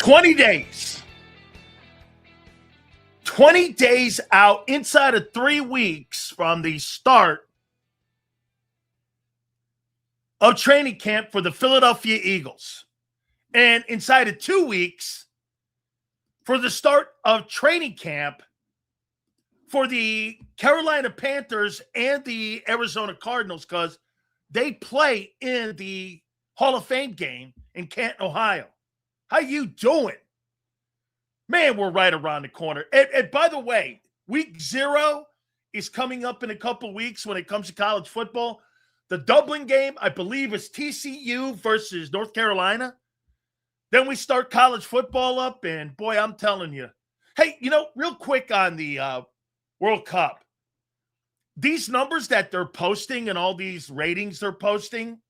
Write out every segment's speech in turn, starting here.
20 days. 20 days out, inside of 3 weeks from the start of training camp for the Philadelphia Eagles. And inside of 2 weeks for the start of training camp for the Carolina Panthers and the Arizona Cardinals, because they play in the Hall of Fame game in Canton, Ohio. How you doing? Man, we're right around the corner. And by the way, week 0 is coming up in a couple weeks when it comes to college football. The Dublin game, I believe, is TCU versus North Carolina. Then we start college football up, and boy, I'm telling you. Hey, real quick on the World Cup. These numbers that they're posting and all these ratings they're posting,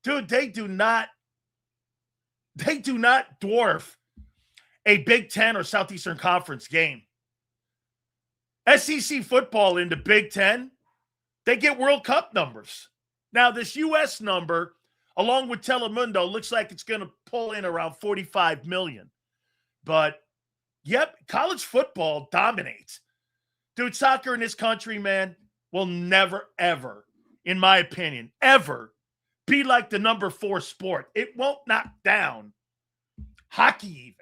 dude, they do not dwarf a Big Ten or Southeastern Conference game. SEC football into Big Ten, they get World Cup numbers. Now, this U.S. number, along with Telemundo, looks like it's going to pull in around 45 million. But, yep, college football dominates. Dude, soccer in this country, man, will never, ever, in my opinion, ever be like the number 4 sport. It won't knock down hockey even.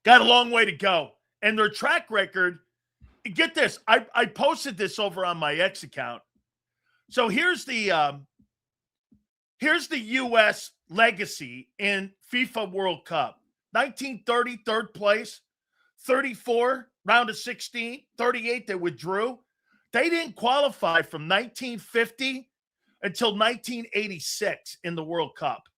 Got a long way to go. And their track record, get this, I posted this over on my X account. So here's the U.S. legacy in FIFA World Cup. 1930, third place. 34, round of 16. 38, they withdrew. They didn't qualify from 1950 until 1986 in the World Cup.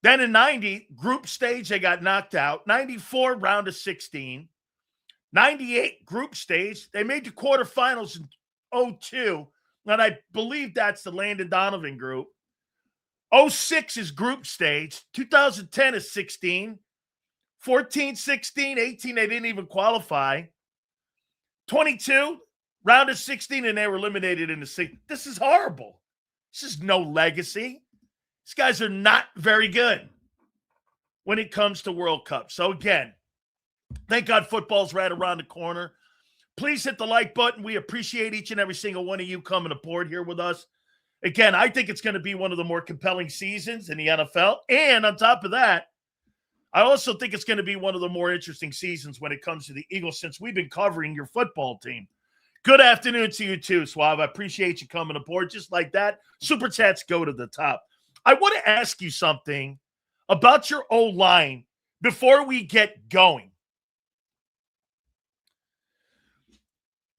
Then in 90, group stage, they got knocked out. 94, round of 16. 98, group stage. They made the quarterfinals in 02, and I believe that's the Landon Donovan group. 06 is group stage. 2010 is 16. 14, 16, 18, they didn't even qualify. 22, round of 16, and they were eliminated in the 6th. This is horrible. This is no legacy. These guys are not very good when it comes to World Cup. So, again, thank God football's right around the corner. Please hit the like button. We appreciate each and every single one of you coming aboard here with us. Again, I think it's going to be one of the more compelling seasons in the NFL. And on top of that, I also think it's going to be one of the more interesting seasons when it comes to the Eagles, since we've been covering your football team. Good afternoon to you too, Suave. I appreciate you coming aboard. Just like that, Super Chats go to the top. I want to ask you something about your O-line before we get going.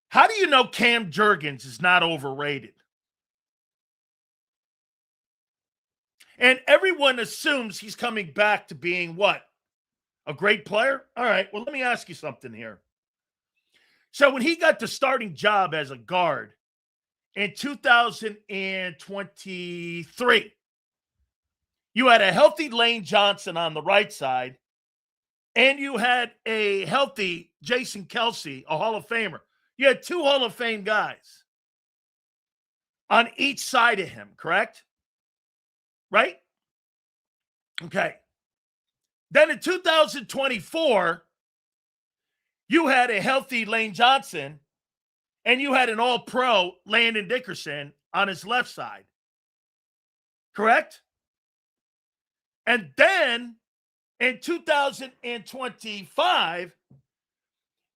How do you know Cam Jurgens is not overrated? And everyone assumes he's coming back to being what? A great player? All right, well, let me ask you something here. So when he got the starting job as a guard in 2023, you had a healthy Lane Johnson on the right side, and you had a healthy Jason Kelce, a Hall of Famer. You had 2 Hall of Fame guys on each side of him, correct? Right? Okay. Then in 2024, you had a healthy Lane Johnson, and you had an all-pro Landon Dickerson on his left side. Correct? And then in 2025,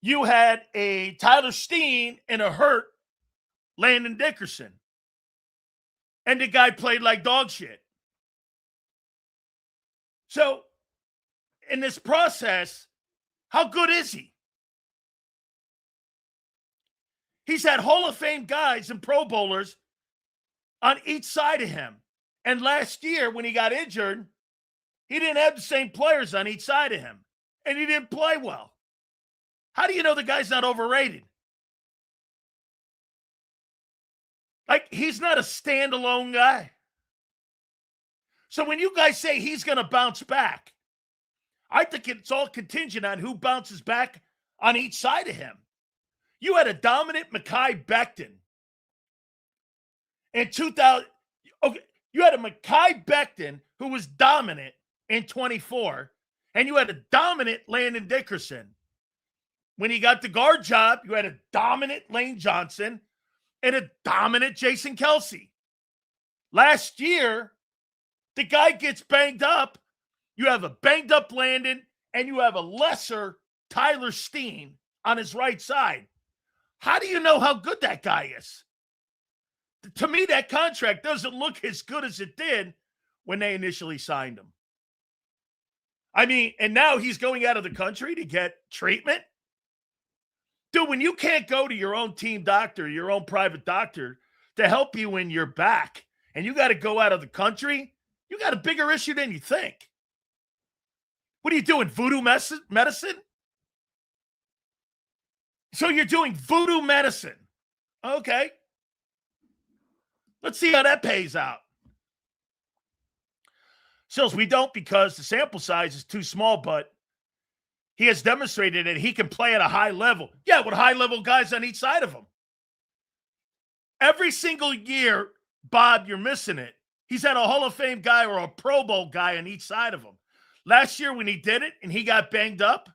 you had a Tyler Steen and a hurt Landon Dickerson. And the guy played like dog shit. So, in this process, how good is he? He's had Hall of Fame guys and Pro Bowlers on each side of him. And last year, when he got injured, he didn't have the same players on each side of him. And he didn't play well. How do you know the guy's not overrated? Like, he's not a standalone guy. So when you guys say he's going to bounce back, I think it's all contingent on who bounces back on each side of him. You had a dominant Mekhi Becton in 2000. Okay, you had a Mekhi Becton who was dominant in 24, and you had a dominant Landon Dickerson. When he got the guard job, you had a dominant Lane Johnson and a dominant Jason Kelce. Last year, the guy gets banged up. You have a banged up Landon, and you have a lesser Tyler Steen on his right side. How do you know how good that guy is? To me, that contract doesn't look as good as it did when they initially signed him. I mean, and now he's going out of the country to get treatment. Dude, when you can't go to your own team doctor, your own private doctor to help you when you're back, and you got to go out of the country, you got a bigger issue than you think. What are you doing, voodoo medicine? So you're doing voodoo medicine. Okay. Let's see how that pays out. Sills, we don't because the sample size is too small, but he has demonstrated that he can play at a high level. Yeah, with high-level guys on each side of him. Every single year, Bob, you're missing it. He's had a Hall of Fame guy or a Pro Bowl guy on each side of him. Last year when he did it and he got banged up,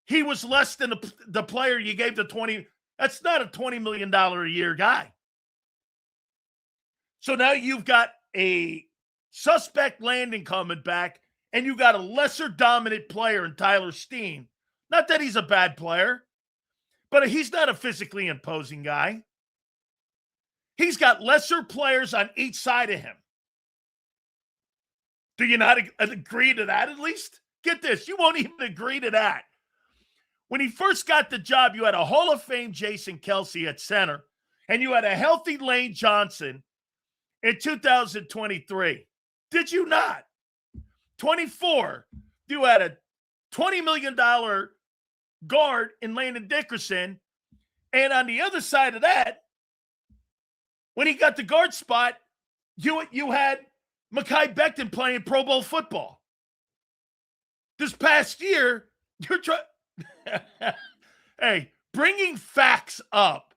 he was less than the player you gave the 20. That's not a $20 million a year guy. So now you've got a suspect Landon coming back, and you got a lesser dominant player in Tyler Steen. Not that he's a bad player, but he's not a physically imposing guy. He's got lesser players on each side of him. Do you not agree to that at least? Get this, you won't even agree to that. When he first got the job, you had a Hall of Fame Jason Kelce at center, and you had a healthy Lane Johnson in 2023. Did you not? 24, you had a $20 million guard in Landon Dickerson, and on the other side of that, when he got the guard spot, you had Mekhi Becton playing Pro Bowl football. This past year, you're trying. Hey, bringing facts up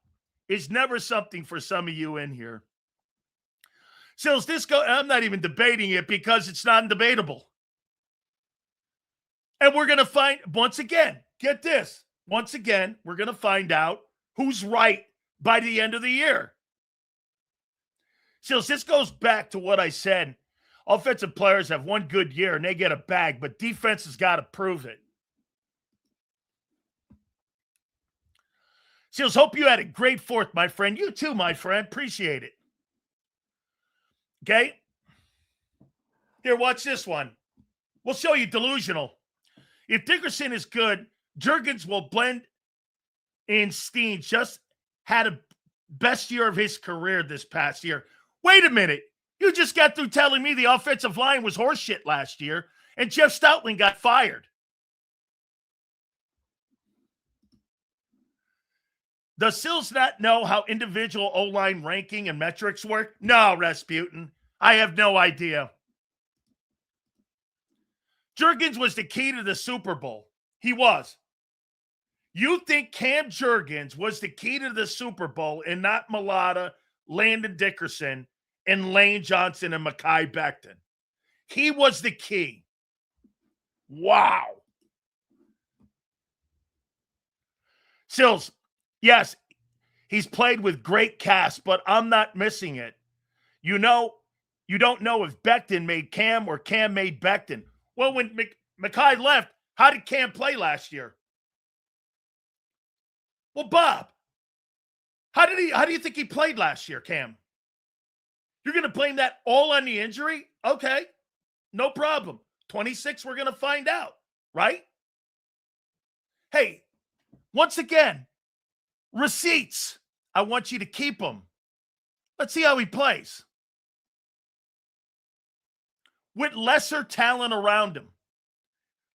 is never something for some of you in here. Sills, I'm not even debating it because it's not debatable. And we're going to find, once again, get this. Once again, we're going to find out who's right by the end of the year. Sills, this goes back to what I said. Offensive players have one good year and they get a bag, but defense has got to prove it. Seals, hope you had a great 4th, my friend. You too, my friend. Appreciate it. Okay? Here, watch this one. We'll show you delusional. If Dickerson is good, Jurgens will blend in. Steen just had a best year of his career this past year. Wait a minute. You just got through telling me the offensive line was horseshit last year, and Jeff Stoutland got fired. Does Sills not know how individual O-line ranking and metrics work? No, Rasputin. I have no idea. Jurgens was the key to the Super Bowl. He was. You think Cam Jurgens was the key to the Super Bowl and not Mailata, Landon Dickerson, and Lane Johnson and Mekhi Becton? He was the key. Wow. Sills, yes, he's played with great cast, but I'm not missing it. You know, you don't know if Becton made Cam or Cam made Becton. Well, when Mekhi left, how did Cam play last year? Well, Bob, how do you think he played last year, Cam? You're going to blame that all on the injury? Okay, no problem. 26, we're going to find out, right? Hey, once again, receipts. I want you to keep them. Let's see how he plays. With lesser talent around him.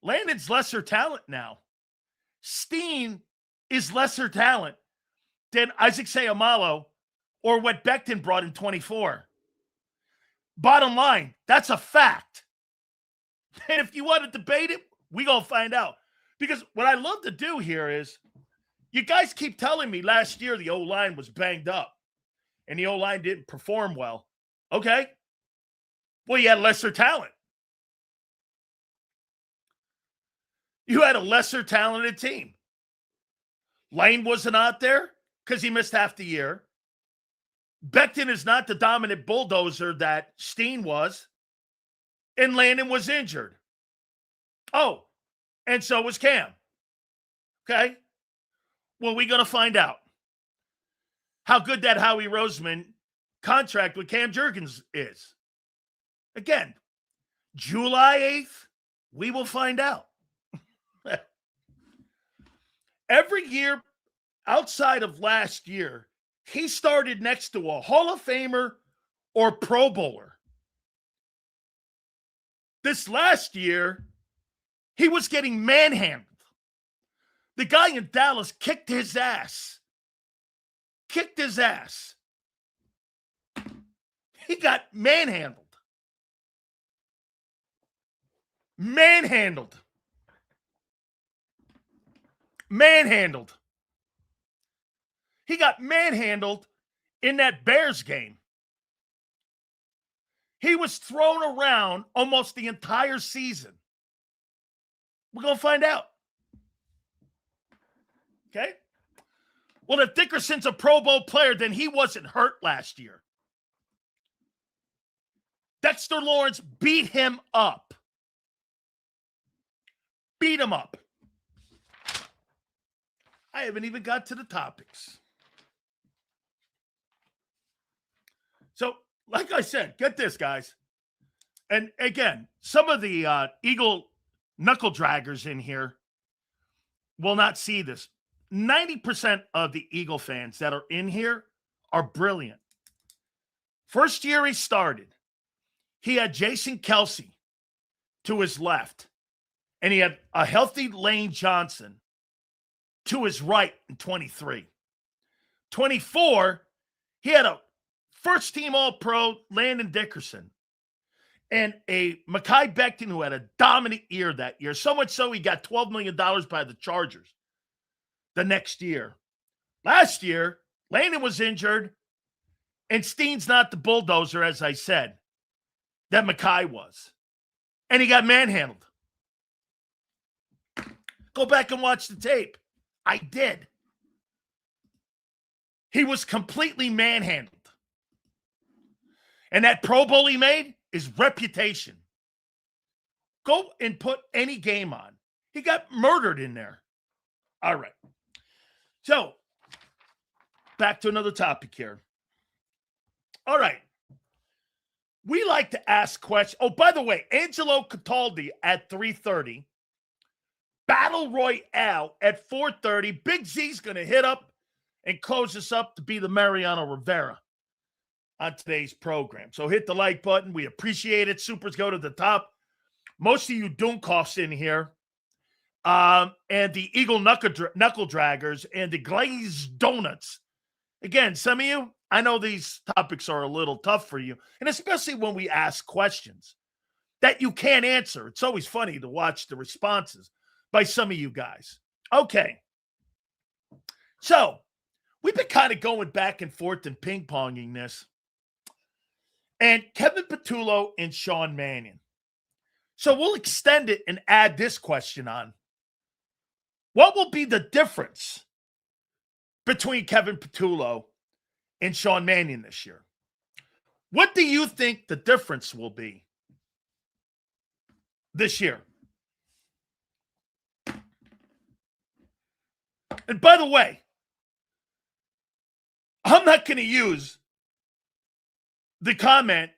Landon's lesser talent now. Steen is lesser talent than Isaac Seumalo or what Becton brought in 24. Bottom line, that's a fact. And if you want to debate it, we going to find out. Because what I love to do here is, you guys keep telling me last year the O-line was banged up and the O-line didn't perform well. Okay. Well, you had lesser talent. You had a lesser talented team. Lane wasn't out there because he missed half the year. Becton is not the dominant bulldozer that Steen was. And Landon was injured. Oh, and so was Cam. Okay? Well, we're going to find out how good that Howie Roseman contract with Cam Jurgens is. Again, July 8th, we will find out. Every year outside of last year, he started next to a Hall of Famer or Pro Bowler. This last year, he was getting manhandled. The guy in Dallas kicked his ass. Kicked his ass. He got manhandled. Manhandled. Manhandled. He got manhandled in that Bears game. He was thrown around almost the entire season. We're going to find out. Okay? Well, if Dickerson's a Pro Bowl player, then he wasn't hurt last year. Dexter Lawrence beat him up. Beat him up. I haven't even got to the topics. So, like I said, get this, guys. And again, some of the Eagle knuckle draggers in here will not see this. 90% of the Eagle fans that are in here are brilliant. First year he started, he had Jason Kelsey to his left, and he had a healthy Lane Johnson to his right in 23. 24, he had a first-team All-Pro Landon Dickerson and a Mekhi Becton who had a dominant year that year, so much so he got $12 million by the Chargers the next year. Last year, Landon was injured, and Steen's not the bulldozer, as I said, that Mekhi was. And he got manhandled. Go back and watch the tape. I did. He was completely manhandled. And that Pro Bowl he made is reputation. Go and put any game on. He got murdered in there. All right. So, back to another topic here. All right. We like to ask questions. Oh, by the way, Angelo Cataldi at 3:30. Battle Royale at 4:30. Big Z's going to hit up and close us up to be the Mariano Rivera on today's program. So hit the like button. We appreciate it. Supers go to the top. Most of you Dunkoffs in here, and the Eagle Knuckle Draggers and the Glazed Donuts. Again, some of you, I know these topics are a little tough for you, and especially when we ask questions that you can't answer. It's always funny to watch the responses by some of you guys. Okay. So, we've been kind of going back and forth and ping-ponging this. And Kevin Patullo and Sean Mannion. So, we'll extend it and add this question on. What will be the difference between Kevin Patullo and Sean Mannion this year? What do you think the difference will be this year? And by the way, I'm not going to use the comment,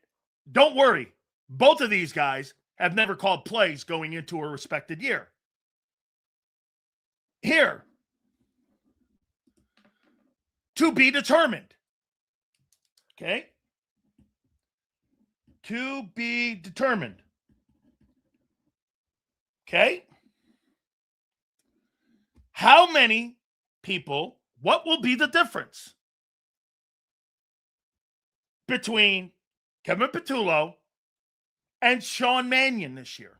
don't worry, both of these guys have never called plays going into a respected year. Here, to be determined. Okay? To be determined. Okay? How many people, what will be the difference between Kevin Patullo and Sean Mannion this year?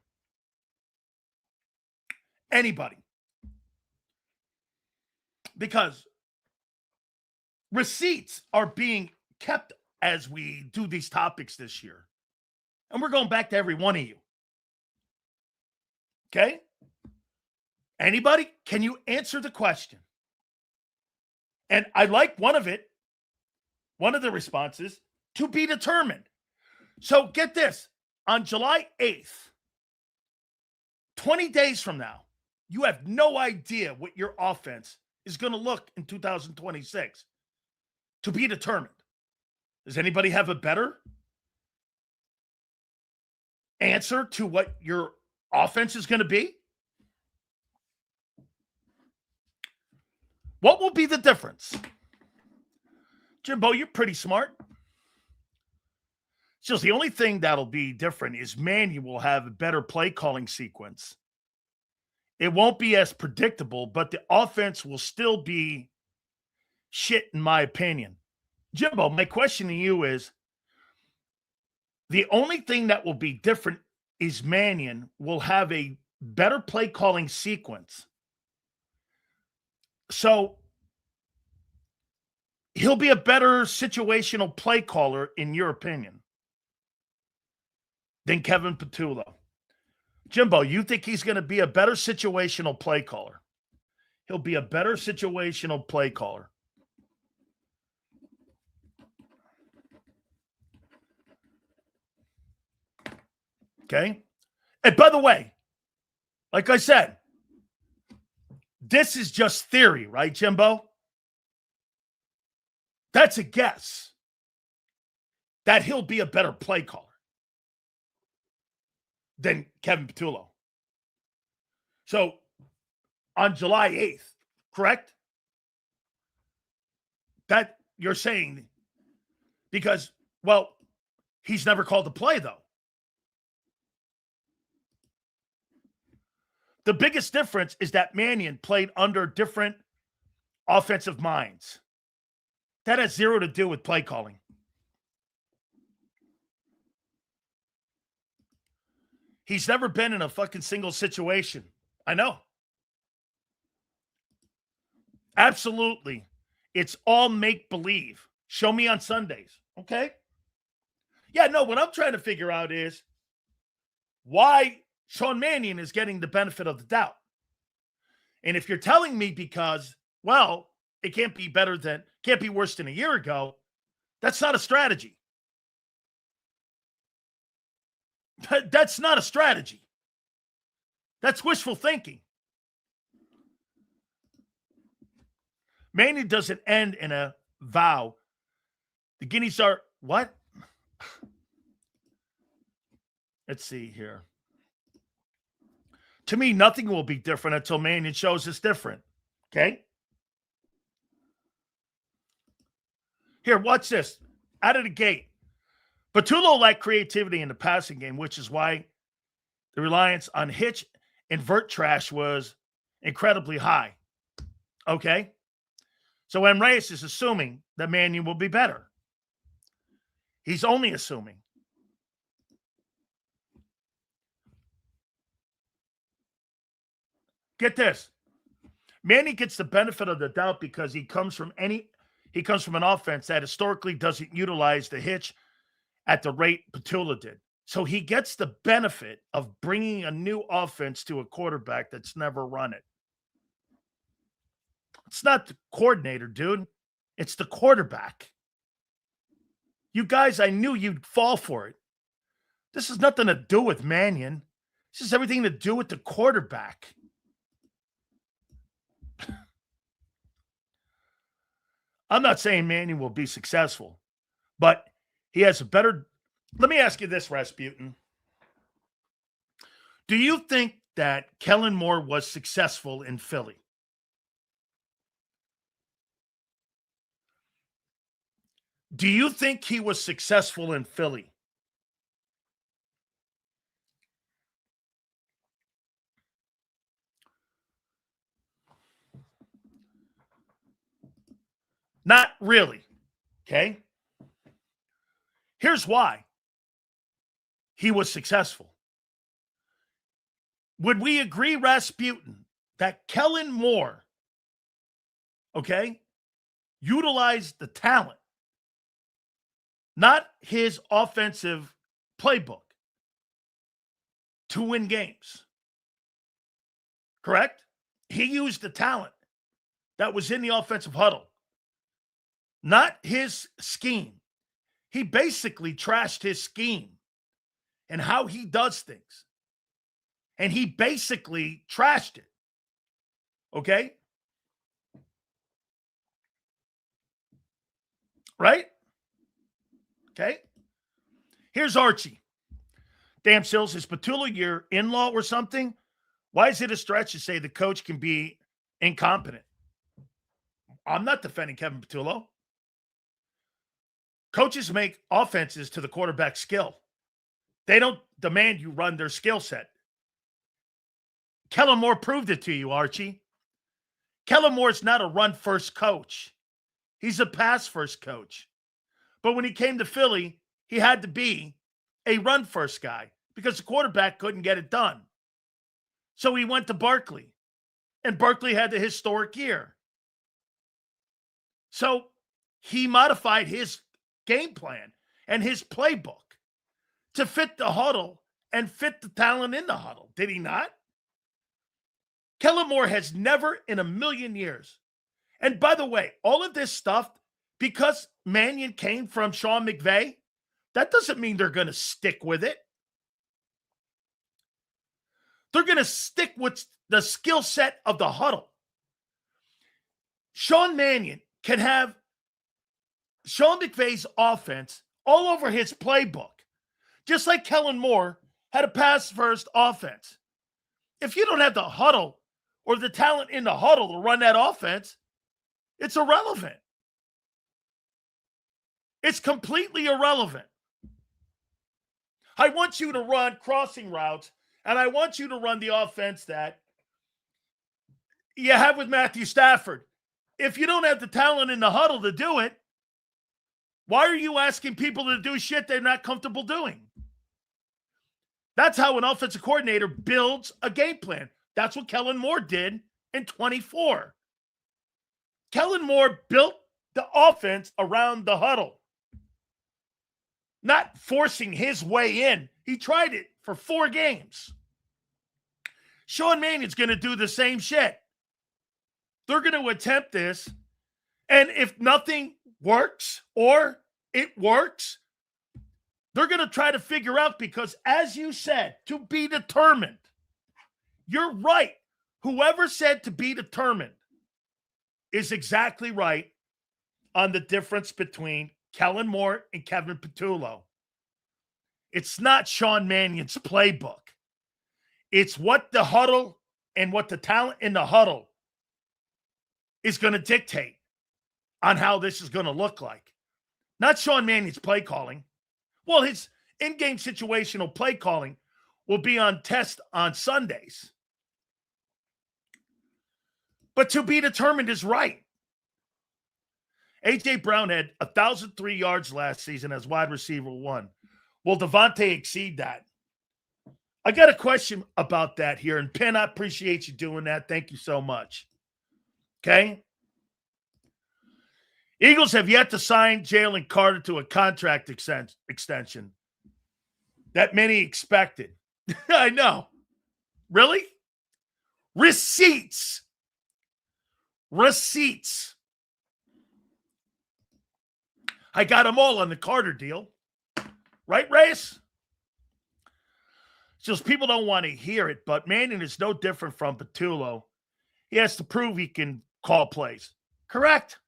Anybody? Because receipts are being kept as we do these topics this year. And we're going back to every one of you. Okay? Anybody? Can you answer the question? And I like one of the responses, to be determined. So get this. On July 8th, 20 days from now, you have no idea what your offense is going to look in 2026. To be determined. Does anybody have a better answer to what your offense is going to be? What will be the difference? Jimbo, you're pretty smart. Just the only thing that'll be different is Mannion will have a better play calling sequence. It won't be as predictable, but the offense will still be shit, in my opinion. Jimbo, my question to you is, the only thing that will be different is Mannion will have a better play calling sequence. So he'll be a better situational play caller, in your opinion, than Kevin Patullo. Jimbo, you think he's going to be a better situational play caller? He'll be a better situational play caller. Okay? And by the way, like I said, this is just theory, right, Jimbo? That's a guess that he'll be a better play caller than Kevin Patullo. So on July 8th, correct? That you're saying because, well, he's never called the play, though. The biggest difference is that Mannion played under different offensive minds. That has zero to do with play calling. He's never been in a fucking single situation. I know. Absolutely. It's all make-believe. Show me on Sundays. Okay? Yeah, no, what I'm trying to figure out is why Sean Mannion is getting the benefit of the doubt. And if you're telling me because, well, it can't be worse than a year ago, that's not a strategy. That's not a strategy. That's wishful thinking. Mannion doesn't end in a vow. The Guineas are what? Let's see here. To me, nothing will be different until Mannion shows it's different. Okay? Here, watch this. Out of the gate. Patullo lacked creativity in the passing game, which is why the reliance on hitch and vert trash was incredibly high. Okay? So M. Reyes is assuming that Mannion will be better. He's only assuming. Get this. Mannion gets the benefit of the doubt because he comes from an offense that historically doesn't utilize the hitch at the rate Patullo did. So he gets the benefit of bringing a new offense to a quarterback that's never run it. It's not the coordinator, dude. It's the quarterback. You guys, I knew you'd fall for it. This has nothing to do with Mannion. This has everything to do with the quarterback. I'm not saying Mannion will be successful, but he has a better. Let me ask you this, Rasputin. Do you think that Kellen Moore was successful in Philly? Do you think he was successful in Philly? Not really. Okay? Here's why he was successful. Would we agree, Rasputin, that Kellen Moore, okay, utilized the talent, not his offensive playbook, to win games? Correct? he used the talent that was in the offensive huddle, not his scheme. He basically trashed his scheme and how he does things. And he basically trashed it. Okay? Right? Okay? Here's Archie. Damn, Sills, is Petula your in-law or something? Why is it a stretch to say the coach can be incompetent? I'm not defending Kevin Petullo. Coaches make offenses to the quarterback's skill. They don't demand you run their skill set. Kellen Moore proved it to you, Archie. Kellen Moore's not a run-first coach. He's a pass-first coach. But when he came to Philly, he had to be a run-first guy because the quarterback couldn't get it done. So he went to Barkley, and Barkley had the historic year. So he modified his game plan and his playbook to fit the huddle and fit the talent in the huddle. Did he not? Kellen Moore has never in a million years. And by the way, all of this stuff, because Mannion came from Sean McVay, that doesn't mean they're going to stick with it. They're going to stick with the skill set of the huddle. Sean Mannion can have Sean McVay's offense all over his playbook, just like Kellen Moore had a pass-first offense. If you don't have the huddle or the talent in the huddle to run that offense, it's irrelevant. It's completely irrelevant. I want you to run crossing routes, and I want you to run the offense that you have with Matthew Stafford. If you don't have the talent in the huddle to do it, why are you asking people to do shit they're not comfortable doing? That's how an offensive coordinator builds a game plan. That's what Kellen Moore did in 24. Kellen Moore built the offense around the huddle, not forcing his way in. He tried it for 4 games. Sean Mannion's going to do the same shit. They're going to attempt this, and if nothing works or it works, they're going to try to figure out, because as you said, to be determined. You're right. Whoever said to be determined is exactly right on the difference between Kellen Moore and Kevin Petullo. It's not Sean Mannion's playbook. It's what the huddle and what the talent in the huddle is going to dictate on how this is going to look like. Not Sean Mannion's play calling. Well, his in-game situational play calling will be on test on Sundays. But to be determined is right. A.J. Brown had 1,003 yards last season as wide receiver 1. Will Devontae exceed that? I got a question about that here. And Penn, I appreciate you doing that. Thank you so much. Okay? Eagles have yet to sign Jalen Carter to a contract extension that many expected. I know. Really? Receipts. I got them all on the Carter deal. Right, Reyes? Just people don't want to hear it, but Mannion is no different from Petullo. He has to prove he can call plays. Correct.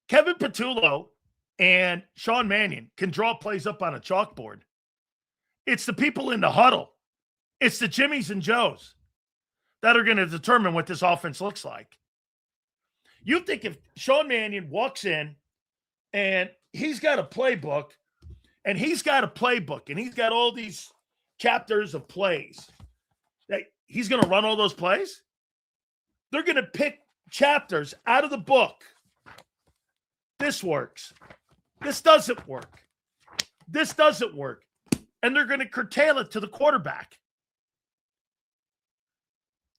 Kevin Petullo and Sean Mannion can draw plays up on a chalkboard. It's the people in the huddle. It's the Jimmies and Joes that are going to determine what this offense looks like. You think if Sean Mannion walks in and he's got a playbook, and he's got all these chapters of plays, that he's going to run all those plays? They're going to pick chapters out of the book. This works. This doesn't work. This doesn't work. And they're going to curtail it to the quarterback.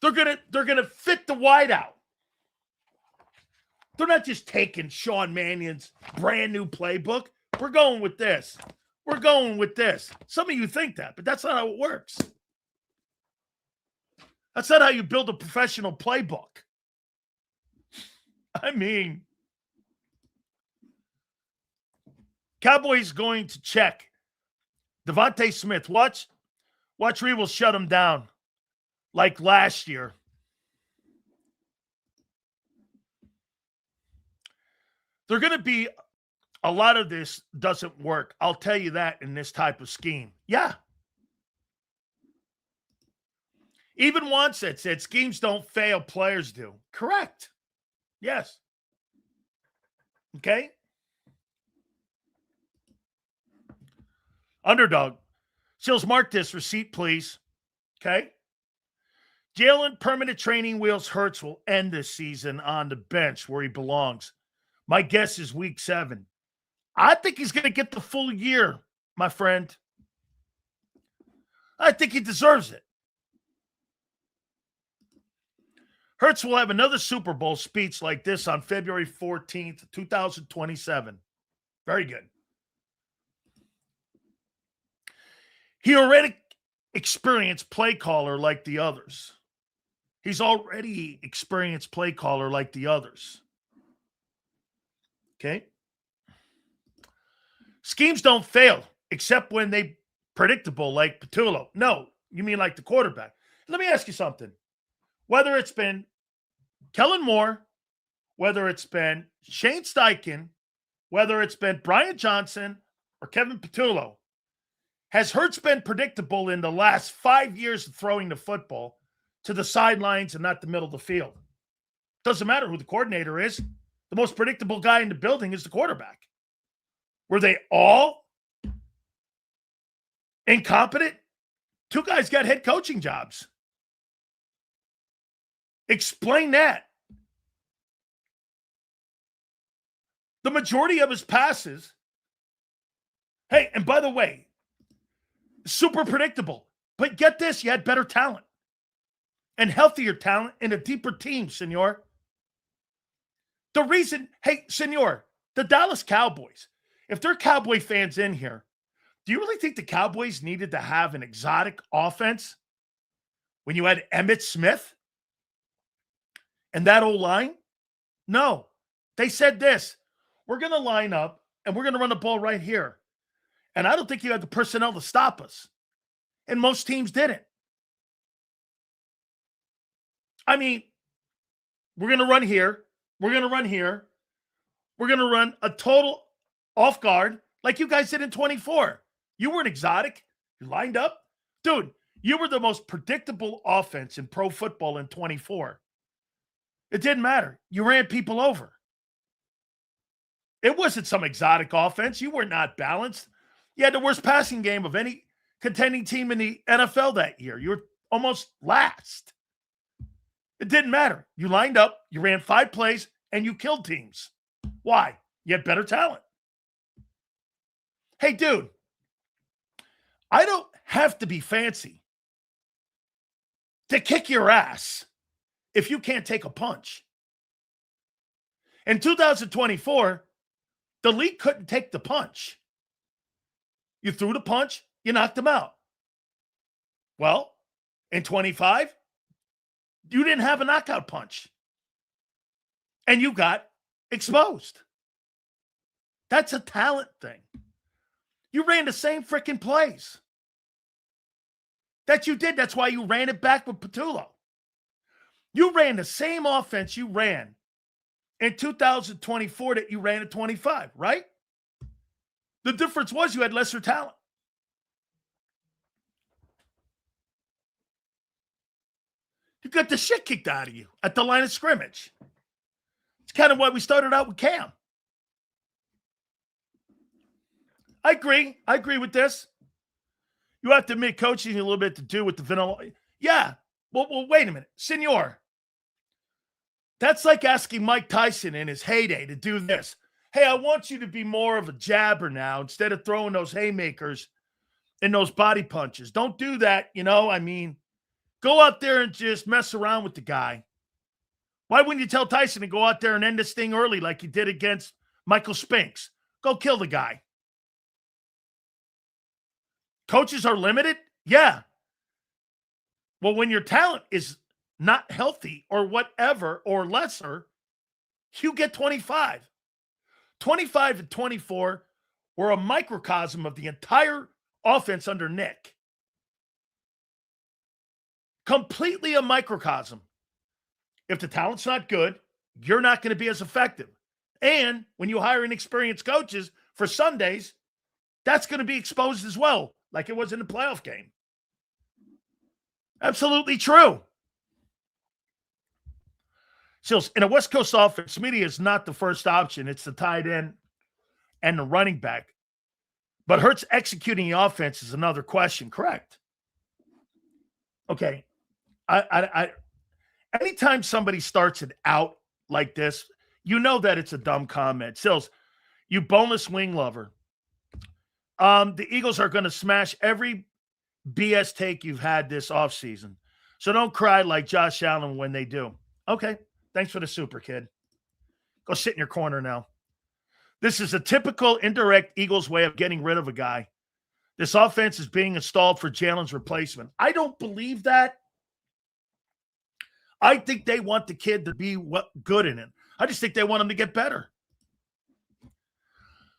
They're going to fit the wideout. They're not just taking Sean Mannion's brand new playbook. We're going with this. We're going with this. Some of you think that, but that's not how it works. That's not how you build a professional playbook. I mean, Cowboys going to check. Devontae Smith, watch Reed will shut him down like last year. They're going to be a lot of this doesn't work. I'll tell you that in this type of scheme. Yeah. Even once it said schemes don't fail, players do. Correct. Yes. Okay. Underdog. Seals, mark this receipt, please. Okay. Jalen, permanent training wheels. Hurts will end this season on the bench where he belongs. My guess is week 7. I think he's going to get the full year, my friend. I think he deserves it. Hurts will have another Super Bowl speech like this on February 14th, 2027. Very good. He already experienced play caller like the others. He's already experienced play caller like the others. Okay? Schemes don't fail except when they predictable like Patullo. No, you mean like the quarterback. Let me ask you something. Whether it's been Kellen Moore, whether it's been Shane Steichen, whether it's been Brian Johnson or Kevin Patullo, has Hurts been predictable in the last 5 years of throwing the football to the sidelines and not the middle of the field? Doesn't matter who the coordinator is. The most predictable guy in the building is the quarterback. Were they all incompetent? 2 guys got head coaching jobs. Explain that. The majority of his passes, hey, and by the way, super predictable. But get this, you had better talent and healthier talent and a deeper team, senor. The reason, hey, senor, the Dallas Cowboys, if there are Cowboy fans in here, do you really think the Cowboys needed to have an exotic offense when you had Emmitt Smith and that old line? No. They said this, we're going to line up and we're going to run the ball right here. And I don't think you had the personnel to stop us. And most teams didn't. I mean, we're going to run here. We're going to run here. We're going to run a total off guard like you guys did in 24. You weren't exotic. You lined up. Dude, you were the most predictable offense in pro football in 24. It didn't matter. You ran people over. It wasn't some exotic offense. You were not balanced. You had the worst passing game of any contending team in the NFL that year. You were almost last. It didn't matter. You lined up, you ran 5 plays, and you killed teams. Why? You had better talent. Hey, dude, I don't have to be fancy to kick your ass if you can't take a punch. In 2024, the league couldn't take the punch. You threw the punch, you knocked them out. Well, in 25, you didn't have a knockout punch. And you got exposed. That's a talent thing. You ran the same freaking plays that you did. That's why you ran it back with Patullo. You ran the same offense you ran in 2024 that you ran in 25, right? The difference was you had lesser talent. You got the shit kicked out of you at the line of scrimmage. It's kind of why we started out with Cam. I agree with this. You have to admit coaching a little bit to do with the vanilla. Yeah. Well, wait a minute. Senor, that's like asking Mike Tyson in his heyday to do this. Hey, I want you to be more of a jabber now instead of throwing those haymakers and those body punches. Don't do that, I mean, go out there and just mess around with the guy. Why wouldn't you tell Tyson to go out there and end this thing early like you did against Michael Spinks? Go kill the guy. Coaches are limited? Yeah. Well, when your talent is not healthy or whatever or lesser, you get 25. 25 and 24 were a microcosm of the entire offense under Nick. Completely a microcosm. If the talent's not good, you're not going to be as effective. And when you hire inexperienced coaches for Sundays, that's going to be exposed as well, like it was in the playoff game. Absolutely true. Sills, in a West Coast offense, Smitty is not the first option. It's the tight end and the running back. But Hurts executing the offense is another question. Correct. Okay. I anytime somebody starts it out like this, you know that it's a dumb comment. Sills, you boneless wing lover. The Eagles are going to smash every BS take you've had this offseason. So don't cry like Josh Allen when they do. Okay. Thanks for the super, kid. Go sit in your corner now. This is a typical indirect Eagles way of getting rid of a guy. This offense is being installed for Jalen's replacement. I don't believe that. I think they want the kid to be good in it. I just think they want him to get better.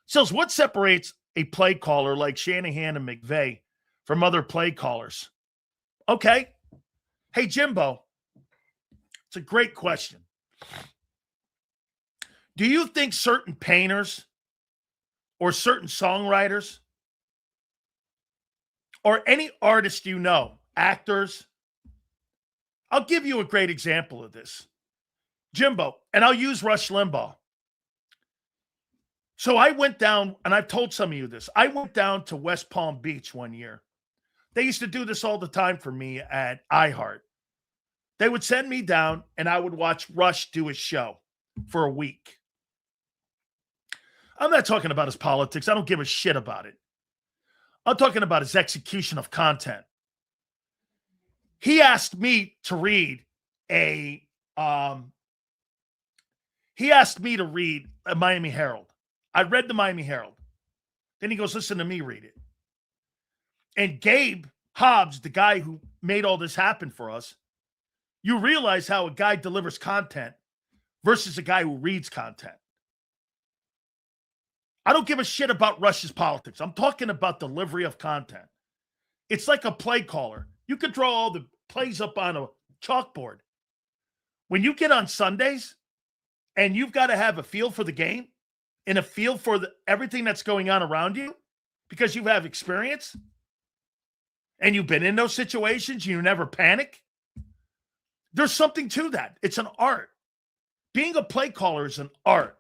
So what separates a play caller like Shanahan and McVay from other play callers? Okay. Hey, Jimbo, it's a great question. Do you think certain painters or certain songwriters or any artist you know, actors, I'll give you a great example of this. Jimbo, and I'll use Rush Limbaugh. So I went down, and I've told some of you this, I went down to West Palm Beach one year. They used to do this all the time for me at iHeart. They would send me down, and I would watch Rush do his show for a week. I'm not talking about his politics. I don't give a shit about it. I'm talking about his execution of content. He asked me to read a Miami Herald. I read the Miami Herald. Then he goes, listen to me read it. And Gabe Hobbs, the guy who made all this happen for us, you realize how a guy delivers content versus a guy who reads content. I don't give a shit about Rush's politics. I'm talking about delivery of content. It's like a play caller. You could draw all the plays up on a chalkboard. When you get on Sundays and you've got to have a feel for the game and a feel for everything that's going on around you because you have experience and you've been in those situations, you never panic. There's something to that. It's an art. Being a play caller is an art.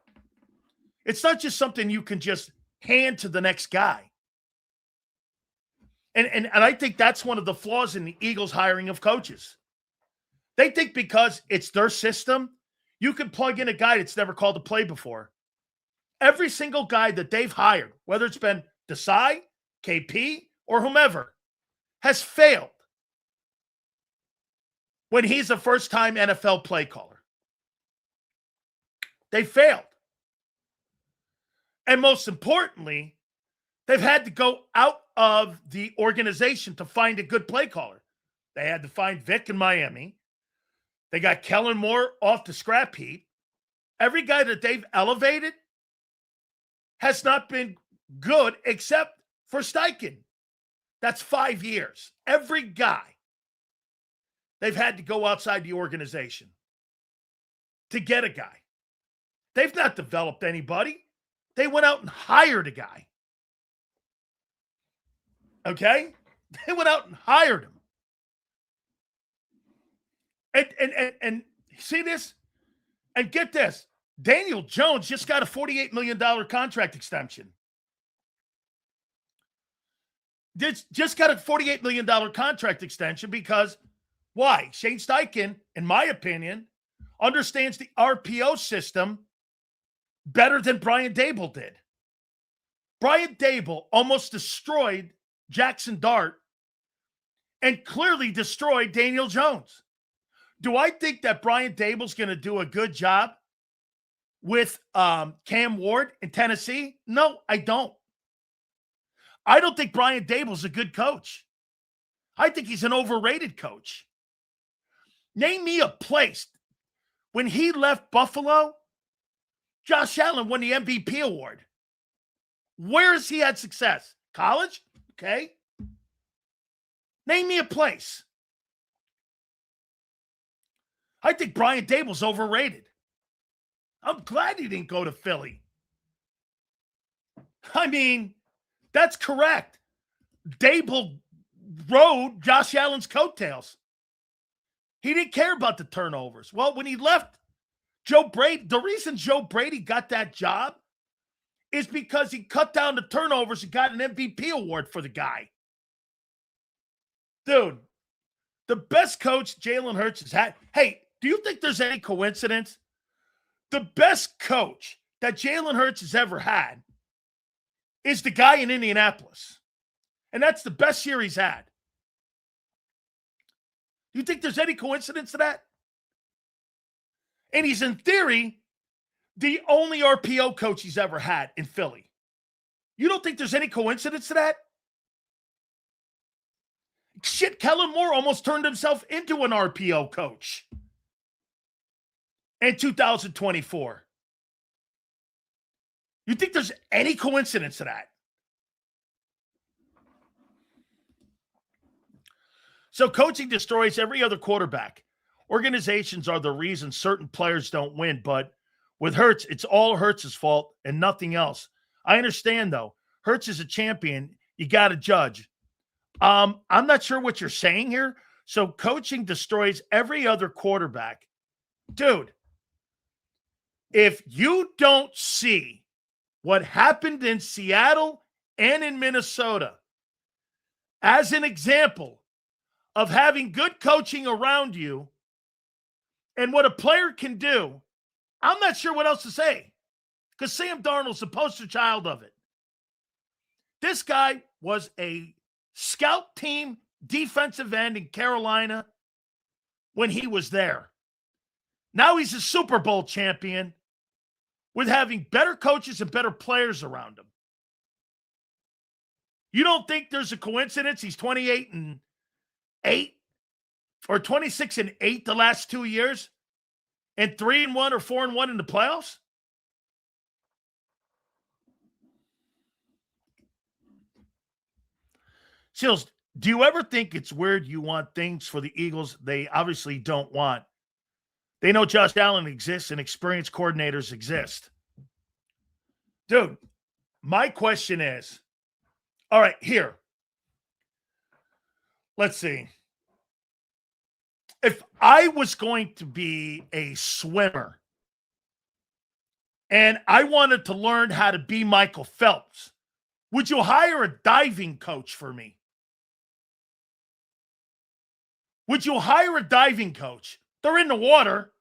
It's not just something you can just hand to the next guy. And I think that's one of the flaws in the Eagles' hiring of coaches. They think because it's their system, you can plug in a guy that's never called a play before. Every single guy that they've hired, whether it's been Desai, KP, or whomever, has failed when he's a first-time NFL play caller. They failed. And most importantly, they've had to go out of the organization to find a good play caller. They had to find Vic in Miami. They got Kellen Moore off the scrap heap. Every guy that they've elevated has not been good except for Steichen. That's 5 years. Every guy, they've had to go outside the organization to get a guy. They've not developed anybody. They went out and hired a guy. Okay? They went out and hired him. And see this? And get this. Daniel Jones just got a $48 million contract extension. Just got a $48 million contract extension because why? Shane Steichen, in my opinion, understands the RPO system better than Brian Dable did. Brian Dable almost destroyed Jackson Dart and clearly destroyed Daniel Jones. Do I think that Brian Dable's going to do a good job with Cam Ward in Tennessee? No, I don't. I don't think Brian Dable's a good coach. I think he's an overrated coach. Name me a place. When he left Buffalo, Josh Allen won the MVP award. Where has he had success? College? Okay. Name me a place. I think Brian Dable's overrated. I'm glad he didn't go to Philly. I mean, that's correct. Dable rode Josh Allen's coattails. He didn't care about the turnovers. Well, when he left Joe Brady, the reason Joe Brady got that job is because he cut down the turnovers and got an MVP award for the guy. Dude, the best coach Jalen Hurts has had. Hey, do you think there's any coincidence? The best coach that Jalen Hurts has ever had is the guy in Indianapolis. And that's the best year he's had. You think there's any coincidence to that? And he's, in theory, the only RPO coach he's ever had in Philly. You don't think there's any coincidence to that? Shit, Kellen Moore almost turned himself into an RPO coach in 2024. You think there's any coincidence to that? So coaching destroys every other quarterback. Organizations are the reason certain players don't win, but with Hurts, it's all Hurts' fault and nothing else. I understand, though. Hurts is a champion. You got to judge. I'm not sure what you're saying here. So coaching destroys every other quarterback. Dude, if you don't see what happened in Seattle and in Minnesota as an example of having good coaching around you and what a player can do, I'm not sure what else to say, because Sam Darnold's the poster child of it. This guy was a scout team defensive end in Carolina when he was there. Now he's a Super Bowl champion with having better coaches and better players around him. You don't think there's a coincidence he's 28-8 or 26-8 the last 2 years and 3-1 or 4-1 in the playoffs? Seals, do you ever think it's weird you want things for the Eagles they obviously don't want? They know Josh Allen exists and experienced coordinators exist. Dude, my question is, all right, here. Let's see. If I was going to be a swimmer and I wanted to learn how to be Michael Phelps, would you hire a diving coach for me? Would you hire a diving coach? They're in the water.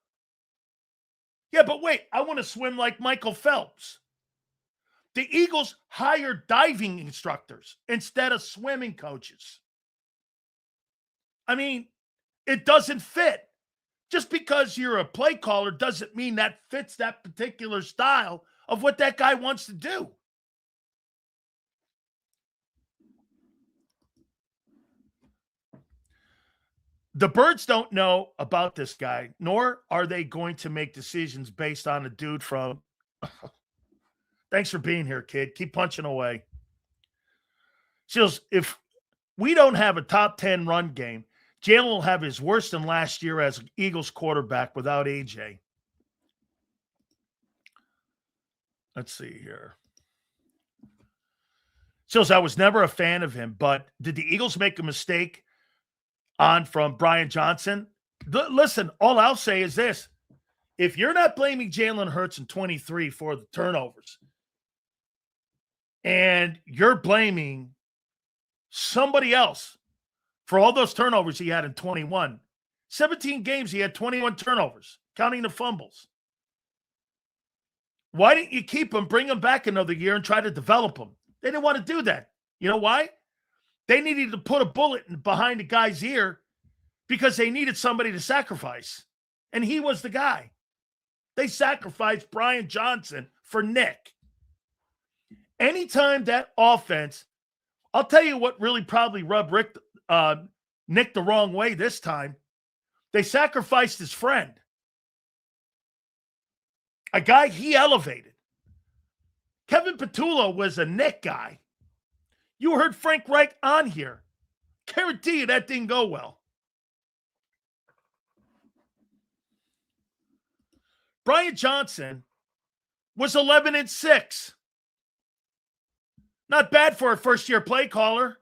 Yeah, but wait, I want to swim like Michael Phelps. The Eagles hire diving instructors instead of swimming coaches. I mean, it doesn't fit. Just because you're a play caller doesn't mean that fits that particular style of what that guy wants to do. The Birds don't know about this guy, nor are they going to make decisions based on a dude from... Thanks for being here, kid. Keep punching away. Seals, if we don't have a top 10 run game, Jalen will have his worst than last year as Eagles quarterback without AJ. Let's see here. Seals, I was never a fan of him, but did the Eagles make a mistake on from Brian Johnson? Listen, all I'll say is this. If you're not blaming Jalen Hurts in 23 for the turnovers, and you're blaming somebody else for all those turnovers he had in 21, 17 games he had 21 turnovers, counting the fumbles. Why didn't you keep him, bring him back another year, and try to develop him? They didn't want to do that. You know why? They needed to put a bullet behind the guy's ear because they needed somebody to sacrifice. And he was the guy. They sacrificed Brian Johnson for Nick. Anytime that offense, I'll tell you what really probably rubbed Nick the wrong way this time. They sacrificed his friend. A guy he elevated. Kevin Petullo was a Nick guy. You heard Frank Reich on here. Guarantee you that didn't go well. Brian Johnson was 11-6. Not bad for a first-year play caller.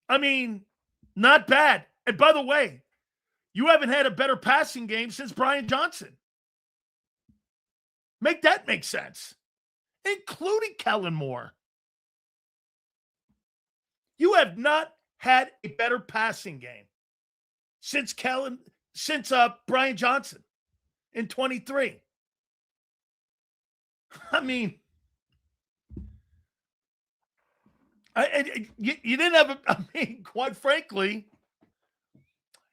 I mean, not bad. And by the way, you haven't had a better passing game since Brian Johnson. Make that make sense. Including Kellen Moore. You have not had a better passing game since Brian Johnson in 23. I mean, you didn't have quite frankly,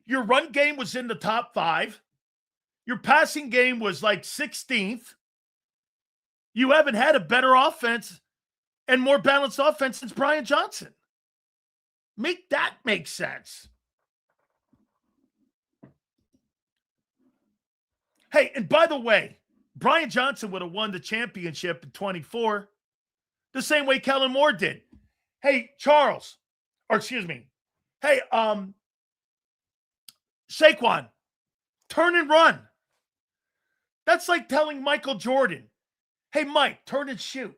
your run game was in the top 5. Your passing game was like 16th. You haven't had a better offense and more balanced offense since Brian Johnson. Make that make sense. Hey, and by the way, Brian Johnson would have won the championship in 24 the same way Kellen Moore did. Hey, Charles, or excuse me. Hey, Saquon, turn and run. That's like telling Michael Jordan, hey, Mike, turn and shoot.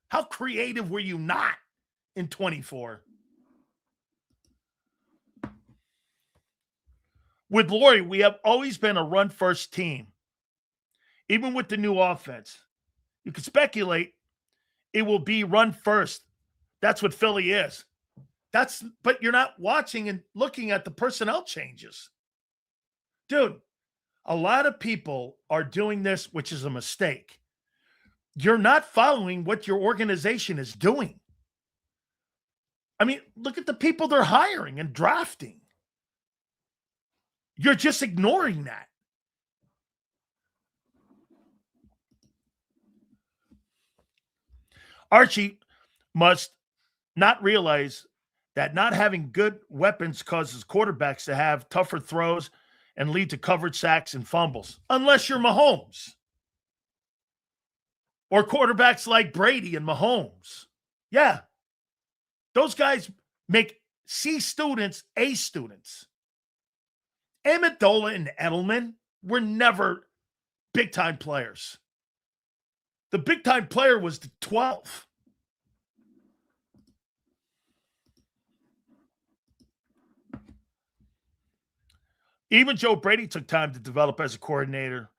How creative were you not in 24? With Laurie, we have always been a run-first team. Even with the new offense. You could speculate it will be run first. That's what Philly is. But you're not watching and looking at the personnel changes. Dude, a lot of people are doing this, which is a mistake. You're not following what your organization is doing. I mean, look at the people they're hiring and drafting. You're just ignoring that. Archie must not realize that not having good weapons causes quarterbacks to have tougher throws and lead to covered sacks and fumbles, unless you're Mahomes. Or quarterbacks like Brady and Mahomes. Yeah. Those guys make C students A students. Amendola and Edelman were never big-time players. The big-time player was the 12. Even Joe Brady took time to develop as a coordinator.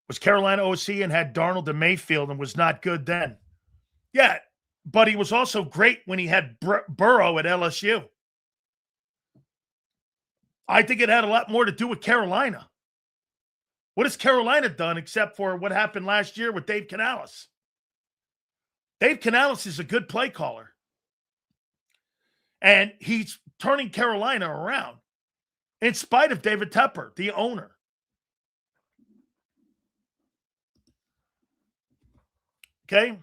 Was Carolina OC and had Darnold and Mayfield and was not good then. Yeah, but he was also great when he had Burrow at LSU. I think it had a lot more to do with Carolina. What has Carolina done except for what happened last year with Dave Canales? Dave Canales is a good play caller. And he's turning Carolina around in spite of David Tepper, the owner. Okay?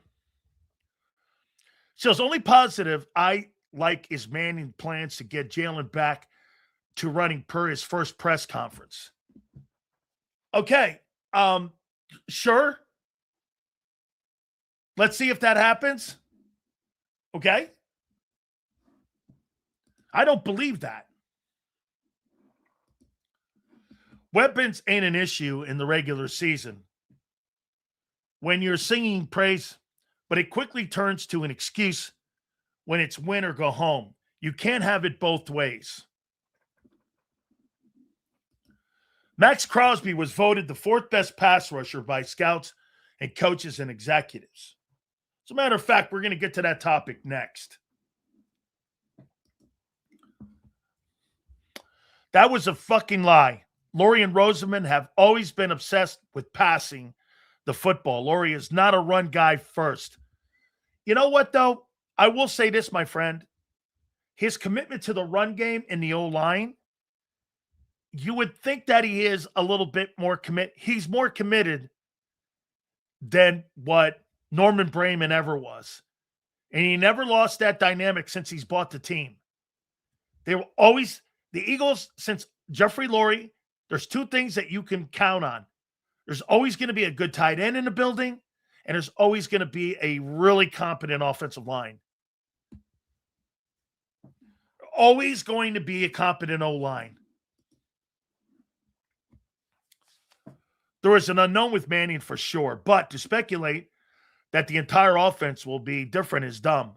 So the only positive I like is Mannion plans to get Jalen back to running per his first press conference. Okay. Sure. Let's see if that happens. Okay. I don't believe that. Weapons ain't an issue in the regular season when you're singing praise, but it quickly turns to an excuse when it's win or go home. You can't have it both ways. Max Crosby was voted the 4th best pass rusher by scouts and coaches and executives. As a matter of fact, we're going to get to that topic next. That was a fucking lie. Laurie and Roseman have always been obsessed with passing the football. Laurie is not a run guy first. You know what, though? I will say this, my friend. His commitment to the run game and the O-line, you would think that he is a little bit more he's more committed than what Norman Brayman ever was. And he never lost that dynamic since he's bought the team. They will always, the Eagles, since Jeffrey Lurie, there's two things that you can count on. There's always going to be a good tight end in the building, and there's always going to be a really competent offensive line. Always going to be a competent O-line. There is an unknown with Mannion for sure, but to speculate that the entire offense will be different is dumb.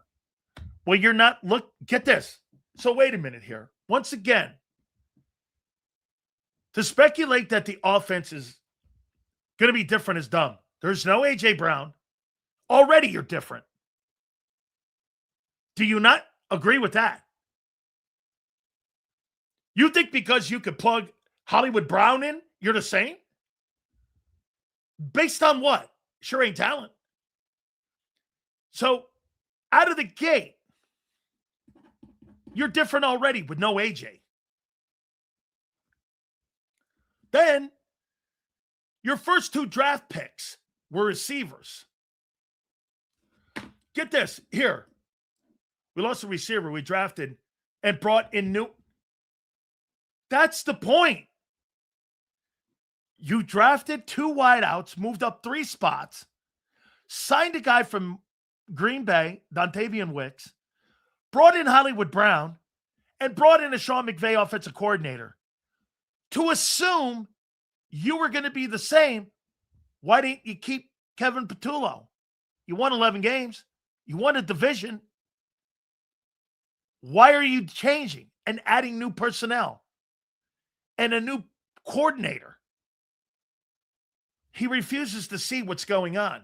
Well, you're not, look, get this. So wait a minute here. Once again, to speculate that the offense is going to be different is dumb. There's no A.J. Brown. Already you're different. Do you not agree with that? You think because you could plug Hollywood Brown in, you're the same? Based on what? Sure ain't talent. So, out of the gate, you're different already with no AJ. Then, your first two draft picks were receivers. Get this. Here. We lost a receiver we drafted and brought in new. That's the point. You drafted two wideouts, moved up 3 spots, signed a guy from Green Bay, Dontavian Wicks, brought in Hollywood Brown, and brought in a Sean McVay offensive coordinator. To assume you were going to be the same, why didn't you keep Kevin Patullo? You won 11 games. You won a division. Why are you changing and adding new personnel and a new coordinator? He refuses to see what's going on.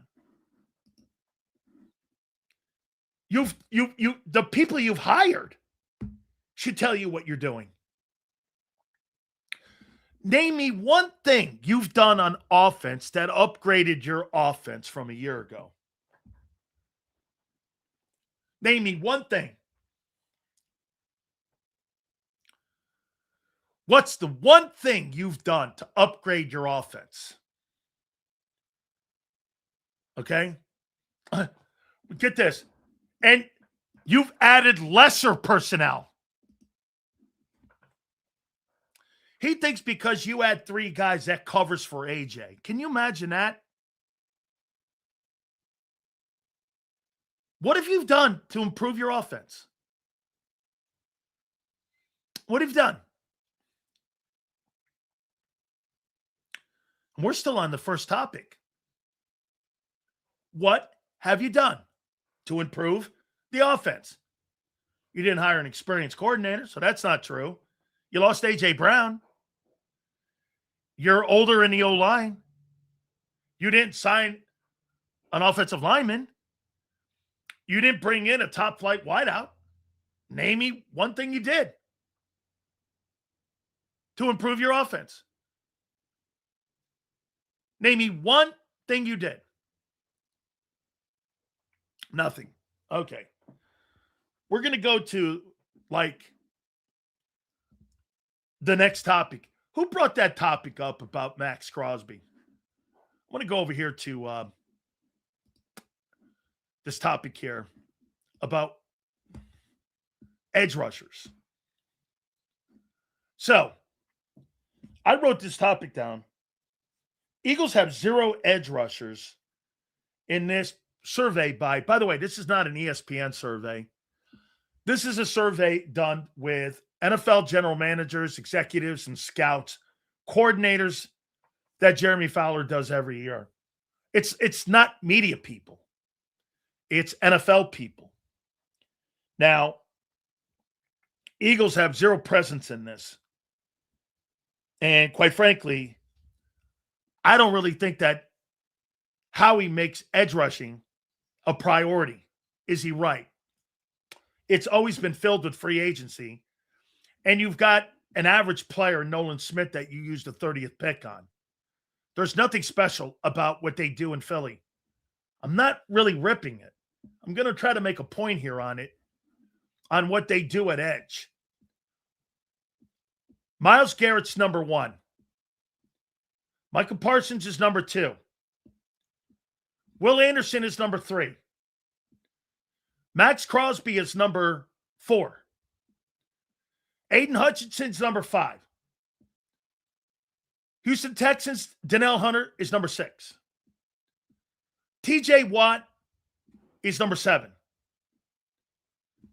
The people you've hired should tell you what you're doing. Name me one thing you've done on offense that upgraded your offense from a year ago. Name me one thing. What's the one thing you've done to upgrade your offense? Okay? Get this. And you've added lesser personnel. He thinks because you add 3 guys that covers for AJ. Can you imagine that? What have you done to improve your offense? What have you done? We're still on the first topic. What have you done to improve the offense? You didn't hire an experienced coordinator, so that's not true. You lost A.J. Brown. You're older in the O-line. You didn't sign an offensive lineman. You didn't bring in a top-flight wideout. Name me one thing you did to improve your offense. Name me one thing you did. Nothing. Okay. We're going to go to, the next topic. Who brought that topic up about Max Crosby? I want to go over here to this topic here about edge rushers. So, I wrote this topic down. Eagles have 0 edge rushers in this survey by the way, this is not an ESPN survey. This is a survey done with NFL general managers, executives, and scouts, coordinators that Jeremy Fowler does every year. It's not media people. It's NFL people. Now, Eagles have 0 presence in this. And quite frankly, I don't really think that Howie makes edge rushing a priority. Is he right? It's always been filled with free agency. And you've got an average player, Nolan Smith, that you used the 30th pick on. There's nothing special about what they do in Philly. I'm not really ripping it. I'm going to try to make a point here on it, on what they do at edge. Myles Garrett's number 1. Michael Parsons is number 2. Will Anderson is number 3. Max Crosby is number 4. Aiden Hutchinson's number 5. Houston Texans, Danielle Hunter is number 6. TJ Watt is number 7.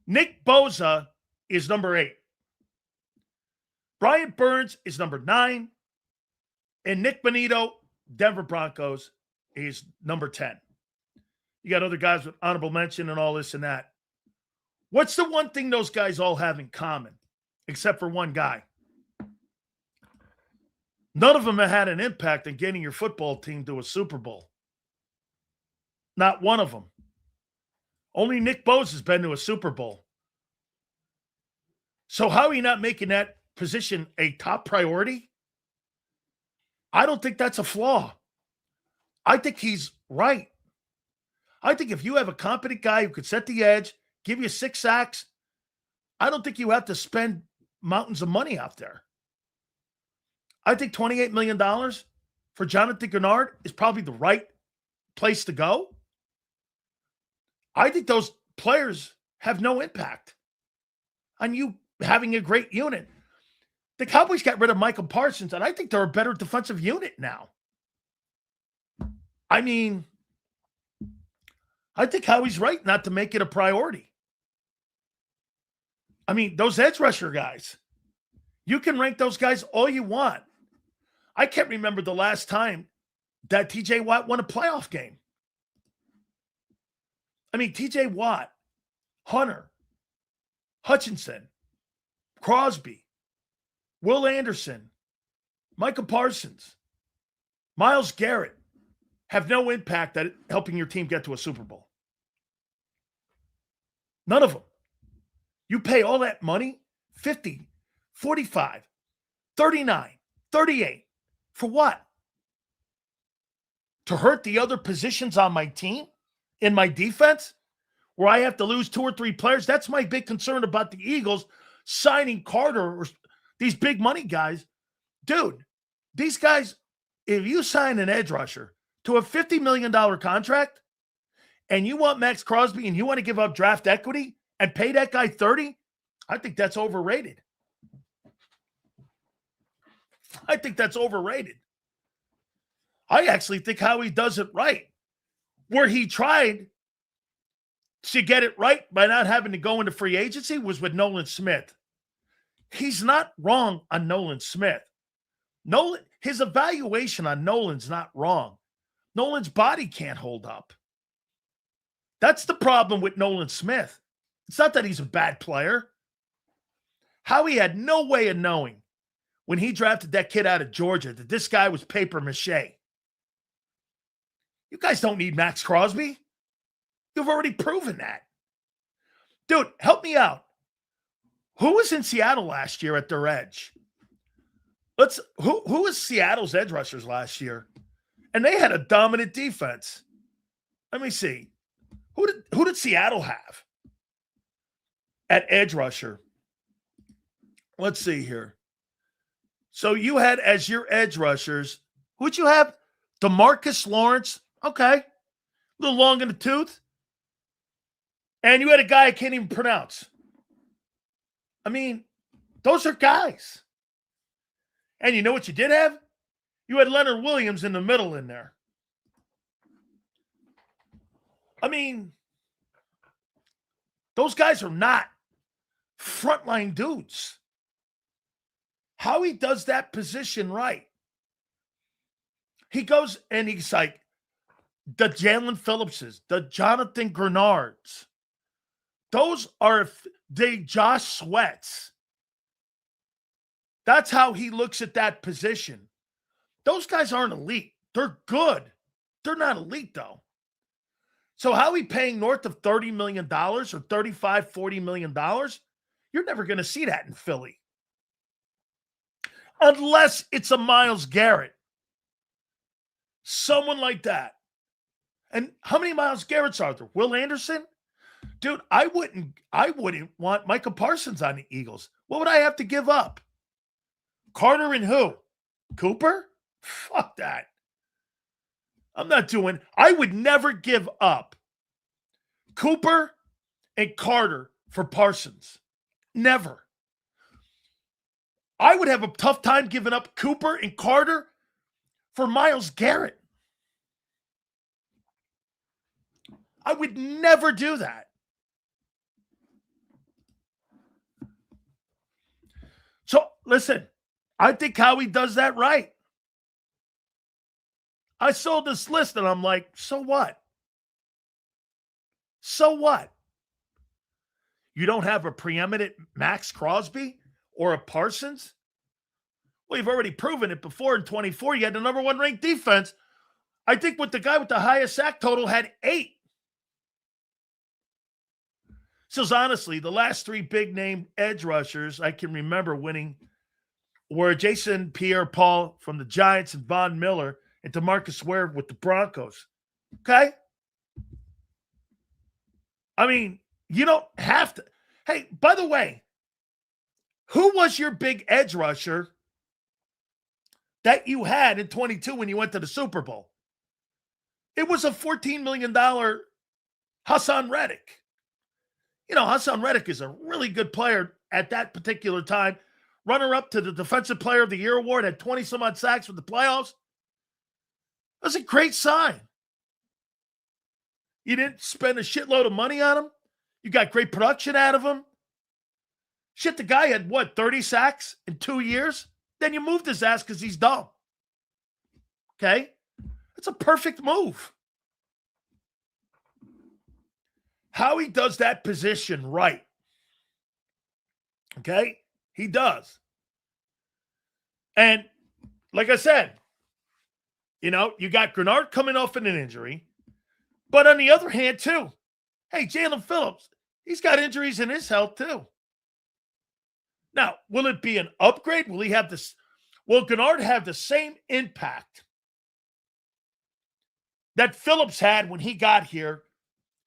Nick Bosa is number 8. Brian Burns is number 9. And Nick Bonito, Denver Broncos, is number 10. You got other guys with honorable mention and all this and that. What's the one thing those guys all have in common, except for one guy? None of them have had an impact in getting your football team to a Super Bowl. Not one of them. Only Nick Bosa has been to a Super Bowl. So how are you not making that position a top priority? I don't think that's a flaw. I think he's right. I think if you have a competent guy who could set the edge, give you 6 sacks, I don't think you have to spend mountains of money out there. I think $28 million for Jonathan Gennard is probably the right place to go. I think those players have no impact on you having a great unit. The Cowboys got rid of Michael Parsons, and I think they're a better defensive unit now. I mean, I think Howie's right not to make it a priority. I mean, those edge rusher guys, you can rank those guys all you want. I can't remember the last time that TJ Watt won a playoff game. I mean, TJ Watt, Hunter, Hutchinson, Crosby, Will Anderson, Micah Parsons, Myles Garrett have no impact at helping your team get to a Super Bowl. None of them. You pay all that money, 50, 45, 39, 38, for what? To hurt the other positions on my team, in my defense, where I have to lose 2 or 3 players? That's my big concern about the Eagles signing Carter or these big money guys. Dude, these guys, if you sign an edge rusher to a $50 million contract and you want Max Crosby and you want to give up draft equity and pay that guy 30, I think that's overrated. I think that's overrated. I actually think Howie does it right. Where he tried to get it right by not having to go into free agency was with Nolan Smith. He's not wrong on Nolan Smith. His evaluation on Nolan's not wrong. Nolan's body can't hold up. That's the problem with Nolan Smith. It's not that he's a bad player. Howie had no way of knowing when he drafted that kid out of Georgia that this guy was paper mache. You guys don't need Max Crosby. You've already proven that. Dude, help me out. Who was in Seattle last year at their edge? Who was Seattle's edge rushers last year? And they had a dominant defense. Let me see. Who did Seattle have at edge rusher? Let's see here. So you had as your edge rushers, who'd you have? DeMarcus Lawrence. Okay. A little long in the tooth. And you had a guy I can't even pronounce. I mean, those are guys. And you know what you did have? You had Leonard Williams in the middle in there. I mean, those guys are not frontline dudes. Howie does that position right. He goes and he's like, the Jalen Phillipses, the Jonathan Grenards, those are the Josh Sweats. That's how he looks at that position. Those guys aren't elite. They're good. They're not elite, though. So how he paying north of $30 million or $35, $40 million? You're never going to see that in Philly. Unless it's a Myles Garrett. Someone like that. And how many Myles Garretts are there? Will Anderson? Dude, I wouldn't want Micah Parsons on the Eagles. What would I have to give up? Carter and who? Cooper? Fuck that. I would never give up Cooper and Carter for Parsons. Never. I would have a tough time giving up Cooper and Carter for Myles Garrett. I would never do that. So, listen, I think Howie does that right. I saw this list and I'm like, so what? So what? You don't have a preeminent Max Crosby or a Parsons? Well, you've already proven it before in 24. You had the number one ranked defense. I think with the guy with the highest sack total had 8. So honestly, the last 3 big name edge rushers I can remember winning were Jason Pierre-Paul from the Giants and Von Miller and DeMarcus Ware with the Broncos. Okay? I mean, you don't have to. Hey, by the way, who was your big edge rusher that you had in 22 when you went to the Super Bowl? It was a $14 million Hassan Reddick. You know, Hassan Reddick is a really good player at that particular time. Runner-up to the Defensive Player of the Year award, had 20-some-odd sacks with the playoffs. That's a great sign. You didn't spend a shitload of money on him. You got great production out of him. Shit, the guy had, 30 sacks in 2 years? Then you moved his ass because he's dumb. Okay? It's a perfect move. Howie does that position right. Okay? He does. And like I said, you know, you got Grenard coming off in an injury. But on the other hand, too, hey, Jalen Phillips, he's got injuries in his health, too. Now, will it be an upgrade? Will he have this? Will Grenard have the same impact that Phillips had when he got here?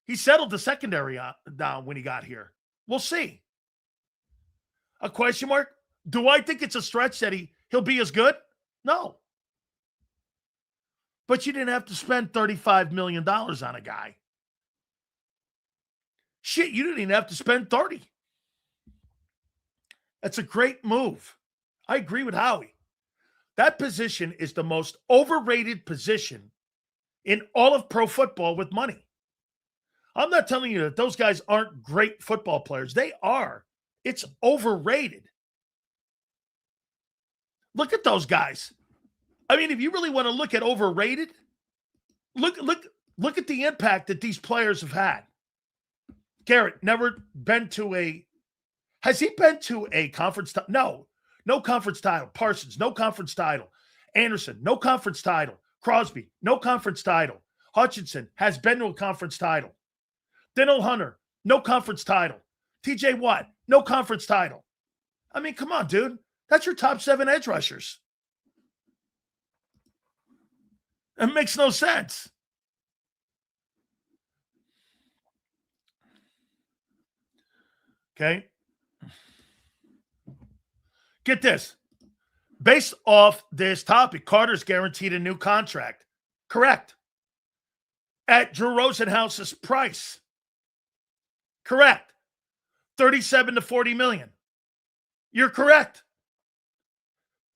He settled the secondary down when he got here. We'll see. A question mark? Do I think it's a stretch that he'll be as good? No. But you didn't have to spend $35 million on a guy. Shit, you didn't even have to spend 30. That's a great move. I agree with Howie. That position is the most overrated position in all of pro football with money. I'm not telling you that those guys aren't great football players. They are. It's overrated. Look at those guys. I mean, if you really want to look at overrated, look at the impact that these players have had. Garrett never been to a. Has he been to a conference? No conference title. Parsons, no conference title. Anderson, no conference title. Crosby, no conference title. Hutchinson has been to a conference title. Daniel Hunter, no conference title. TJ Watt, no conference title. I mean, come on, dude. That's your top 7 edge rushers. It makes no sense. Okay. Get this. Based off this topic, Carter's guaranteed a new contract. Correct. At Drew Rosenhaus's price. Correct. 37 to 40 million. You're correct.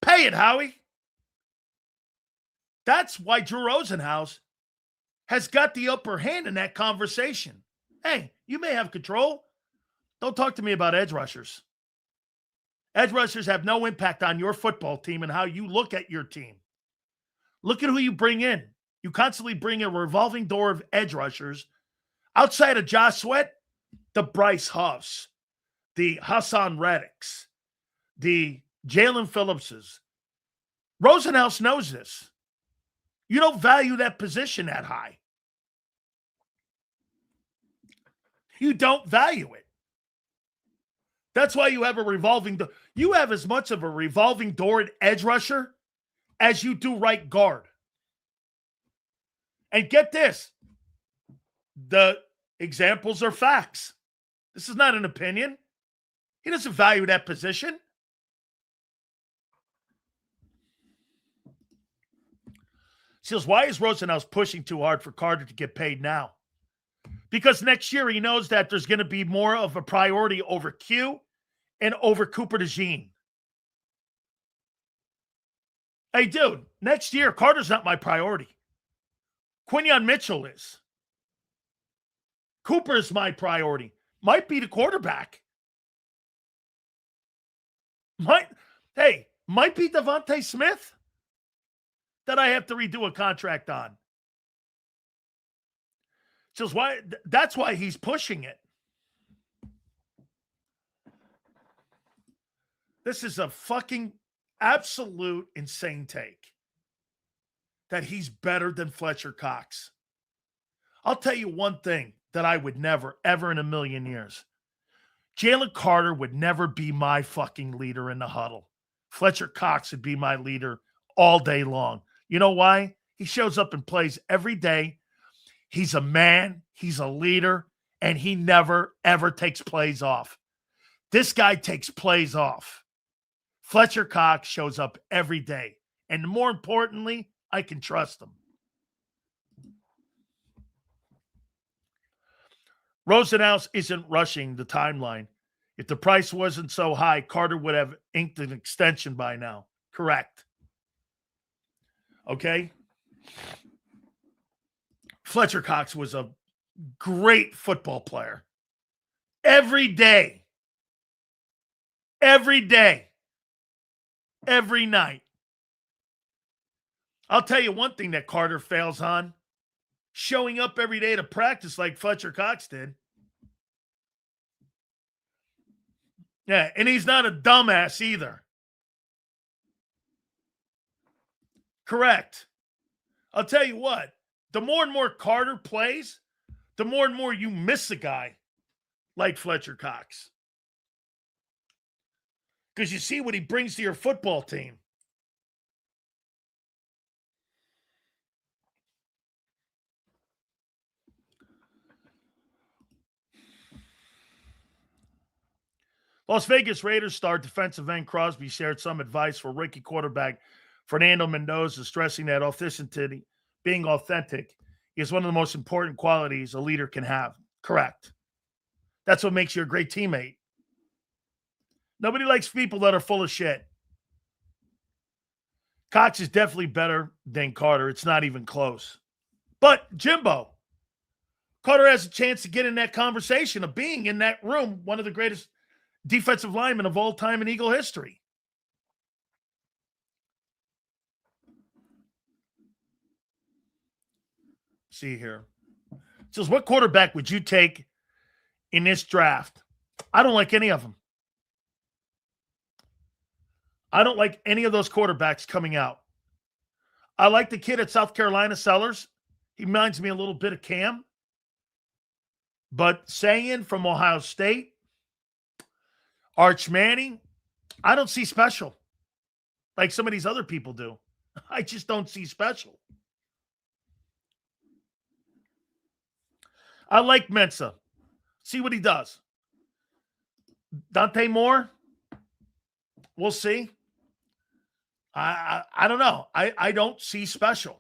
Pay it, Howie. That's why Drew Rosenhaus has got the upper hand in that conversation. Hey, you may have control. Don't talk to me about edge rushers. Edge rushers have no impact on your football team and how you look at your team. Look at who you bring in. You constantly bring a revolving door of edge rushers. Outside of Josh Sweat, the Bryce Huffs, the Hassan Reddicks, the Jalen Phillipses. Rosenhaus knows this. You don't value that position that high. You don't value it. That's why you have a revolving door. You have as much of a revolving door at edge rusher as you do right guard. And get this. The examples are facts. This is not an opinion. He doesn't value that position. Seals, why is Rosenhaus pushing too hard for Carter to get paid now? Because next year he knows that there's going to be more of a priority over Q and over Cooper DeJean. Hey, dude, next year, Carter's not my priority. Quinyon Mitchell is. Cooper is my priority. Might be the quarterback. Might be Devontae Smith that I have to redo a contract on. That's why he's pushing it. This is a fucking absolute insane take that he's better than Fletcher Cox. I'll tell you one thing that I would never, ever in a million years. Jalen Carter would never be my fucking leader in the huddle. Fletcher Cox would be my leader all day long. You know why? He shows up and plays every day. He's a man. He's a leader. And he never, ever takes plays off. This guy takes plays off. Fletcher Cox shows up every day. And more importantly, I can trust him. Rosenhaus isn't rushing the timeline. If the price wasn't so high, Carter would have inked an extension by now. Correct. Okay? Fletcher Cox was a great football player. Every day. Every day. Every night. I'll tell you one thing that Carter fails on. Showing up every day to practice like Fletcher Cox did. Yeah, and he's not a dumbass either. Correct. I'll tell you what, the more and more Carter plays, the more and more you miss a guy like Fletcher Cox. Because you see what he brings to your football team. Las Vegas Raiders star defensive end Crosby shared some advice for rookie quarterback Fernando Mendoza, stressing that authenticity, being authentic, is one of the most important qualities a leader can have. Correct. That's what makes you a great teammate. Nobody likes people that are full of shit. Cox is definitely better than Carter. It's not even close. But, Jimbo, Carter has a chance to get in that conversation of being in that room, one of the greatest defensive linemen of all time in Eagle history. See here. It says, what quarterback would you take in this draft? I don't like any of them. I don't like any of those quarterbacks coming out. I like the kid at South Carolina, Sellers. He reminds me a little bit of Cam. But Sayin from Ohio State, Arch Manning, I don't see special like some of these other people do. I just don't see special. I like Mensa. See what he does. Dante Moore, we'll see. I don't know. I don't see special.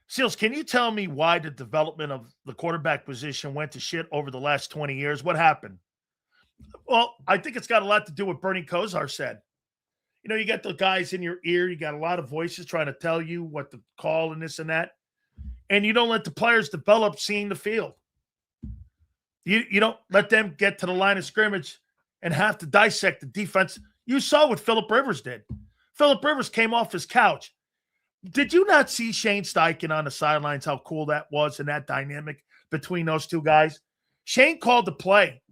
Seals, can you tell me why the development of the quarterback position went to shit over the last 20 years? What happened? Well, I think it's got a lot to do with Bernie Kosar said. You know, you got the guys in your ear. You got a lot of voices trying to tell you what to call and this and that. And you don't let the players develop seeing the field. You don't let them get to the line of scrimmage and have to dissect the defense. You saw what Phillip Rivers did. Phillip Rivers came off his couch. Did you not see Shane Steichen on the sidelines, how cool that was and that dynamic between those two guys? Shane called the play.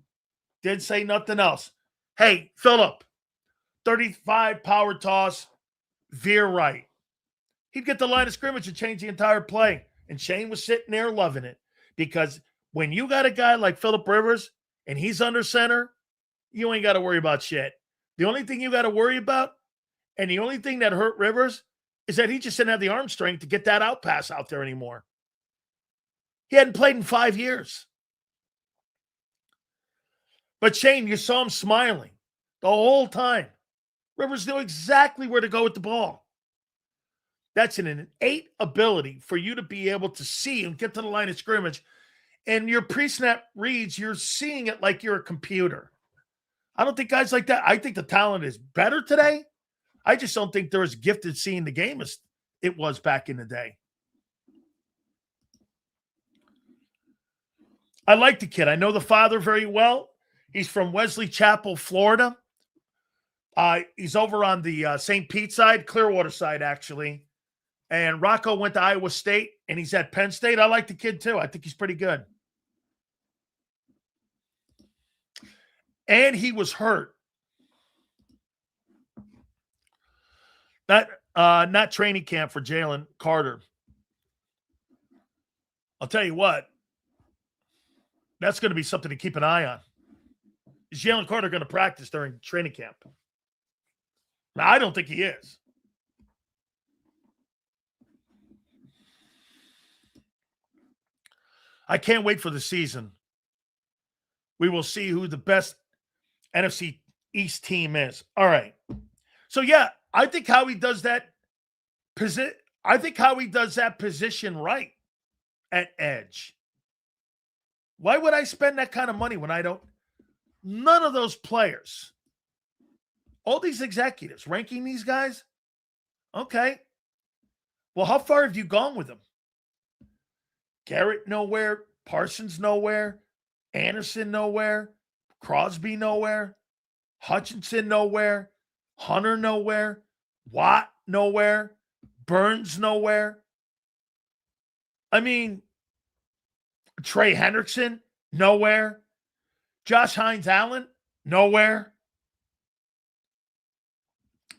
Didn't say nothing else. Hey, Phillip, 35 power toss, veer right. He'd get the line of scrimmage and change the entire play. And Shane was sitting there loving it because when you got a guy like Phillip Rivers and he's under center, you ain't got to worry about shit. The only thing you got to worry about, and the only thing that hurt Rivers, is that he just didn't have the arm strength to get that out pass out there anymore. He hadn't played in 5 years. But Shane, you saw him smiling the whole time. Rivers knew exactly where to go with the ball. That's an innate ability for you to be able to see and get to the line of scrimmage and your pre-snap reads, you're seeing it like you're a computer. I don't think guys like that. I think the talent is better today. I just don't think they're as gifted seeing the game as it was back in the day. I like the kid. I know the father very well. He's from Wesley Chapel, Florida. He's over on the St. Pete side, Clearwater side, actually. And Rocco went to Iowa State, and he's at Penn State. I like the kid, too. I think he's pretty good. And he was hurt. Not training camp for Jalen Carter. I'll tell you what. That's going to be something to keep an eye on. Is Jalen Carter going to practice during training camp? Now, I don't think he is. I can't wait for the season. We will see who the best NFC East team is. All right. So, yeah, I think Howie does that position right at edge. Why would I spend that kind of money when I don't? None of those players, all these executives, ranking these guys, okay. Well, how far have you gone with them? Garrett nowhere, Parsons nowhere, Anderson nowhere, Crosby nowhere, Hutchinson nowhere, Hunter nowhere, Watt nowhere, Burns nowhere. I mean, Trey Hendrickson, nowhere. Josh Hines-Allen, nowhere.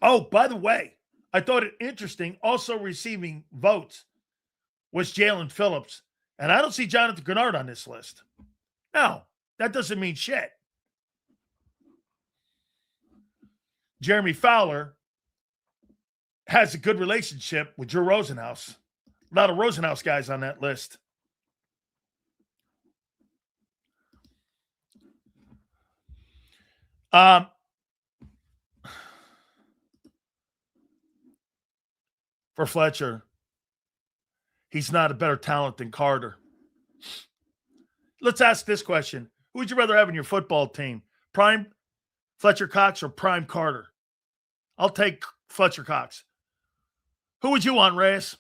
Oh, by the way, I thought it interesting, also receiving votes was Jalen Phillips. And I don't see Jonathan Grenard on this list. Now, that doesn't mean shit. Jeremy Fowler has a good relationship with Drew Rosenhaus. A lot of Rosenhaus guys on that list. For Fletcher, he's not a better talent than Carter. Let's ask this question. Who would you rather have in your football team? Prime Fletcher Cox or Prime Carter? I'll take Fletcher Cox. Who would you want, Reyes?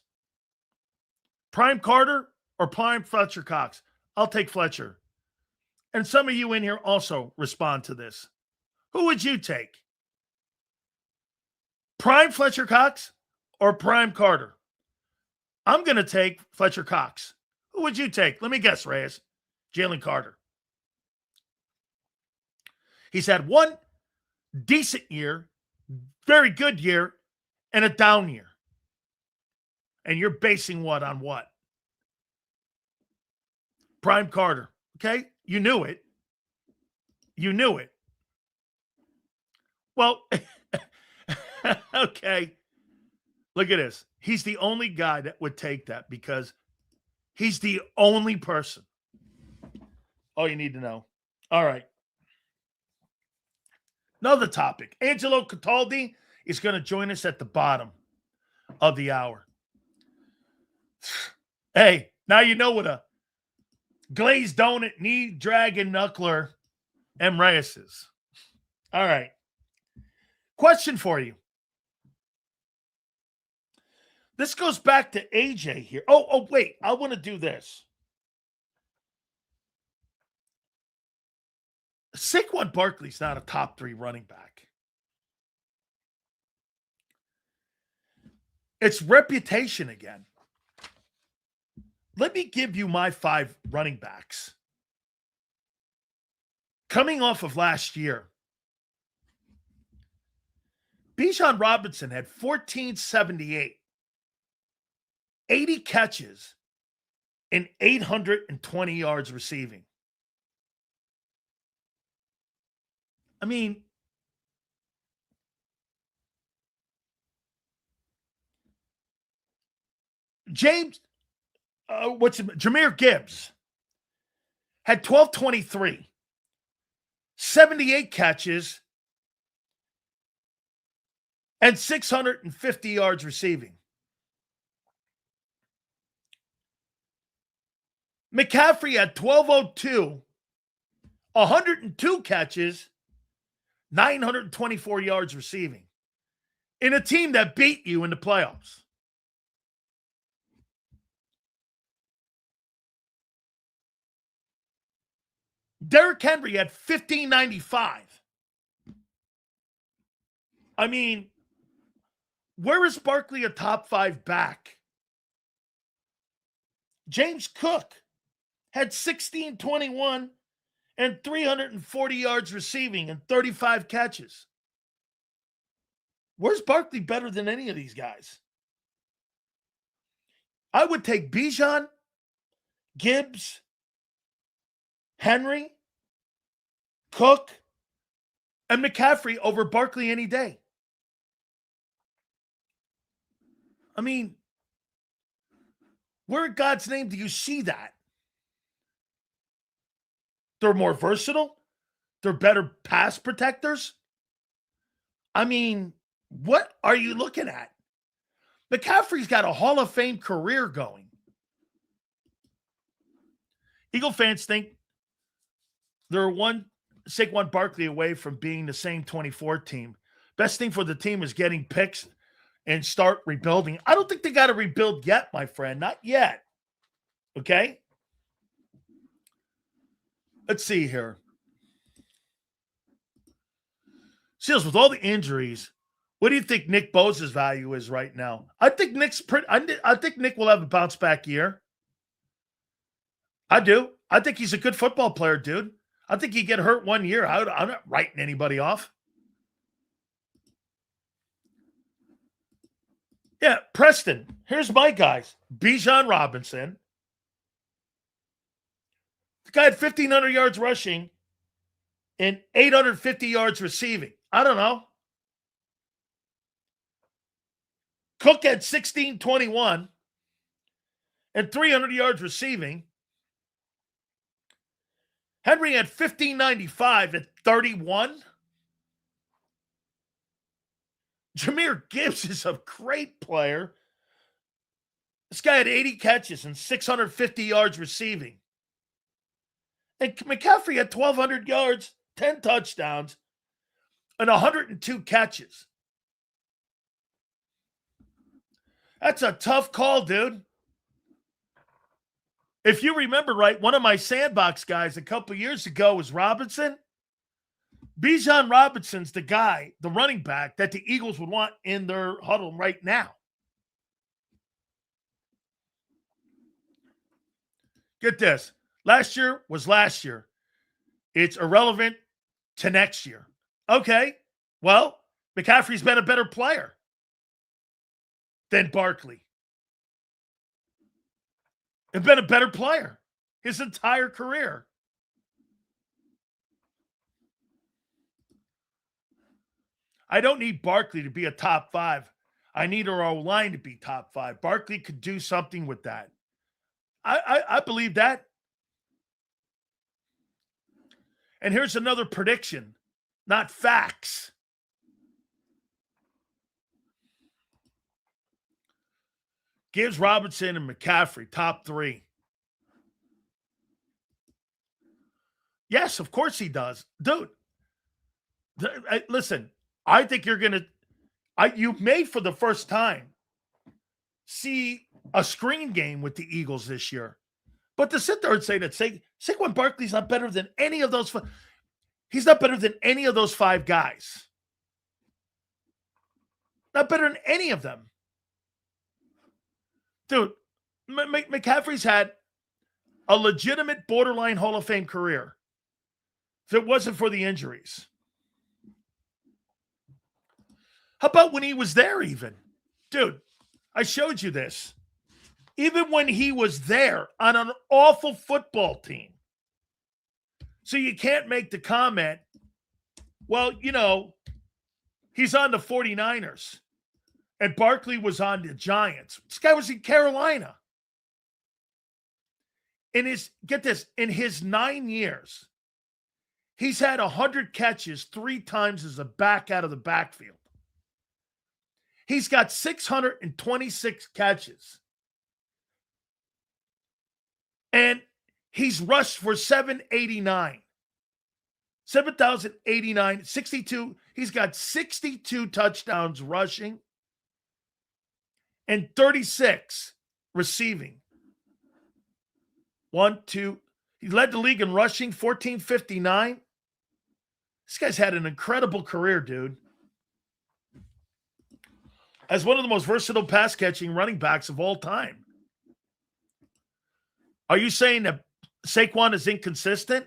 Prime Carter or Prime Fletcher Cox? I'll take Fletcher. And some of you in here also respond to this. Who would you take? Prime Fletcher Cox or Prime Carter? I'm going to take Fletcher Cox. Who would you take? Let me guess, Reyes. Jalen Carter. He's had one decent year, very good year, and a down year. And you're basing what on what? Prime Carter. Okay? You knew it. You knew it. Well, okay. Look at this. He's the only guy that would take that because he's the only person. All you need to know. All right. Another topic. Angelo Cataldi is going to join us at the bottom of the hour. Hey, now you know what a glazed donut, knee dragging knuckler M. Reyes is. All right. Question for you. This goes back to AJ here. Oh, wait. I want to do this. Saquon Barkley's not a top 3 running back. It's reputation again. Let me give you my 5 running backs. Coming off of last year, Bijan Robinson had 1,478, 80 catches, and 820 yards receiving. I mean, Jahmyr Gibbs had 1,223, 78 catches, and 650 yards receiving. McCaffrey had 1202, 102 catches, 924 yards receiving in a team that beat you in the playoffs. Derrick Henry had 1595. I mean, where is Barkley a top 5 back? James Cook had 1621 and 340 yards receiving and 35 catches. Where's Barkley better than any of these guys? I would take Bijan, Gibbs, Henry, Cook, and McCaffrey over Barkley any day. I mean, where in God's name do you see that? They're more versatile. They're better pass protectors. I mean, what are you looking at? McCaffrey's got a Hall of Fame career going. Eagle fans think they're one Saquon Barkley away from being the same 24 team. Best thing for the team is getting picks and start rebuilding. I don't think they got to rebuild yet, my friend. Not yet. Okay? Let's see here. Seals, with all the injuries, what do you think Nick Bosa's value is right now? I think Nick's I think Nick will have a bounce back year. I do. I think he's a good football player, dude. I think he get hurt 1 year. I'm not writing anybody off. Yeah, Preston. Here's my guys. Bijan Robinson. The guy had 1,500 yards rushing and 850 yards receiving. I don't know. Cook had 1621 and 300 yards receiving. Henry had 1595 at 31. Jahmyr Gibbs is a great player. This guy had 80 catches and 650 yards receiving. And McCaffrey had 1,200 yards, 10 touchdowns, and 102 catches. That's a tough call, dude. If you remember right, one of my sandbox guys a couple years ago was Robinson. Bijan Robinson's the guy, the running back that the Eagles would want in their huddle right now. Get this. Last year was last year. It's irrelevant to next year. Okay, well, McCaffrey's been a better player than Barkley. And been a better player his entire career. I don't need Barkley to be a top 5. I need our O-line to be top 5. Barkley could do something with that. I believe that. And here's another prediction, not facts. Gibbs, Robinson, and McCaffrey, top 3. Yes, of course he does. Dude, listen, I think you're going to – you may for the first time see a screen game with the Eagles this year. But to sit there and say that Saquon Barkley's not better than any of those – he's not better than any of those 5 guys. Not better than any of them. Dude, McCaffrey's had a legitimate borderline Hall of Fame career if it wasn't for the injuries. How about when he was there even? Dude, I showed you this. Even when he was there on an awful football team. So you can't make the comment, well, you know, he's on the 49ers. And Barkley was on the Giants. This guy was in Carolina. Get this, in his 9 years, he's had 100 catches 3 times as a back out of the backfield. He's got 626 catches. And He's rushed for 789. 7,089, 62. He's got 62 touchdowns rushing and 36 receiving. 1, 2. He led the league in rushing, 1459. This guy's had an incredible career, dude. As one of the most versatile pass-catching running backs of all time. Are you saying that Saquon is inconsistent?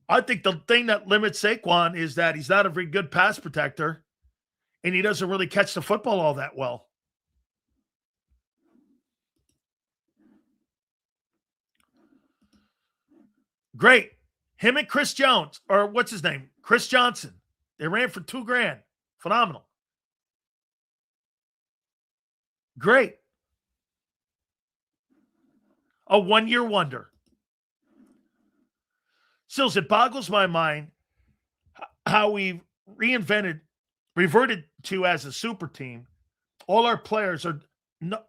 I think the thing that limits Saquon is that he's not a very good pass protector, and he doesn't really catch the football all that well. Great. Him and Chris Jones, or what's his name? Chris Johnson. They ran for $2,000. Phenomenal. Great. A one-year wonder. Sills, it boggles my mind how we've reverted to as a super team. All our players are, no,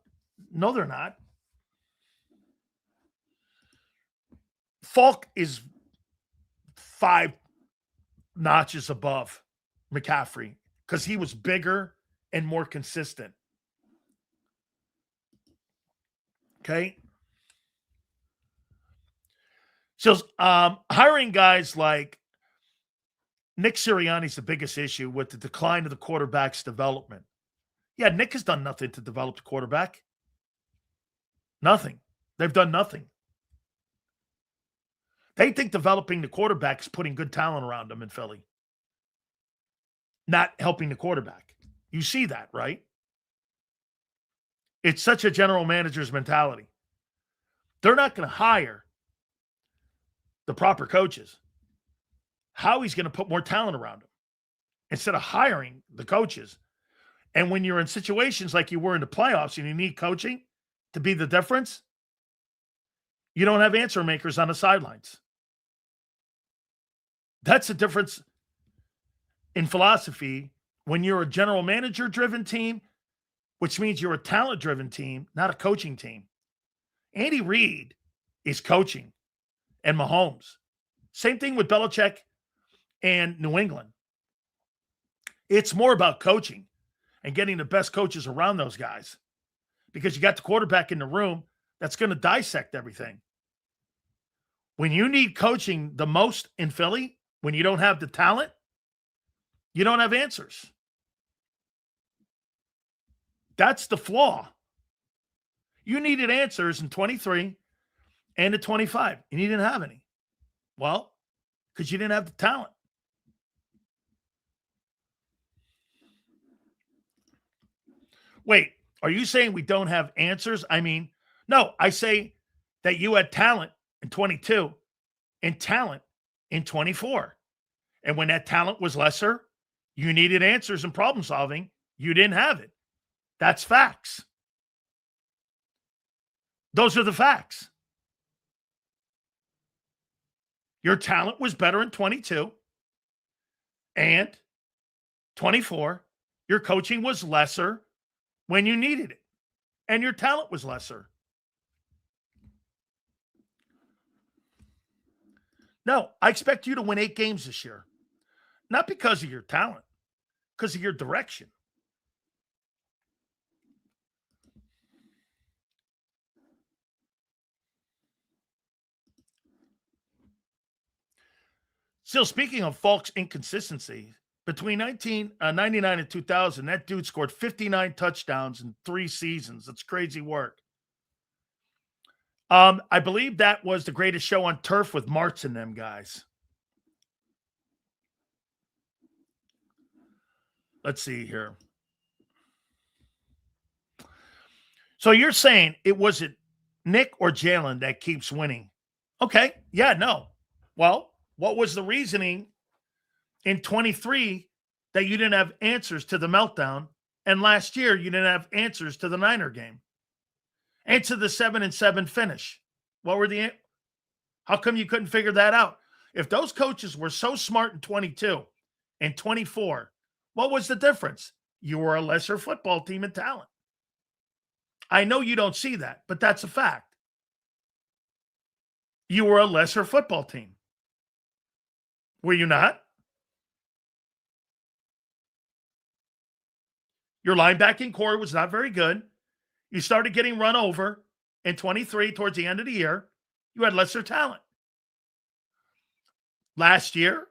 they're not. Falk is 5 notches above McCaffrey because he was bigger and more consistent. Okay. So hiring guys like Nick Sirianni is the biggest issue with the decline of the quarterback's development. Yeah, Nick has done nothing to develop the quarterback. Nothing. They've done nothing. They think developing the quarterback is putting good talent around them in Philly, not helping the quarterback. You see that, right? It's such a general manager's mentality. They're not going to hire the proper coaches. Howie's going to put more talent around him instead of hiring the coaches. And when you're in situations like you were in the playoffs and you need coaching to be the difference, you don't have answer makers on the sidelines. That's the difference in philosophy when you're a general manager-driven team, which means you're a talent-driven team, not a coaching team. Andy Reid is coaching, and Mahomes. Same thing with Belichick and New England. It's more about coaching and getting the best coaches around those guys because you got the quarterback in the room that's going to dissect everything. When you need coaching the most in Philly, when you don't have the talent, you don't have answers. That's the flaw. You needed answers in 23 and in 25, and you didn't have any. Well, because you didn't have the talent. Wait, are you saying we don't have answers? I mean, no, I say that you had talent in 22 and talent in 24. And when that talent was lesser, you needed answers and problem solving. You didn't have it. That's facts. Those are the facts. Your talent was better in 22 and 24. Your coaching was lesser when you needed it, and your talent was lesser. No, I expect you to win 8 games this year, not because of your talent, because of your direction. Still, speaking of Falk's inconsistency, between 1999 and 2000, that dude scored 59 touchdowns in 3 seasons. That's crazy work. I believe that was the greatest show on turf with Martz and them guys. Let's see here. So you're saying it wasn't Nick or Jalen that keeps winning. Okay. Yeah, no. Well, what was the reasoning in 23 that you didn't have answers to the meltdown? And last year, you didn't have answers to the Niner game and to the 7-7 finish. How come you couldn't figure that out? If those coaches were so smart in 22 and 24, what was the difference? You were a lesser football team in talent. I know you don't see that, but that's a fact. you were a lesser football team. Were you not? Your linebacking core was not very good. You started getting run over in 23 towards the end of the year. You had lesser talent. Last year,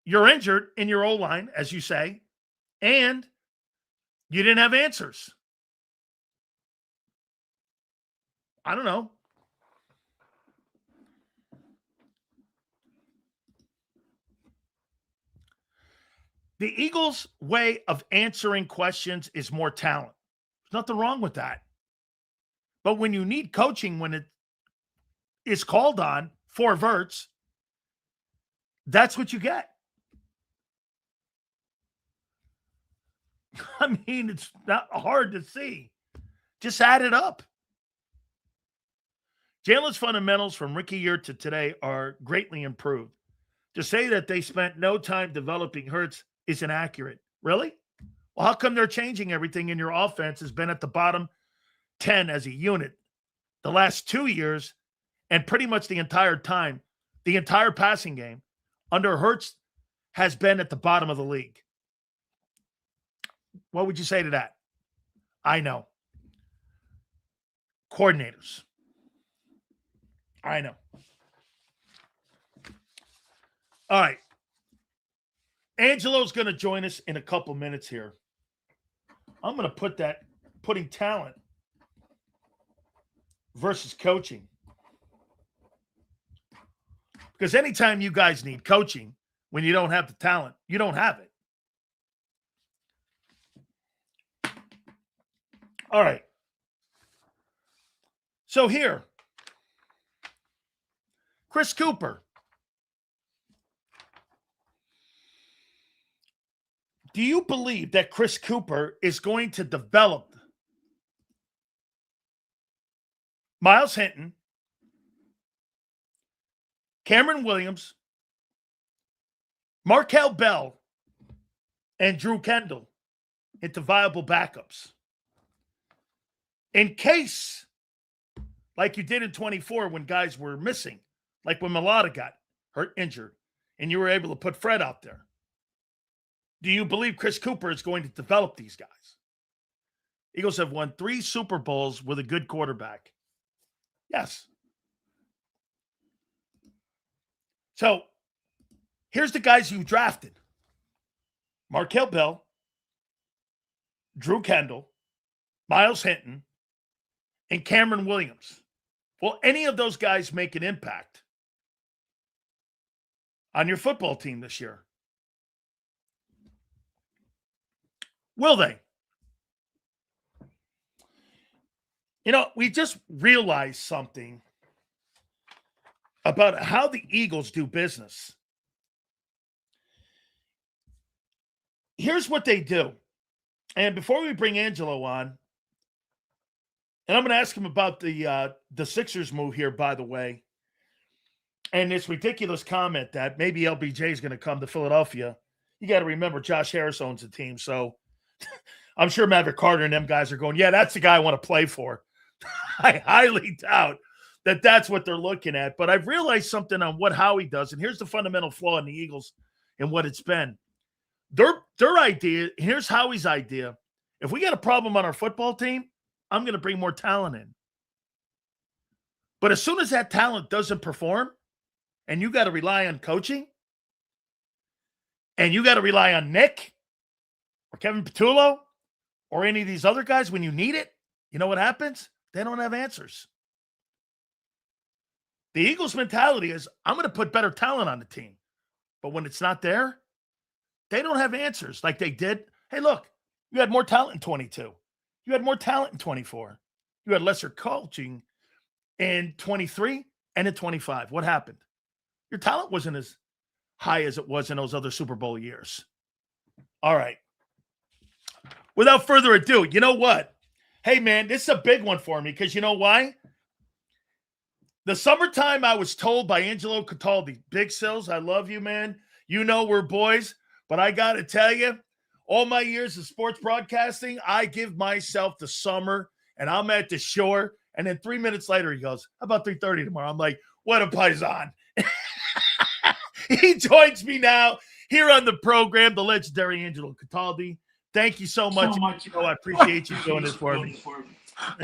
you're injured in your O-line, as you say, and you didn't have answers. I don't know. The Eagles' way of answering questions is more talent. There's nothing wrong with that. But when you need coaching, when it is called on for Verts, that's what you get. I mean, it's not hard to see. Just add it up. Jalen's fundamentals from rookie year to today are greatly improved. To say that they spent no time developing Hurts is inaccurate. Really? Well, how come they're changing everything and your offense has been at the bottom 10 as a unit the last 2 years and pretty much the entire time, the entire passing game under Hurts has been at the bottom of the league? What would you say to that? I know. Coordinators. I know. All right. Angelo's going to join us in a couple minutes here. I'm going to putting talent versus coaching. Because anytime you guys need coaching, when you don't have the talent, you don't have it. All right. So here, Chris Cooper. Do you believe that Chris Cooper is going to develop Miles Hinton, Cameron Williams, Markel Bell, and Drew Kendall into viable backups? In case, like you did in 24 when guys were missing, like when Mulata got injured, and you were able to put Fred out there. Do you believe Chris Cooper is going to develop these guys? Eagles have won 3 Super Bowls with a good quarterback. Yes. So, here's the guys you drafted. Markel Bell, Drew Kendall, Miles Hinton, and Cameron Williams. Will any of those guys make an impact on your football team this year? Will they? You know, we just realized something about how the Eagles do business. Here's what they do. And before we bring Angelo on, and I'm going to ask him about the Sixers move here, by the way, and this ridiculous comment that maybe LBJ is going to come to Philadelphia. You got to remember, Josh Harris owns the team, so I'm sure Maverick Carter and them guys are going, yeah, that's the guy I want to play for. I highly doubt that that's what they're looking at. But I've realized something on what Howie does, and here's the fundamental flaw in the Eagles and what it's been. Their idea, here's Howie's idea. If we got a problem on our football team, I'm going to bring more talent in. But as soon as that talent doesn't perform, and you got to rely on coaching, and you got to rely on Nick or Kevin Patullo or any of these other guys when you need it, you know what happens? They don't have answers. The Eagles' mentality is, I'm going to put better talent on the team. But when it's not there, they don't have answers like they did. Hey, look, you had more talent in 22. You had more talent in 24. You had lesser coaching in 23 and in 25. What happened? Your talent wasn't as high as it was in those other Super Bowl years. All right. Without further ado, you know what? Hey, man, this is a big one for me because you know why? The summertime I was told by Angelo Cataldi, Big Sills, I love you, man. You know we're boys, but I got to tell you, all my years of sports broadcasting, I give myself the summer, and I'm at the shore, And then 3 minutes later, he goes, how about 3:30 tomorrow? I'm like, what a paisan. He joins me now here on the program, the legendary Angelo Cataldi. Thank you so much. I appreciate you doing this for me.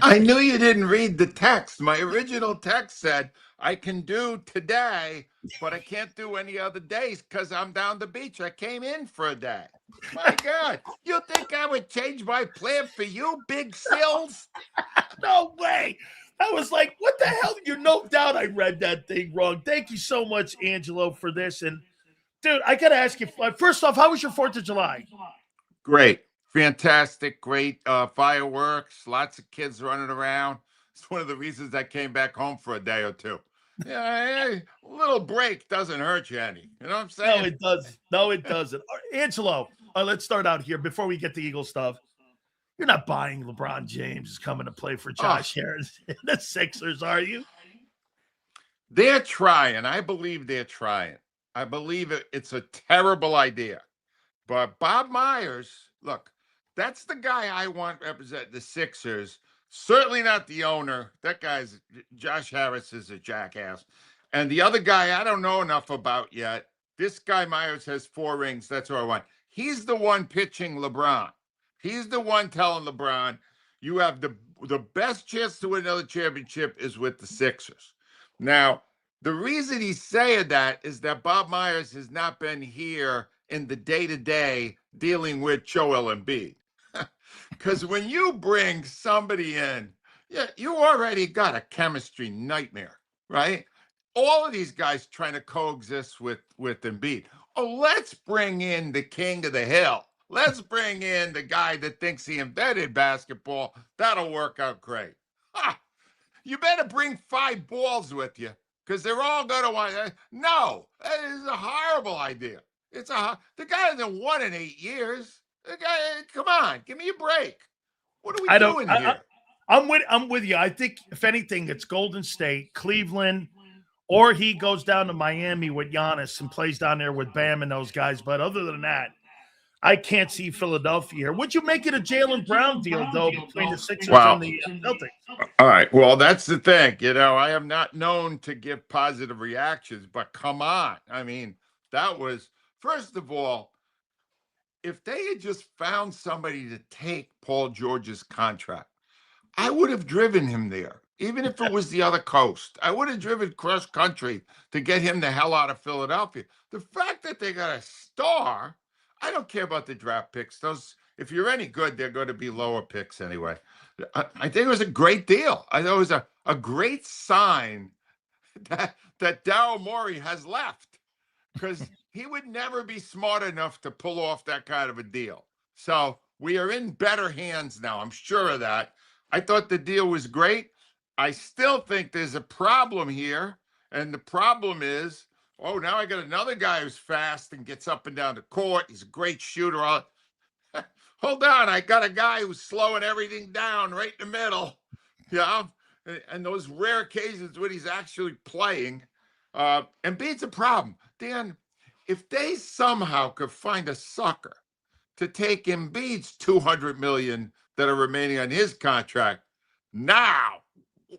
I knew you didn't read the text. My original text said, I can do today, but I can't do any other days because I'm down the beach. I came in for a day. My God, you think I would change my plan for you, Big Sills? No way. I was like, what the hell? You're no doubt I read that thing wrong. Thank you so much, Angelo, for this. And, dude, I got to ask you, first off, how was your 4th of July? Great. Fantastic. Great fireworks. Lots of kids running around. It's one of the reasons I came back home for a day or two. Yeah, a little break doesn't hurt you any. You know what I'm saying? No, it does. No, it doesn't. Angelo, let's start out here before we get to Eagle stuff. You're not buying LeBron James is coming to play for Josh Harris and the Sixers, are you? They're trying. I believe they're trying. I believe it's a terrible idea. But Bob Myers, look, that's the guy I want represent the Sixers. Certainly not the owner. That guy's Josh Harris is a jackass. And the other guy I don't know enough about yet. This guy Myers has 4 rings. That's what I want. He's the one pitching LeBron. He's the one telling LeBron, you have the best chance to win another championship is with the Sixers. Now, the reason he's saying that is that Bob Myers has not been here in the day-to-day dealing with Joel Embiid. Because when you bring somebody in, yeah, you already got a chemistry nightmare, right? All of these guys trying to coexist with Embiid. Oh, let's bring in the king of the hill. Let's bring in the guy that thinks he invented basketball. That'll work out great. You better bring 5 balls with you because they're all going to want. No, that is a horrible idea. The guy hasn't won in 8 years. The guy, come on, give me a break. What are we doing here? I'm with you. I think if anything, it's Golden State, Cleveland, or he goes down to Miami with Giannis and plays down there with Bam and those guys. But other than that, I can't see Philadelphia here. Would you make it a Jalen Brown deal, though, between the Sixers and the Celtics? All right. Well, that's the thing. I am not known to give positive reactions, but come on. I mean, that was, first of all, if they had just found somebody to take Paul George's contract, I would have driven him there, even if it was the other coast. I would have driven cross country to get him the hell out of Philadelphia. The fact that they got a star, I don't care about the draft picks. Those, if you're any good, they're going to be lower picks anyway. I think it was a great deal. I thought it was a great sign that Daryl Morey has left, because he would never be smart enough to pull off that kind of a deal. So we are in better hands now. I'm sure of that. I thought the deal was great. I still think there's a problem here. And the problem is, now I got another guy who's fast and gets up and down the court. He's a great shooter. Hold on. I got a guy who's slowing everything down right in the middle. And those rare occasions when he's actually playing. Embiid's a problem. Dan, if they somehow could find a sucker to take Embiid's $200 million that are remaining on his contract, now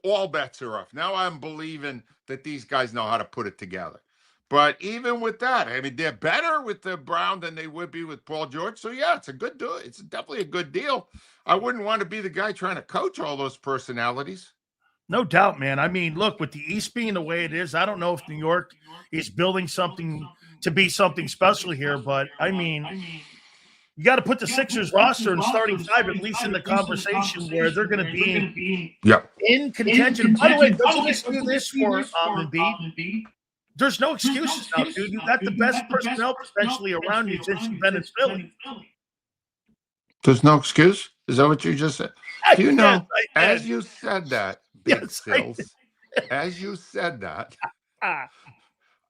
all bets are off. Now I'm believing that these guys know how to put it together. But even with that, I mean, they're better with the Brown than they would be with Paul George. So yeah, it's a good deal. It's definitely a good deal. I wouldn't want to be the guy trying to coach all those personalities. No doubt, man. I mean, look, with the East being the way it is, I don't know if New York is building something to be something special here, but I mean, you got to put the Sixers roster and starting 5 at least in the conversation where they're going to be in contention. By the way, let's just do this for Embiid. There's no excuses now, dude. You got the best personnel potentially around you since you've been in Philly. There's no excuse? Is that what you just said? Do you know, as you said that, Big Sills, as you said that,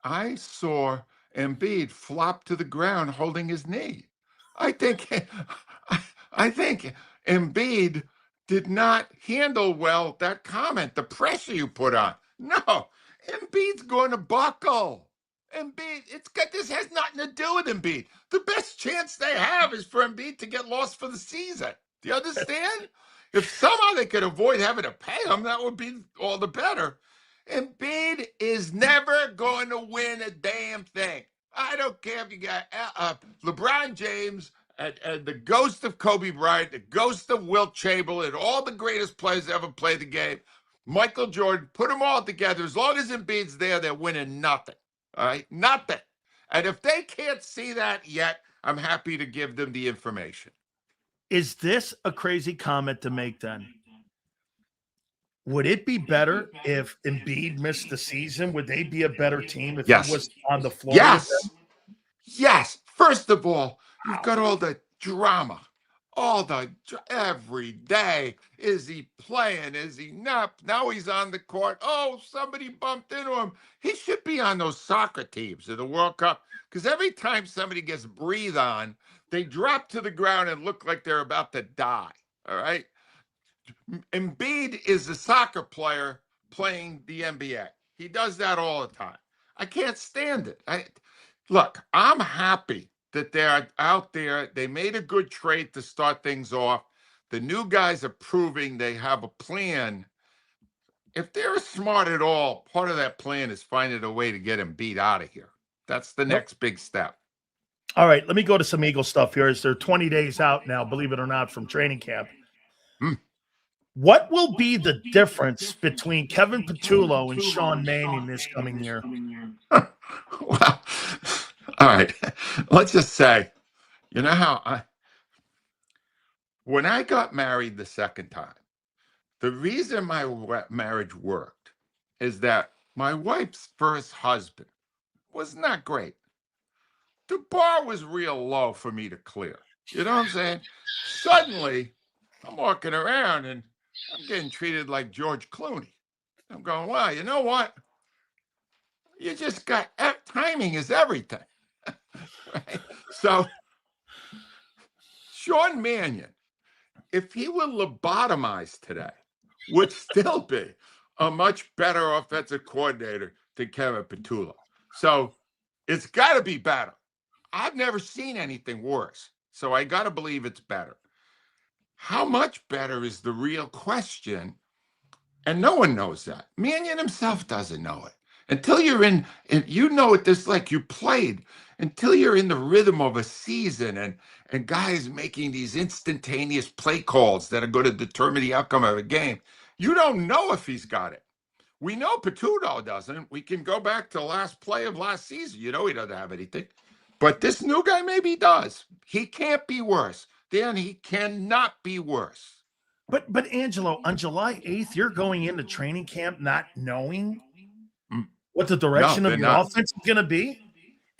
I saw Embiid flop to the ground holding his knee. I think Embiid did not handle well that comment, the pressure you put on. No, Embiid's going to buckle. Embiid, this has nothing to do with Embiid. The best chance they have is for Embiid to get lost for the season. Do you understand? If somehow they could avoid having to pay him, that would be all the better. Embiid is never going to win a damn thing. I don't care if you got LeBron James and the ghost of Kobe Bryant, the ghost of Wilt Chamberlain, all the greatest players ever played the game. Michael Jordan, put them all together. As long as Embiid's there, they're winning nothing. All right? Nothing. And if they can't see that yet, I'm happy to give them the information. Is this a crazy comment to make then? Would it be better if Embiid missed the season? Would they be a better team if he was on the floor? Yes. Yes. First of all, you've got all the drama. Every day. Is he playing? Is he not? Now he's on the court. Oh, somebody bumped into him. He should be on those soccer teams in the World Cup, because every time somebody gets breathed on, they drop to the ground and look like they're about to die. All right. Embiid is a soccer player playing the NBA. He does that all the time. I can't stand it. Look, I'm happy that they're out there. They made a good trade to start things off. The new guys are proving they have a plan. If they're smart at all, part of that plan is finding a way to get Embiid out of here. That's the next big step. All right, let me go to some Eagle stuff here. They're 20 days out now, believe it or not, from training camp. What will be the difference between Kevin Petullo and Sean Mannion this coming year? Well, all right. Let's just say, you know how when I got married the second time, the reason my marriage worked is that my wife's first husband was not great. The bar was real low for me to clear. You know what I'm saying? Suddenly, I'm walking around and I'm getting treated like George Clooney. I'm going, wow, you know what? You just got timing is everything. Right? So, Sean Mannion, if he were lobotomized today, would still be a much better offensive coordinator than Kevin Petullo. So, it's got to be better. I've never seen anything worse. So, I got to believe it's better. How much better is the real question? And no one knows that. Mannion himself doesn't know it. Until you're in, and you know it just like you played, until you're in the rhythm of a season and guys making these instantaneous play calls that are going to determine the outcome of a game, you don't know if he's got it. We know Petullo doesn't. We can go back to the last play of last season. You know he doesn't have anything. But this new guy maybe does. He can't be worse. Dan, he cannot be worse. But Angelo, on July 8th, you're going into training camp not knowing what the direction of your offense is going to be?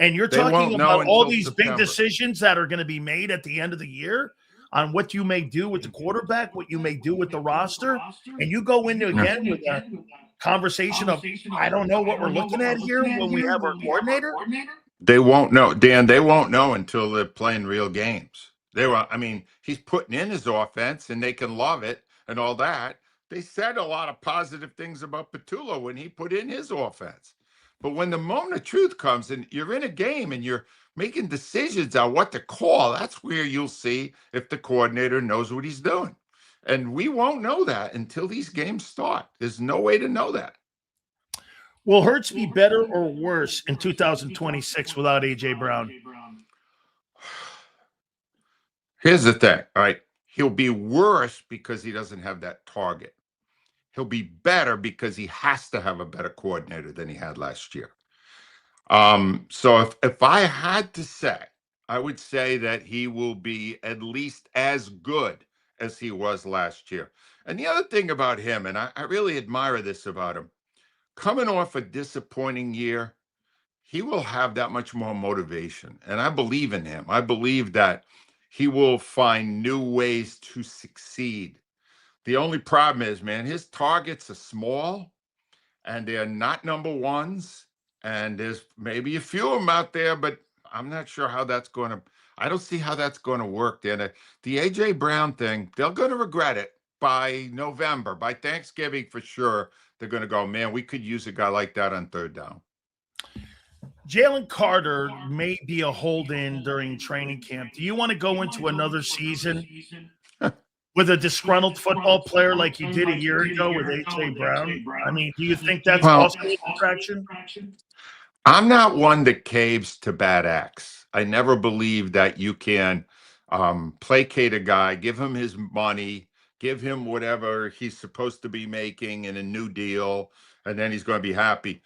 And you're talking about all these big decisions that are going to be made at the end of the year on what you may do with the quarterback, what you may do with the roster. And you go into again with a conversation of, I don't know what we're looking at here when we have our coordinator. They won't know, Dan. They won't know until they're playing real games. He's putting in his offense and they can love it and all that. They said a lot of positive things about Petullo when he put in his offense. But when the moment of truth comes and you're in a game and you're making decisions on what to call, that's where you'll see if the coordinator knows what he's doing. And we won't know that until these games start. There's no way to know that. Will Hurts be better or worse in 2026 without A.J. Brown? Here's the thing, all right? He'll be worse because he doesn't have that target. He'll be better because he has to have a better coordinator than he had last year. So if I had to say, I would say that he will be at least as good as he was last year. And the other thing about him, and I really admire this about him, coming off a disappointing year, he will have that much more motivation. And I believe in him. I believe that he will find new ways to succeed. The only problem is, man, his targets are small and they're not number ones. And there's maybe a few of them out there, but I'm not sure how that's going to, I don't see how that's going to work. Dan. The A.J. Brown thing, they're going to regret it by November, by Thanksgiving for sure. They're going to go, man, we could use a guy like that on third down. Jalen Carter may be a hold-in during training camp. Do you want to go into another season with a disgruntled football player like he did a year ago with A.J. Brown? I mean, do you think that's Well, also a distraction? I'm not one that caves to bad acts. I never believe that you can placate a guy, give him his money, give him whatever he's supposed to be making in a new deal, and then he's going to be happy.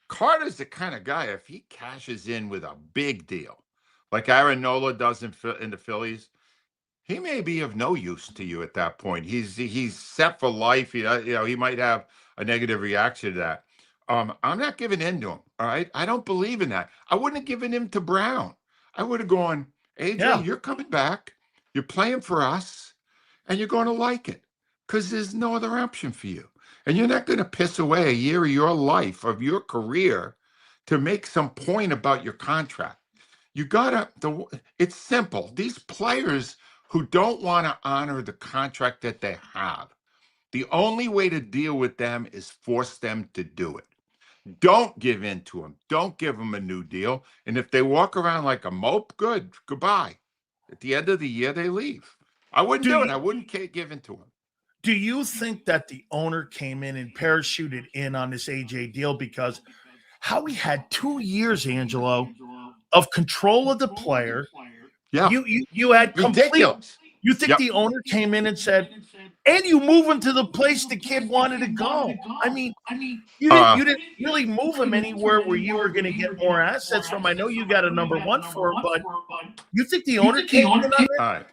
Carter's the kind of guy, if he cashes in with a big deal, like Aaron Nola does in the Phillies, he may be of no use to you at that point. He's set for life. He might have a negative reaction to that. I'm not giving in to him. All right, I don't believe in that. I wouldn't have given him to Brown. I would have gone, AJ, Yeah. you're coming back. You're playing for us, and you're going to like it because there's no other option for you, and you're not going to piss away a year of your life, of your career, to make some point about your contract. You gotta. It's simple. These players who don't want to honor the contract that they have, the only way to deal with them is force them to do it. Don't give in to them. Don't give them a new deal. And if they walk around like a mope, goodbye. At the end of the year, they leave. I wouldn't do it. I wouldn't give in to them. Do you think that the owner came in and parachuted in on this AJ deal because how he had 2 years, Angelo, of control of the player? Yeah. You had complete. Ridiculous. You think the owner came in and said, and you move him to the place the kid wanted to go? I mean, you didn't really move him anywhere where you were going to get more assets from. I know you got a number one for him, but you think the owner came in on it? All right.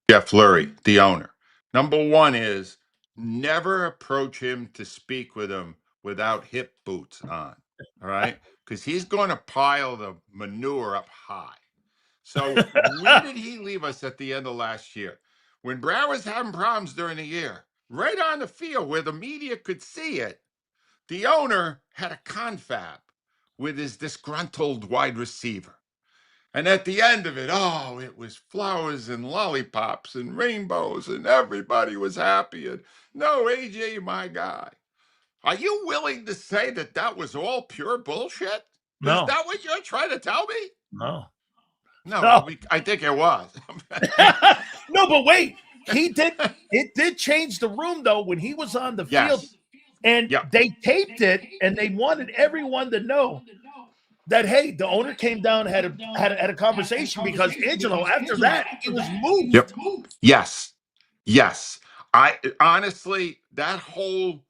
Jeff Lurie, the owner. Number one is never approach him to speak with him without hip boots on. All right. Because he's going to pile the manure up high. So where did he leave us at the end of last year? When Brown was having problems during the year, right on the field where the media could see it, the owner had a confab with his disgruntled wide receiver. And at the end of it, oh, it was flowers and lollipops and rainbows, and everybody was happy. And no, AJ, my guy. Are you willing to say that that was all pure bullshit? No. Is that what you're trying to tell me? No. No, I think it was. No, but wait, it did change the room though when he was on the field, and they taped it, and they wanted everyone to know that hey, the owner came down had a conversation because Angelo after that he was moved. Yep. Yes. I honestly, that whole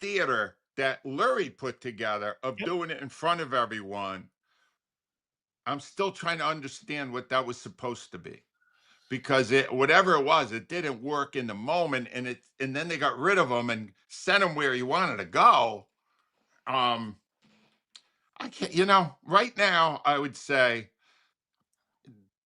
theater that Lurie put together of doing it in front of everyone, I'm still trying to understand what that was supposed to be, because whatever it was, it didn't work in the moment, and then they got rid of him and sent him where he wanted to go. I can't, right now I would say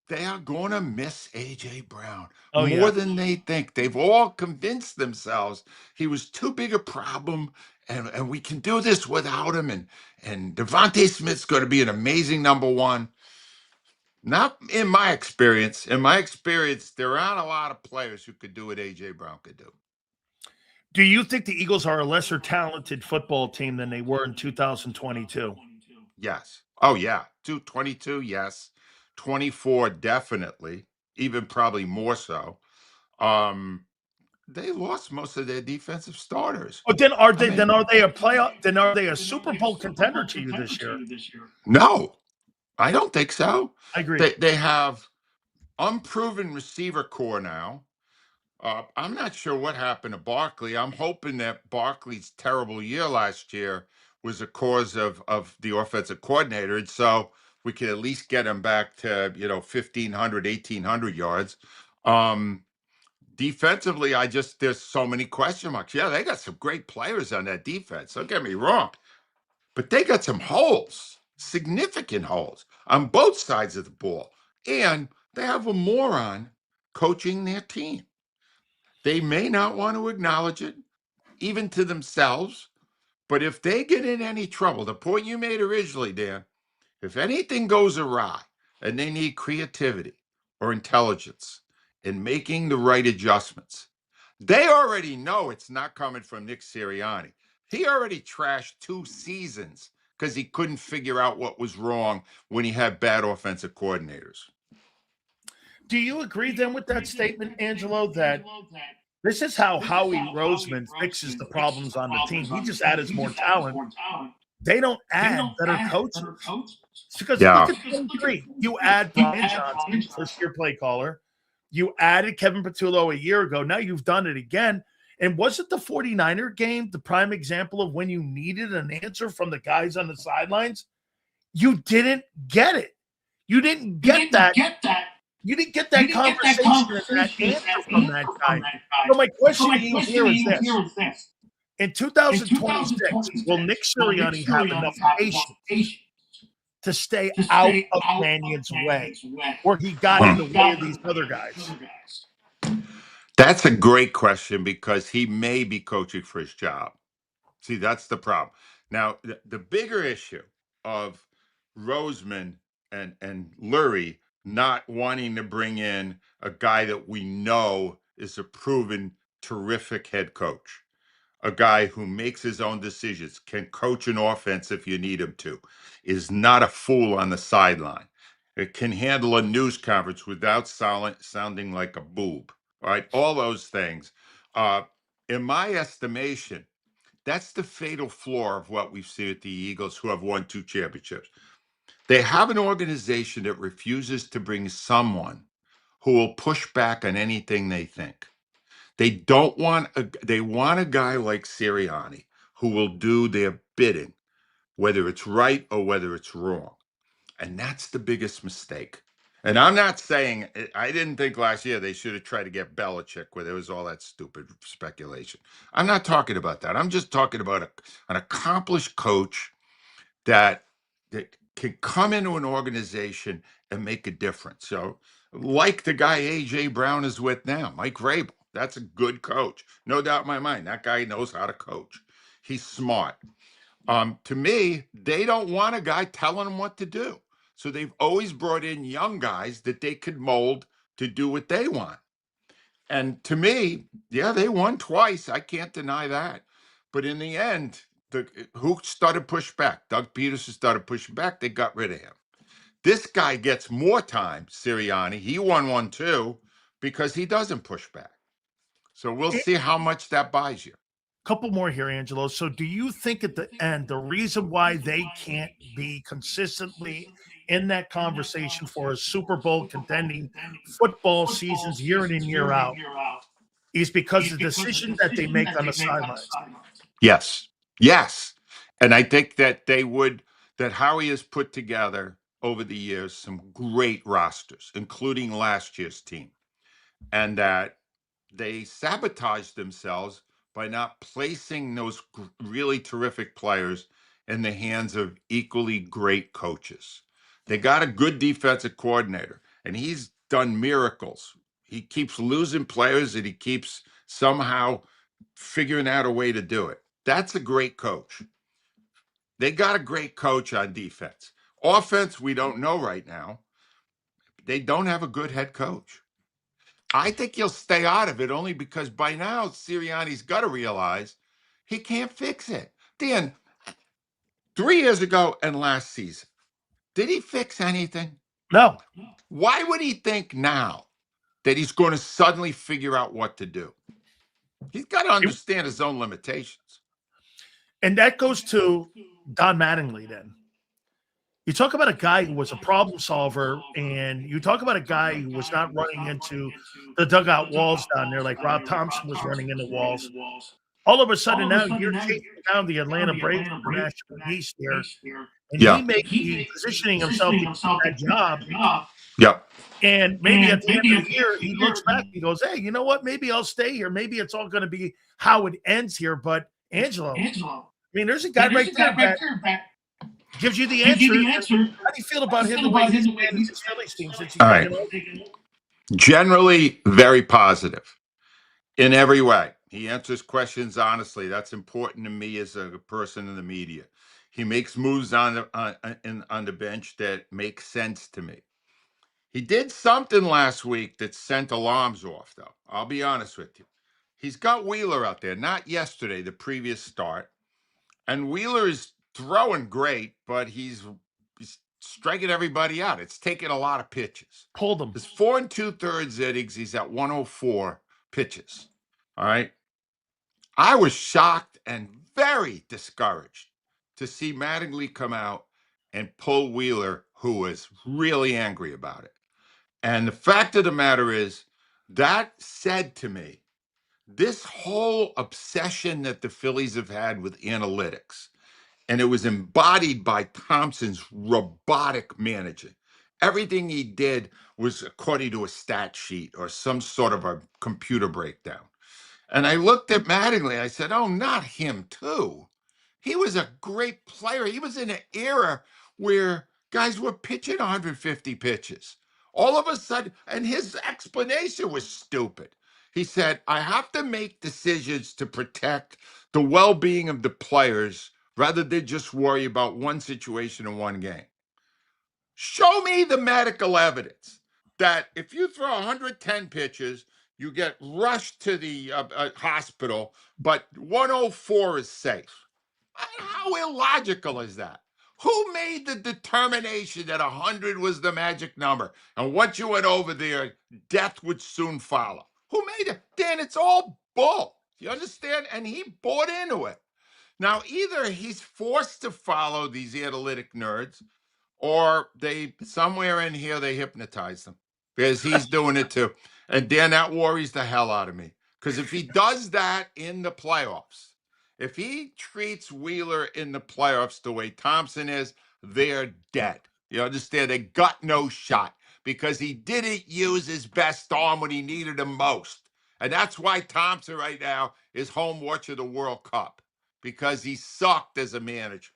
they are going to miss A.J. Brown more than they think. They've all convinced themselves he was too big a problem, and we can do this without him. And Devontae Smith's going to be an amazing number one. Not in my experience. In my experience, there aren't a lot of players who could do what A.J. Brown could do. Do you think the Eagles are a lesser talented football team than they were in 2022? Yes. Oh, yeah. 22, yes. 24, definitely. Even probably more so. They lost most of their defensive starters. But then are they a playoff? Then are they a Super Bowl contender to you this year? No, I don't think so. I agree. They have unproven receiver core now. I'm not sure what happened to Barkley. I'm hoping that Barkley's terrible year last year was a cause of the offensive coordinator. And so we could at least get him back to, 1,500, 1,800 yards. Defensively, there's so many question marks. Yeah, they got some great players on that defense. Don't get me wrong. But they got some holes, significant holes on both sides of the ball. And they have a moron coaching their team. They may not want to acknowledge it, even to themselves. But if they get in any trouble, the point you made originally, Dan, if anything goes awry and they need creativity or intelligence in making the right adjustments, they already know it's not coming from Nick Sirianni. He already trashed 2 seasons because he couldn't figure out what was wrong when he had bad offensive coordinators. Do you agree then with that statement, Angelo, that this is how Howie Roseman fixes the problems on the team? He just adds more talent. They don't add better coaches. It's because look Yeah. at 23. You add Brian Johnson, first-year play caller. You added Kevin Patullo a year ago. Now you've done it again. And wasn't the 49er game the prime example of when you needed an answer from the guys on the sidelines? You didn't get it. You didn't get that. You didn't get that conversation and that answer from that guy. So my question to you here is this. In 2026, will Nick Sirianni have enough patience to stay out of Mannion's way, where he got in the way of these other guys? That's a great question because he may be coaching for his job. See, that's the problem. Now, the bigger issue of Roseman and Lurie not wanting to bring in a guy that we know is a proven terrific head coach, a guy who makes his own decisions, can coach an offense if you need him to, is not a fool on the sideline. It can handle a news conference without sounding like a boob. All right, all those things. In my estimation, that's the fatal flaw of what we've seen at the Eagles, who have won 2 championships. They have an organization that refuses to bring someone who will push back on anything they think. They want a guy like Sirianni who will do their bidding, whether it's right or whether it's wrong. And that's the biggest mistake. And I'm not saying, I didn't think last year they should have tried to get Belichick where there was all that stupid speculation. I'm not talking about that. I'm just talking about an accomplished coach that can come into an organization and make a difference. So, like the guy A.J. Brown is with now, Mike Vrabel. That's a good coach. No doubt in my mind. That guy knows how to coach. He's smart. To me, they don't want a guy telling them what to do. So they've always brought in young guys that they could mold to do what they want. And to me, yeah, they won twice. I can't deny that. But in the end, who started push back? Doug Peterson started pushing back. They got rid of him. This guy gets more time, Sirianni. He won one too because he doesn't push back. So we'll see how much that buys you. Couple more here, Angelo. So do you think at the end, the reason why they can't be consistently in that conversation for a Super Bowl contending football seasons year in and year out is because of the decisions that they make on the sidelines? Yes. Yes. And I think that that Howie has put together over the years some great rosters, including last year's team, and that they sabotaged themselves by not placing those really terrific players in the hands of equally great coaches. They got a good defensive coordinator, and he's done miracles. He keeps losing players, and he keeps somehow figuring out a way to do it. That's a great coach. They got a great coach on defense. Offense, we don't know right now. They don't have a good head coach. I think he'll stay out of it only because by now Sirianni's got to realize he can't fix it. Dan, 3 years ago and last season, did he fix anything? No. Why would he think now that he's going to suddenly figure out what to do? He's got to understand his own limitations. And that goes to Don Mattingly then. You talk about a guy who was a problem solver, and you talk about a guy who was not running into the dugout walls down there like Rob Thompson was running into walls. All of a sudden now you're chasing down the Atlanta Braves in the National East here, and he's positioning himself to get that job. Yeah. And maybe at the end of the year, he looks back and he goes, hey, you know what? Maybe I'll stay here. Maybe it's all going to be how it ends here. But Angelo, I mean, there's a guy right there that gives you the answer. How do you feel about him the way he's managed his Phillies team since he's taken over? Generally, very positive in every way. He answers questions honestly. That's important to me as a person in the media. He makes moves on the bench that make sense to me. He did something last week that sent alarms off, though. I'll be honest with you. He's got Wheeler out there, not yesterday, the previous start. And Wheeler is throwing great, but he's striking everybody out. It's taking a lot of pitches. Pulled him. His 4 2/3 innings, he's at 104 pitches. All right. I was shocked and very discouraged to see Mattingly come out and pull Wheeler, who was really angry about it. And the fact of the matter is, that said to me, this whole obsession that the Phillies have had with analytics, and it was embodied by Thompson's robotic managing. Everything he did was according to a stat sheet or some sort of a computer breakdown. And I looked at Mattingly. I said, oh, not him, too. He was a great player. He was in an era where guys were pitching 150 pitches. All of a sudden, and his explanation was stupid. He said, I have to make decisions to protect the well-being of the players rather than just worry about one situation in one game. Show me the medical evidence that if you throw 110 pitches, you get rushed to the hospital, but 104 is safe. How illogical is that? Who made the determination that 100 was the magic number? And once you went over there, death would soon follow. Who made it? Dan, it's all bull. You understand? And he bought into it. Now, either he's forced to follow these analytic nerds, or they somewhere in here they hypnotize them because he's doing it too. And Dan, that worries the hell out of me. Because if he does that in the playoffs, if he treats Wheeler in the playoffs the way Thompson is, they're dead. You understand? They got no shot because he didn't use his best arm when he needed him most. And that's why Thompson right now is home watching the World Cup, because he sucked as a manager.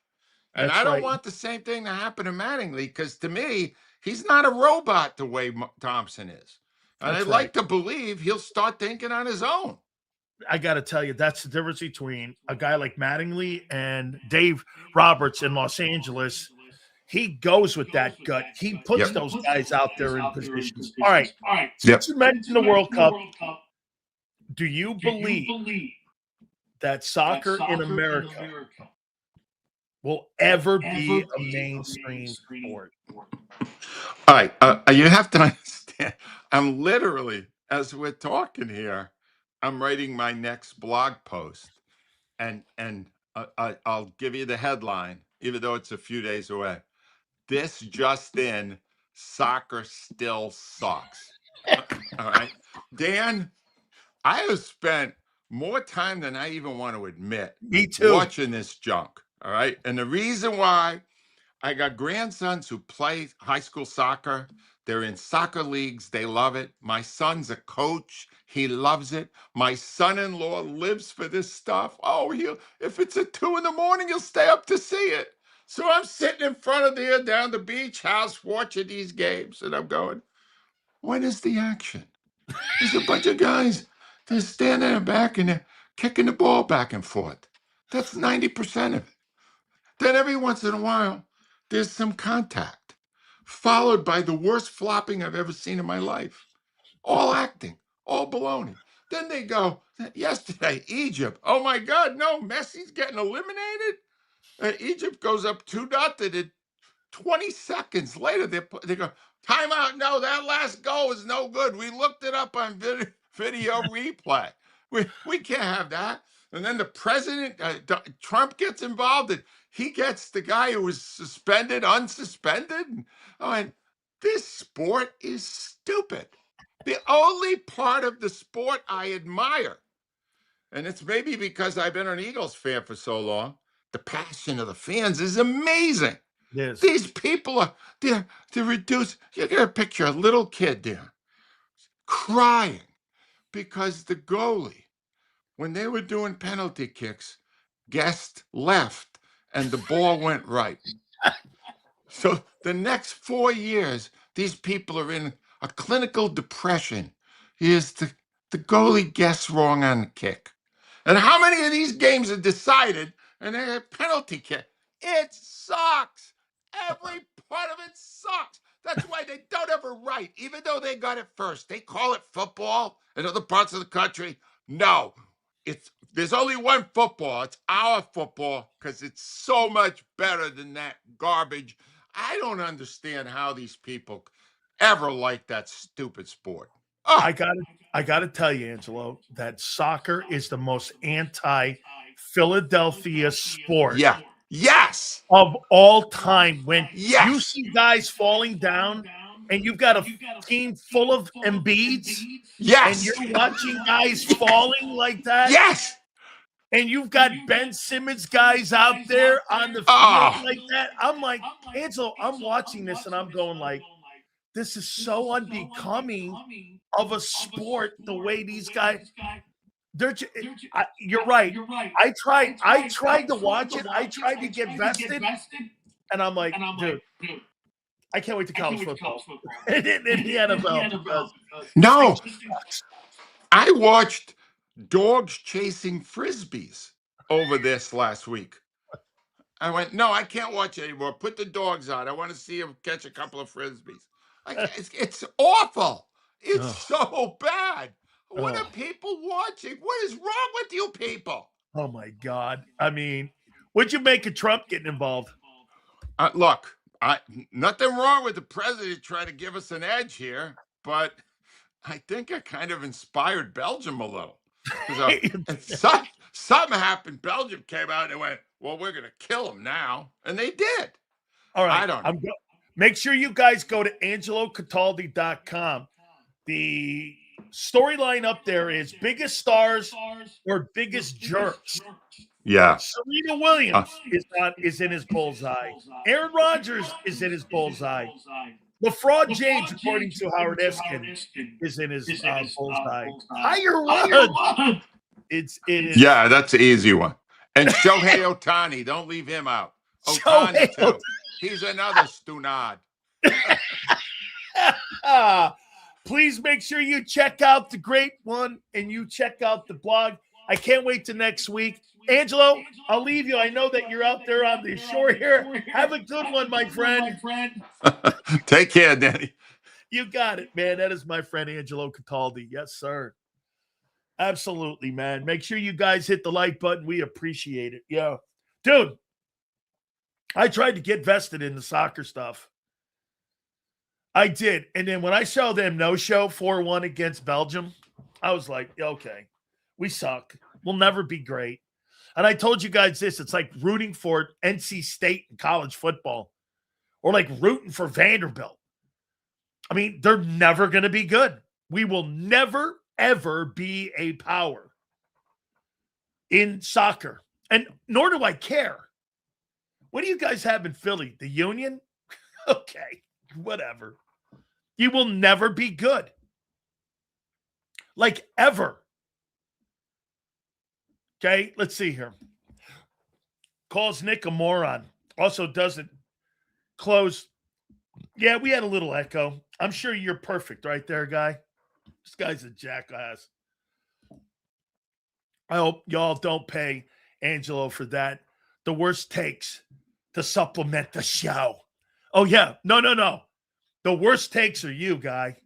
And That's I don't right. want the same thing to happen to Mattingly, because to me, he's not a robot the way Thompson is. And That's I'd like to believe he'll start thinking on his own. I got to tell you, that's the difference between a guy like Mattingly and Dave Roberts in Los Angeles. He goes with that gut. He puts Yep. those guys out there in positions. All right. Yep. Since you mentioned the World Cup, do you believe that soccer in America will ever be a mainstream sport? All right. You have to understand, I'm literally, as we're talking here, I'm writing my next blog post. And I'll give you the headline, even though it's a few days away. This just in, soccer still sucks. All right. Dan, I have spent more time than I even want to admit Me too. watching this junk. All right. And the reason why, I got grandsons who play high school soccer. They're in soccer leagues. They love it. My son's a coach. He loves it. My son-in-law lives for this stuff. Oh, if it's at 2 a.m, he'll stay up to see it. So I'm sitting in front of there down the beach house watching these games, and I'm going, when is the action? There's a bunch of guys. They're standing in the back and they're kicking the ball back and forth. That's 90% of it. Then every once in a while, there's some contact, followed by the worst flopping I've ever seen in my life. All acting, all baloney. Then they go, yesterday, Egypt. Oh my God, no, Messi's getting eliminated. Egypt goes up 2-0. And 20 seconds later, they go, timeout. No, that last goal is no good. We looked it up on video replay. We can't have that. And then the president, Trump, gets involved, and he gets the guy who was suspended, unsuspended. And this sport is stupid. The only part of the sport I admire, and it's maybe because I've been an Eagles fan for so long, the passion of the fans is amazing. Yes. These people they're reduced. You got to picture a little kid there crying because the goalie, when they were doing penalty kicks, guessed left and the ball went right. So the next 4 years, these people are in a clinical depression. Is the goalie guessed wrong on the kick. And how many of these games are decided and they have penalty kick? It sucks. Every part of it sucks. That's why they don't ever write, even though they got it first. They call it football in other parts of the country. No, there's only one football. It's our football, because it's so much better than that garbage I don't understand how these people ever like that stupid sport. Oh, I gotta tell you, Angelo, that soccer is the most anti-Philadelphia sport yeah. Yes. of all time. When you Yes. see guys falling down and you've got a team full of Embiids and Yes. you're watching guys falling like that, Yes. and you've got Ben Simmons guys out there on the field Oh, like that, I'm like, Angelo, I'm watching this and I'm going like, this is so unbecoming of a sport the way these guys you're right. I tried to watch it. I tried to get vested, and I'm like, dude, I can't wait to college football in the NFL because this thing no. sucks. I watched dogs chasing frisbees over this last week. I went, no, I can't watch it anymore. Put the dogs on. I want to see them catch a couple of frisbees. It's awful. It's Oh, so bad. What oh, are people watching? What is wrong with you people? oh my God. I mean, what'd you make of Trump getting involved? Look, nothing wrong with the president trying to give us an edge here, but I think it kind of inspired Belgium a little. So, something happened. Belgium came out and went, well, we're going to kill him now. And they did. All right. I don't know. Make sure you guys go to angelocataldi.com. The storyline up there is biggest stars or biggest jerks. Yeah. Serena Williams is in his bullseye. Aaron Rodgers is in his bullseye. LeFraud James, according to Howard Eskin, is in his bullseye. Tiger Woods, it is. Yeah, that's the easy one. And Shohei Ohtani, don't leave him out. Ohtani, too. He's another stunad. Please make sure you check out the great one and you check out the blog. I can't wait to next week. Angelo, I'll leave you. I know that you're out there on the shore here. Have a good one, my friend. Take care, Danny. You got it, man. That is my friend Angelo Cataldi. Yes, sir. Absolutely, man. Make sure you guys hit the like button. We appreciate it. Yeah. Dude, I tried to get vested in the soccer stuff. I did. And then when I saw them no-show 4-1 against Belgium, I was like, okay, we suck. We'll never be great. And I told you guys this. It's like rooting for NC State in college football or like rooting for Vanderbilt. I mean, they're never going to be good. We will never, ever be a power in soccer. And nor do I care. What do you guys have in Philly? The Union? Okay, whatever. You will never be good. Like ever. Okay, let's see here. Calls Nick a moron. Also doesn't close. Yeah, we had a little echo. I'm sure you're perfect right there, guy. This guy's a jackass. I hope y'all don't pay Angelo for that. The worst takes to supplement the show. Oh, yeah. No. The worst takes are you, guy.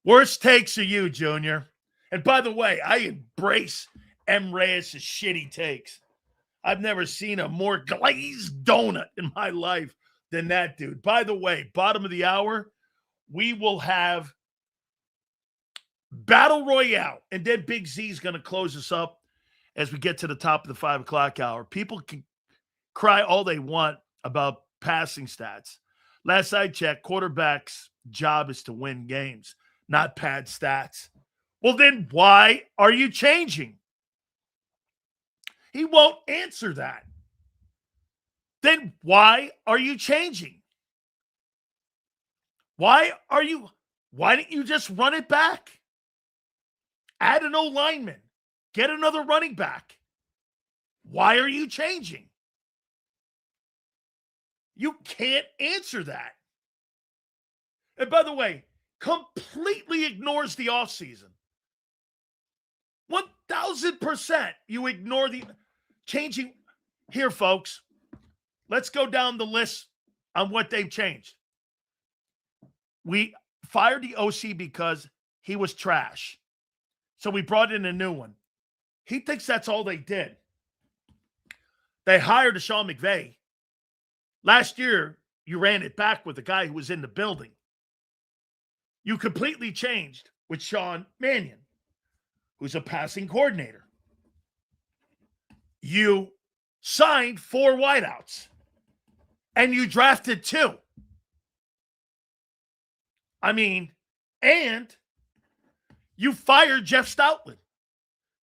Worst takes are you, Junior. And by the way, I embrace M. Reyes' shitty takes. I've never seen a more glazed donut in my life than that dude. By the way, bottom of the hour, we will have Battle Royale. And then Big Z is going to close us up as we get to the top of the 5 o'clock hour. People can cry all they want about passing stats. Last I checked, quarterback's job is to win games, not pad stats. Well, then why are you changing? He won't answer that. Then why are you changing? Why didn't you just run it back? Add an O-lineman. Get another running back. Why are you changing? You can't answer that. And by the way, completely ignores the offseason. 1,000% you ignore the changing. Here, folks, let's go down the list on what they've changed. We fired the OC because he was trash. So we brought in a new one. He thinks that's all they did. They hired Sean McVay. Last year, you ran it back with the guy who was in the building. You completely changed with Sean Mannion, who's a passing coordinator. You signed 4 wideouts, and you drafted 2. I mean, and you fired Jeff Stoutland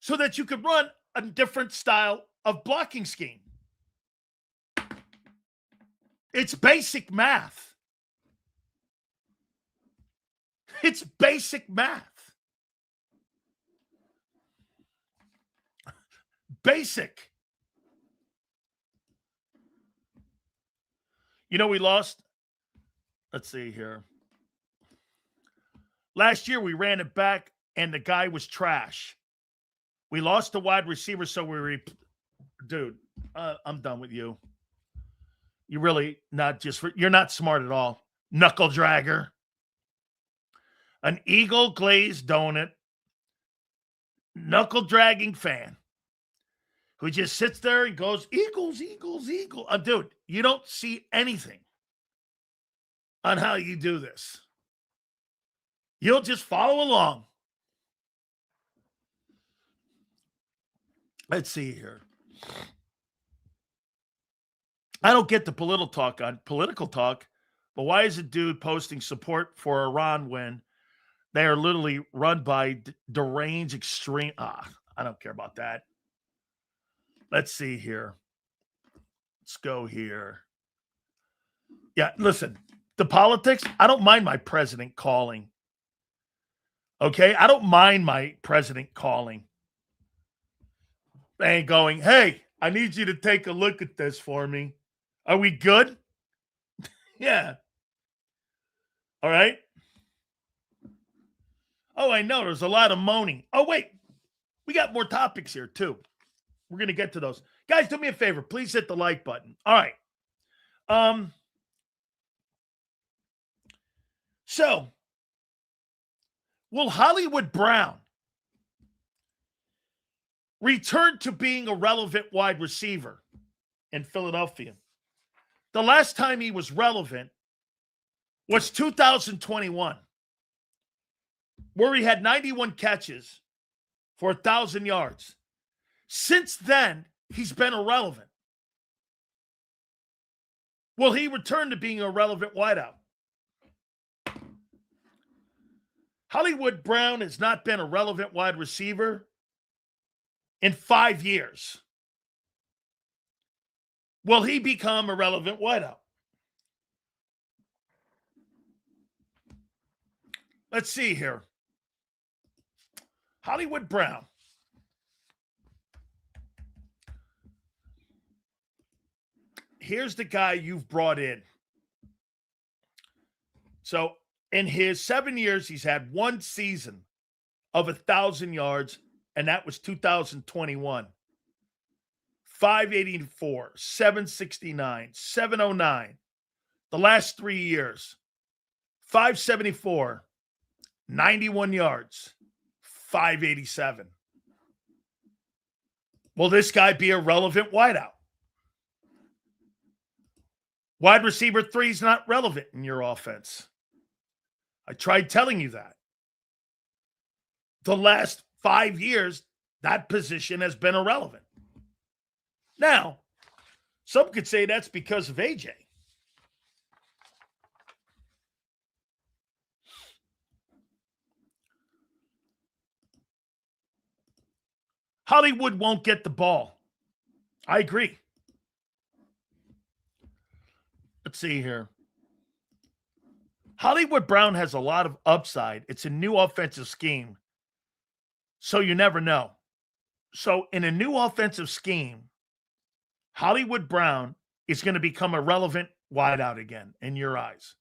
so that you could run a different style of blocking scheme. It's basic math. It's basic math. Basic. You know, we lost. Let's see here. Last year, we ran it back, and the guy was trash. We lost the wide receiver, so dude, I'm done with you. You really you're not smart at all. Knuckle dragger. An eagle glazed donut. Knuckle dragging fan. Who just sits there and goes, Eagles, Eagles, Eagles. Dude, you don't see anything on how you do this. You'll just follow along. Let's see here. I don't get the political talk, but why is a dude posting support for Iran when they are literally run by deranged extreme? I don't care about that. Let's see here. Let's go here. Yeah, listen, the politics, I don't mind my president calling. Okay? I don't mind my president calling and going, hey, I need you to take a look at this for me. Are we good? Yeah. All right. Oh, I know. There's a lot of moaning. Oh, wait. We got more topics here, too. We're going to get to those. Guys, do me a favor. Please hit the like button. All right. So, will Hollywood Brown return to being a relevant wide receiver in Philadelphia? The last time he was relevant was 2021, where he had 91 catches for 1,000 yards. Since then, he's been irrelevant. Will he return to being a relevant wideout? Hollywood Brown has not been a relevant wide receiver in 5 years. Will he become a relevant wideout? Let's see here. Hollywood Brown. Here's the guy you've brought in. So in his 7 years, he's had 1 season of 1,000 yards, and that was 2021. 584, 769, 709. The last 3 years, 574, 91 yards, 587. Will this guy be a relevant wideout? Wide receiver 3 is not relevant in your offense. I tried telling you that. The last 5 years, that position has been irrelevant. Now, some could say that's because of AJ. Hollywood won't get the ball. I agree. Let's see here. Hollywood Brown has a lot of upside. It's a new offensive scheme, so you never know. So in a new offensive scheme, Hollywood Brown is going to become a relevant wideout again in your eyes.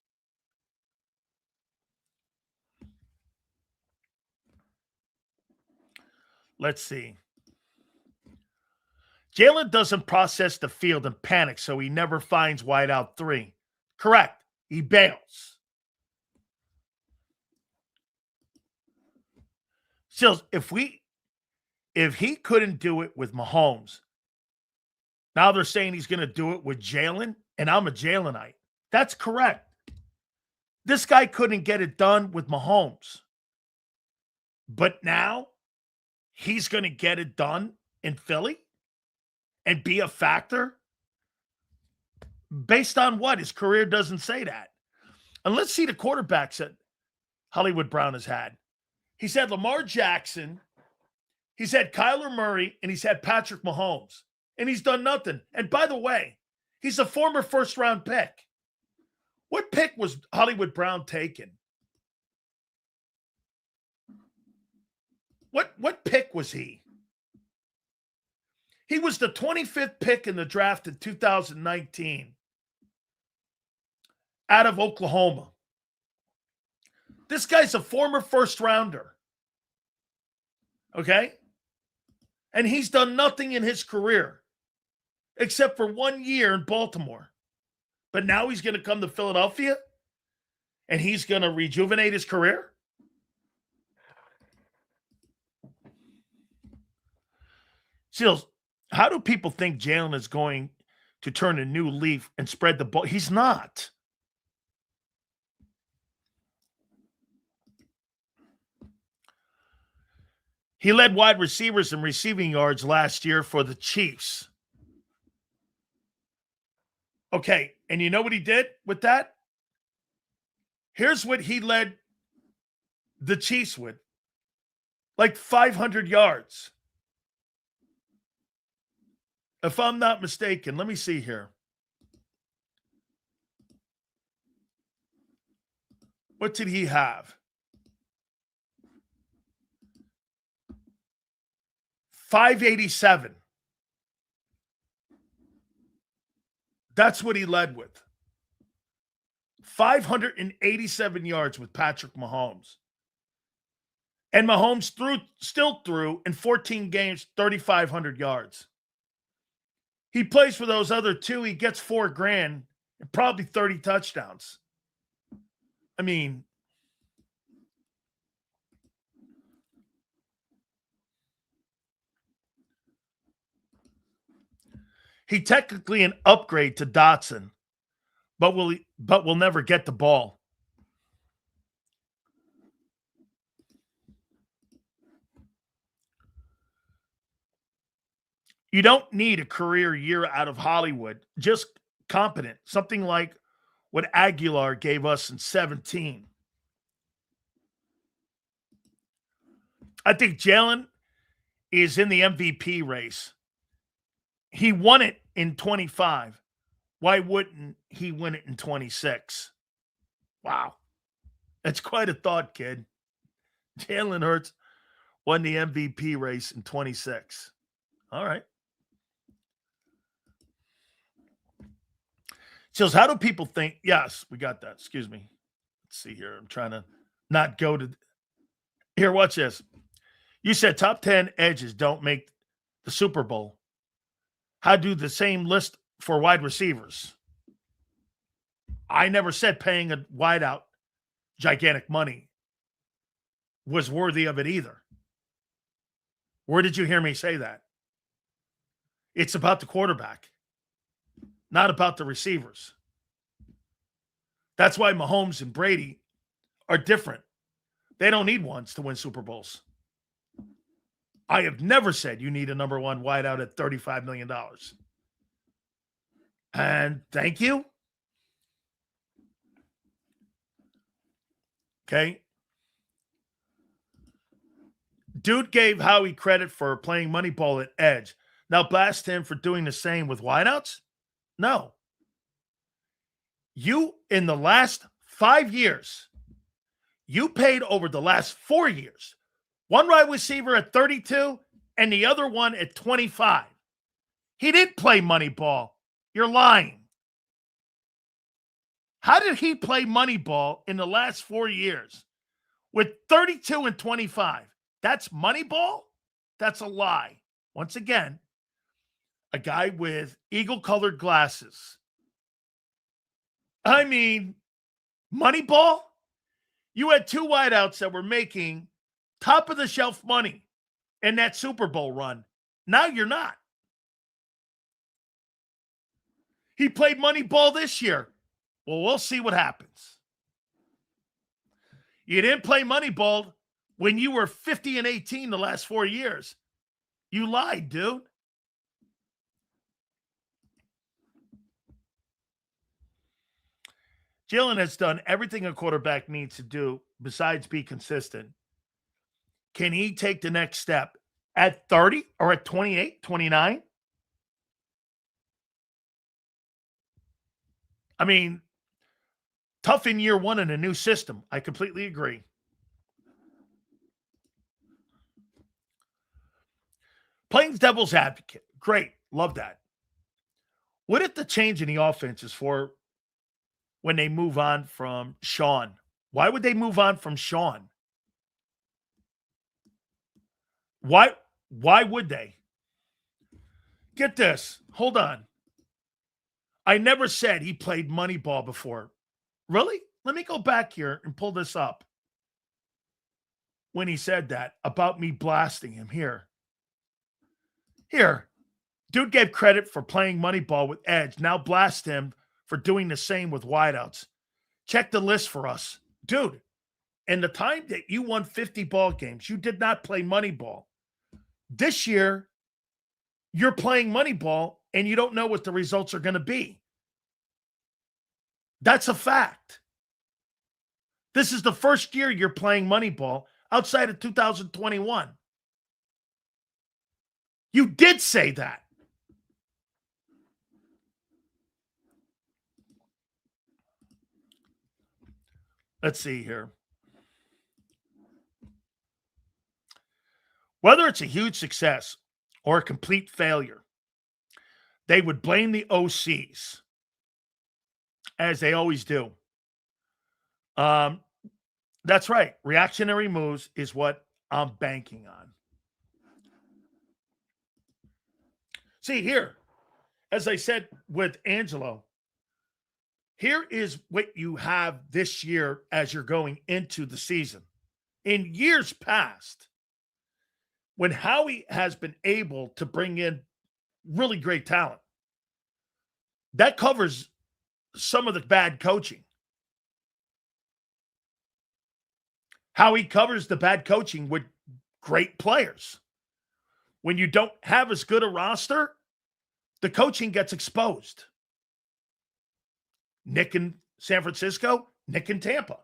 Let's see. Jalen doesn't process the field and panic, so he never finds wideout 3. Correct. He bails. Still, if he couldn't do it with Mahomes, now they're saying he's going to do it with Jalen and I'm a Jalenite. That's correct. This guy couldn't get it done with Mahomes. But now he's going to get it done in Philly and be a factor? Based on what? His career doesn't say that. And let's see the quarterbacks that Hollywood Brown has had. He's had Lamar Jackson, he's had Kyler Murray, and he's had Patrick Mahomes. And he's done nothing. And by the way, he's a former first-round pick. What pick was Hollywood Brown taken? What pick was he? He was the 25th pick in the draft in 2019 out of Oklahoma. This guy's a former first-rounder. Okay? And he's done nothing in his career except for 1 year in Baltimore. But now he's going to come to Philadelphia and he's going to rejuvenate his career? Seals, how do people think Jalen is going to turn a new leaf and spread the ball? He's not. He led wide receivers in receiving yards last year for the Chiefs. Okay, and you know what he did with that? Here's what he led the Chiefs with. Like 500 yards. If I'm not mistaken, let me see here. What did he have? 587. That's what he led with. 587 yards with Patrick Mahomes. And Mahomes still threw in 14 games, 3,500 yards. He plays for those other two. He gets $4,000 and probably 30 touchdowns. I mean, he technically an upgrade to Dotson, but will never get the ball. You don't need a career year out of Hollywood, just competent, something like what Aguilar gave us in 17. I think Jalen is in the MVP race. He won it in 25. Why wouldn't he win it in 26? Wow. That's quite a thought, kid. Jalen Hurts won the MVP race in 26. All right. Chills, how do people think? Yes, we got that. Excuse me. Let's see here. I'm trying to not go to. Here, watch this. You said top 10 edges don't make the Super Bowl. How do the same list for wide receivers? I never said paying a wideout gigantic money was worthy of it either. Where did you hear me say that? It's about the quarterback, not about the receivers. That's why Mahomes and Brady are different. They don't need ones to win Super Bowls. I have never said you need a number one wideout at $35 million. And thank you. Okay. Dude gave Howie credit for playing Moneyball at edge. Now blast him for doing the same with wideouts? No. You, in the last 5 years, you paid over the last 4 years, one wide receiver at 32 and the other one at 25. He didn't play Moneyball. You're lying. How did he play Moneyball in the last 4 years with 32 and 25? That's Moneyball? That's a lie. Once again, a guy with eagle-colored glasses. I mean, Moneyball? You had two wideouts that were making top-of-the-shelf money in that Super Bowl run. Now you're not. He played Moneyball this year. Well, we'll see what happens. You didn't play Moneyball when you were 50-18 the last 4 years. You lied, dude. Jalen has done everything a quarterback needs to do besides be consistent. Can he take the next step at 30 or at 28, 29? I mean, tough in year one in a new system. I completely agree. Playing devil's advocate. Great. Love that. What if the change in the offense is for when they move on from Sean? Why would they move on from Sean? Why would they? Get this. Hold on. I never said he played Moneyball before. Really? Let me go back here and pull this up. When he said that about me blasting him here. Here. Dude gave credit for playing Moneyball with Edge. Now blast him for doing the same with wideouts. Check the list for us. Dude, in the time that you won 50 ball games, you did not play Moneyball. This year, you're playing Moneyball and you don't know what the results are going to be. That's a fact. This is the first year you're playing Moneyball outside of 2021. You did say that. Let's see here. Whether it's a huge success or a complete failure, they would blame the OCs, as they always do. That's right. Reactionary moves is what I'm banking on. See here, as I said with Angelo, here is what you have this year as you're going into the season. In years past, when Howie has been able to bring in really great talent, that covers some of the bad coaching. Howie covers the bad coaching with great players. When you don't have as good a roster, the coaching gets exposed. Nick in San Francisco, Nick in Tampa.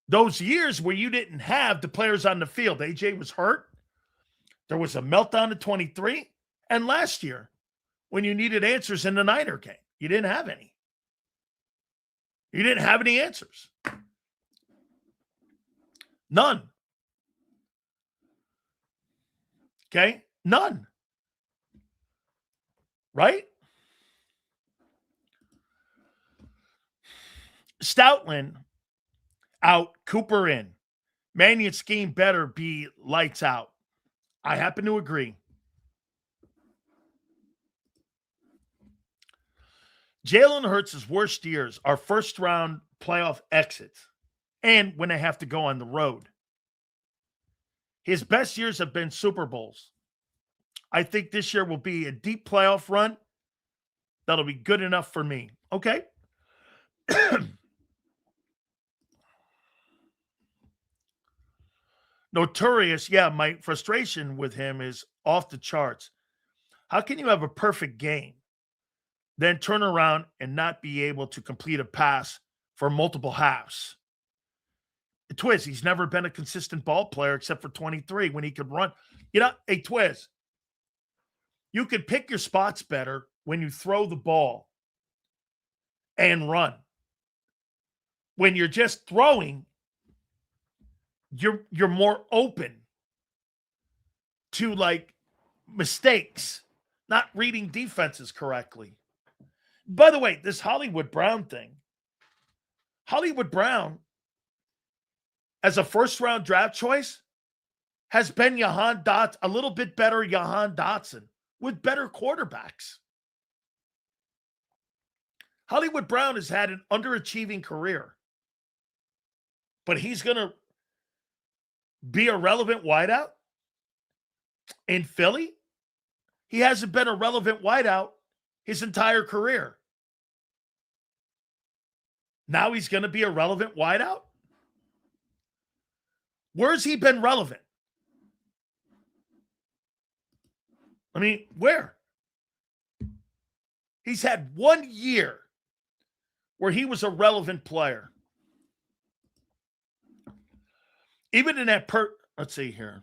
Those years where you didn't have the players on the field, AJ was hurt. There was a meltdown at 23. And last year, when you needed answers in the Niner game, you didn't have any. You didn't have any answers. None. Okay? None. Right? Stoutland out, Cooper in. Mannion scheme better be lights out. I happen to agree. Jalen Hurts' worst years are first-round playoff exits and when they have to go on the road. His best years have been Super Bowls. I think this year will be a deep playoff run. That'll be good enough for me. Okay? Notorious, yeah, my frustration with him is off the charts. How can you have a perfect game, then turn around and not be able to complete a pass for multiple halves? Twiz, he's never been a consistent ball player except for 23 when he could run. You know, hey, Twiz, you could pick your spots better when you throw the ball and run. When you're just throwing, you're more open to like mistakes, not reading defenses correctly. By the way, this Hollywood Brown thing, Hollywood Brown as a first-round draft choice has been Jahan Dotson, a little bit better Jahan Dotson with better quarterbacks. Hollywood Brown has had an underachieving career, but he's going to be a relevant wideout in Philly. He hasn't been a relevant wideout his entire career. Now he's going to be a relevant wideout? Where's he been relevant? I mean, where? He's had 1 year where he was a relevant player. Even in that let's see here.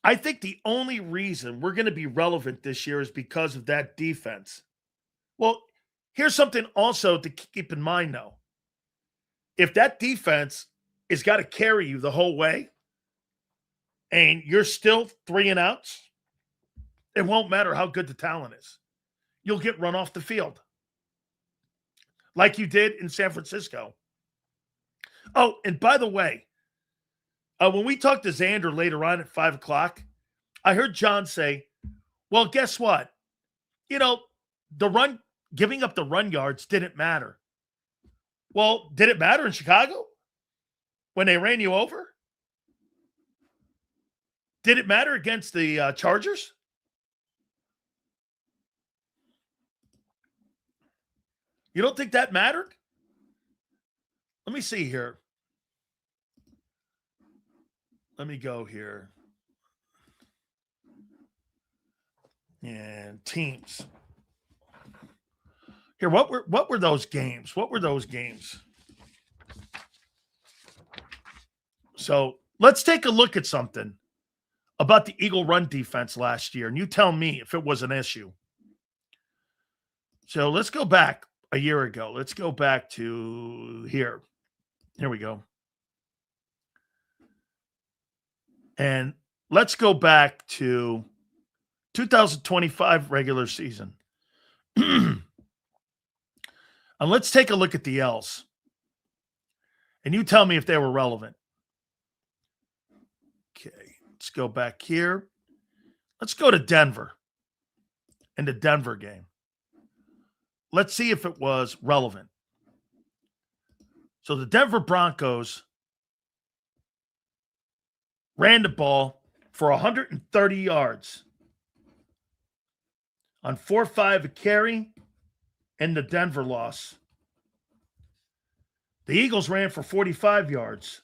I think the only reason we're going to be relevant this year is because of that defense. Well, here's something also to keep in mind, though. If that defense has got to carry you the whole way and you're still 3 and outs, it won't matter how good the talent is. You'll get run off the field like you did in San Francisco. Oh, and by the way, when we talked to Zander later on at 5 o'clock, I heard John say, well, guess what? Giving up the run yards didn't matter. Well, did it matter in Chicago when they ran you over? Did it matter against the Chargers? You don't think that mattered? Let me see here. Let me go here. And teams. Here, what were those games? What were those games? So let's take a look at something about the Eagle run defense last year, and you tell me if it was an issue. So let's go back a year ago. Let's go back to here. Here we go. And let's go back to 2025 regular season. And let's take a look at the L's. And you tell me if they were relevant. Okay, let's go back here. Let's go to Denver and the Denver game. Let's see if it was relevant. So the Denver Broncos ran the ball for 130 yards on 4-5 a carry in the Denver loss. The Eagles ran for 45 yards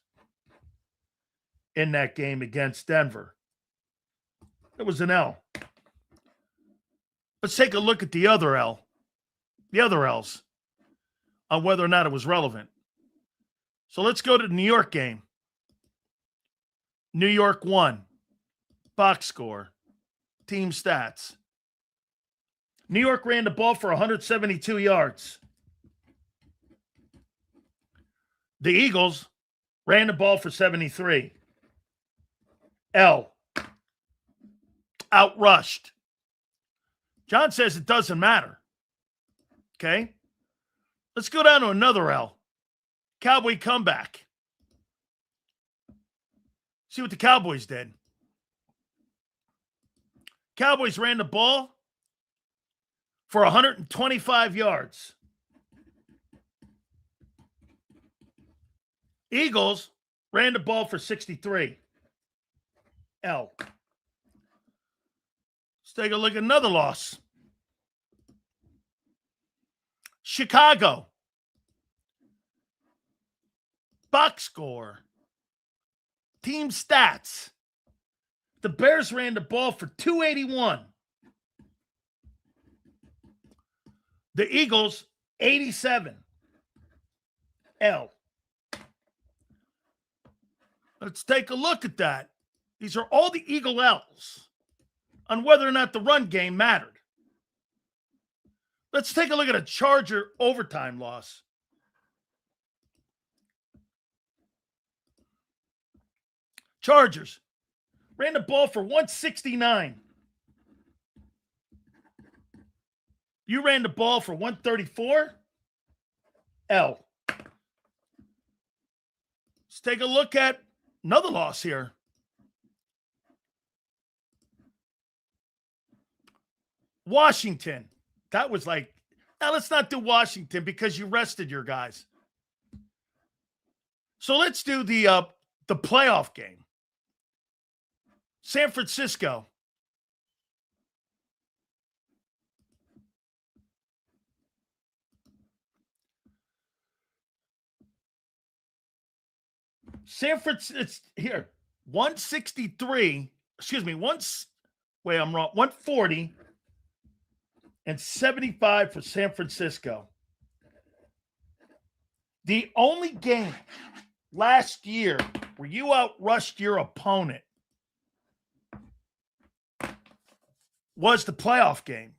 in that game against Denver. It was an L. Let's take a look at the other L. The other L's on whether or not it was relevant. So let's go to the New York game. New York won. Box score. Team stats. New York ran the ball for 172 yards. The Eagles ran the ball for 73. L. Outrushed. John says it doesn't matter. Okay? Let's go down to another L. Cowboy comeback. See what the Cowboys did. Cowboys ran the ball for 125 yards. Eagles ran the ball for 63. L. Let's take a look at another loss. Chicago. Box score. Team stats. The Bears ran the ball for 281. The Eagles, 87. L. Let's take a look at that. These are all the Eagle L's on whether or not the run game mattered. Let's take a look at a Charger overtime loss. Chargers ran the ball for 169. You ran the ball for 134. L. Let's take a look at another loss here. Washington. That was like, now let's not do Washington because you rested your guys. So let's do the playoff game. San Francisco San Francisco, it's here, 163, excuse me, wait, I'm wrong, 140 and 75 for San Francisco. The only game last year where you outrushed your opponent was the playoff game.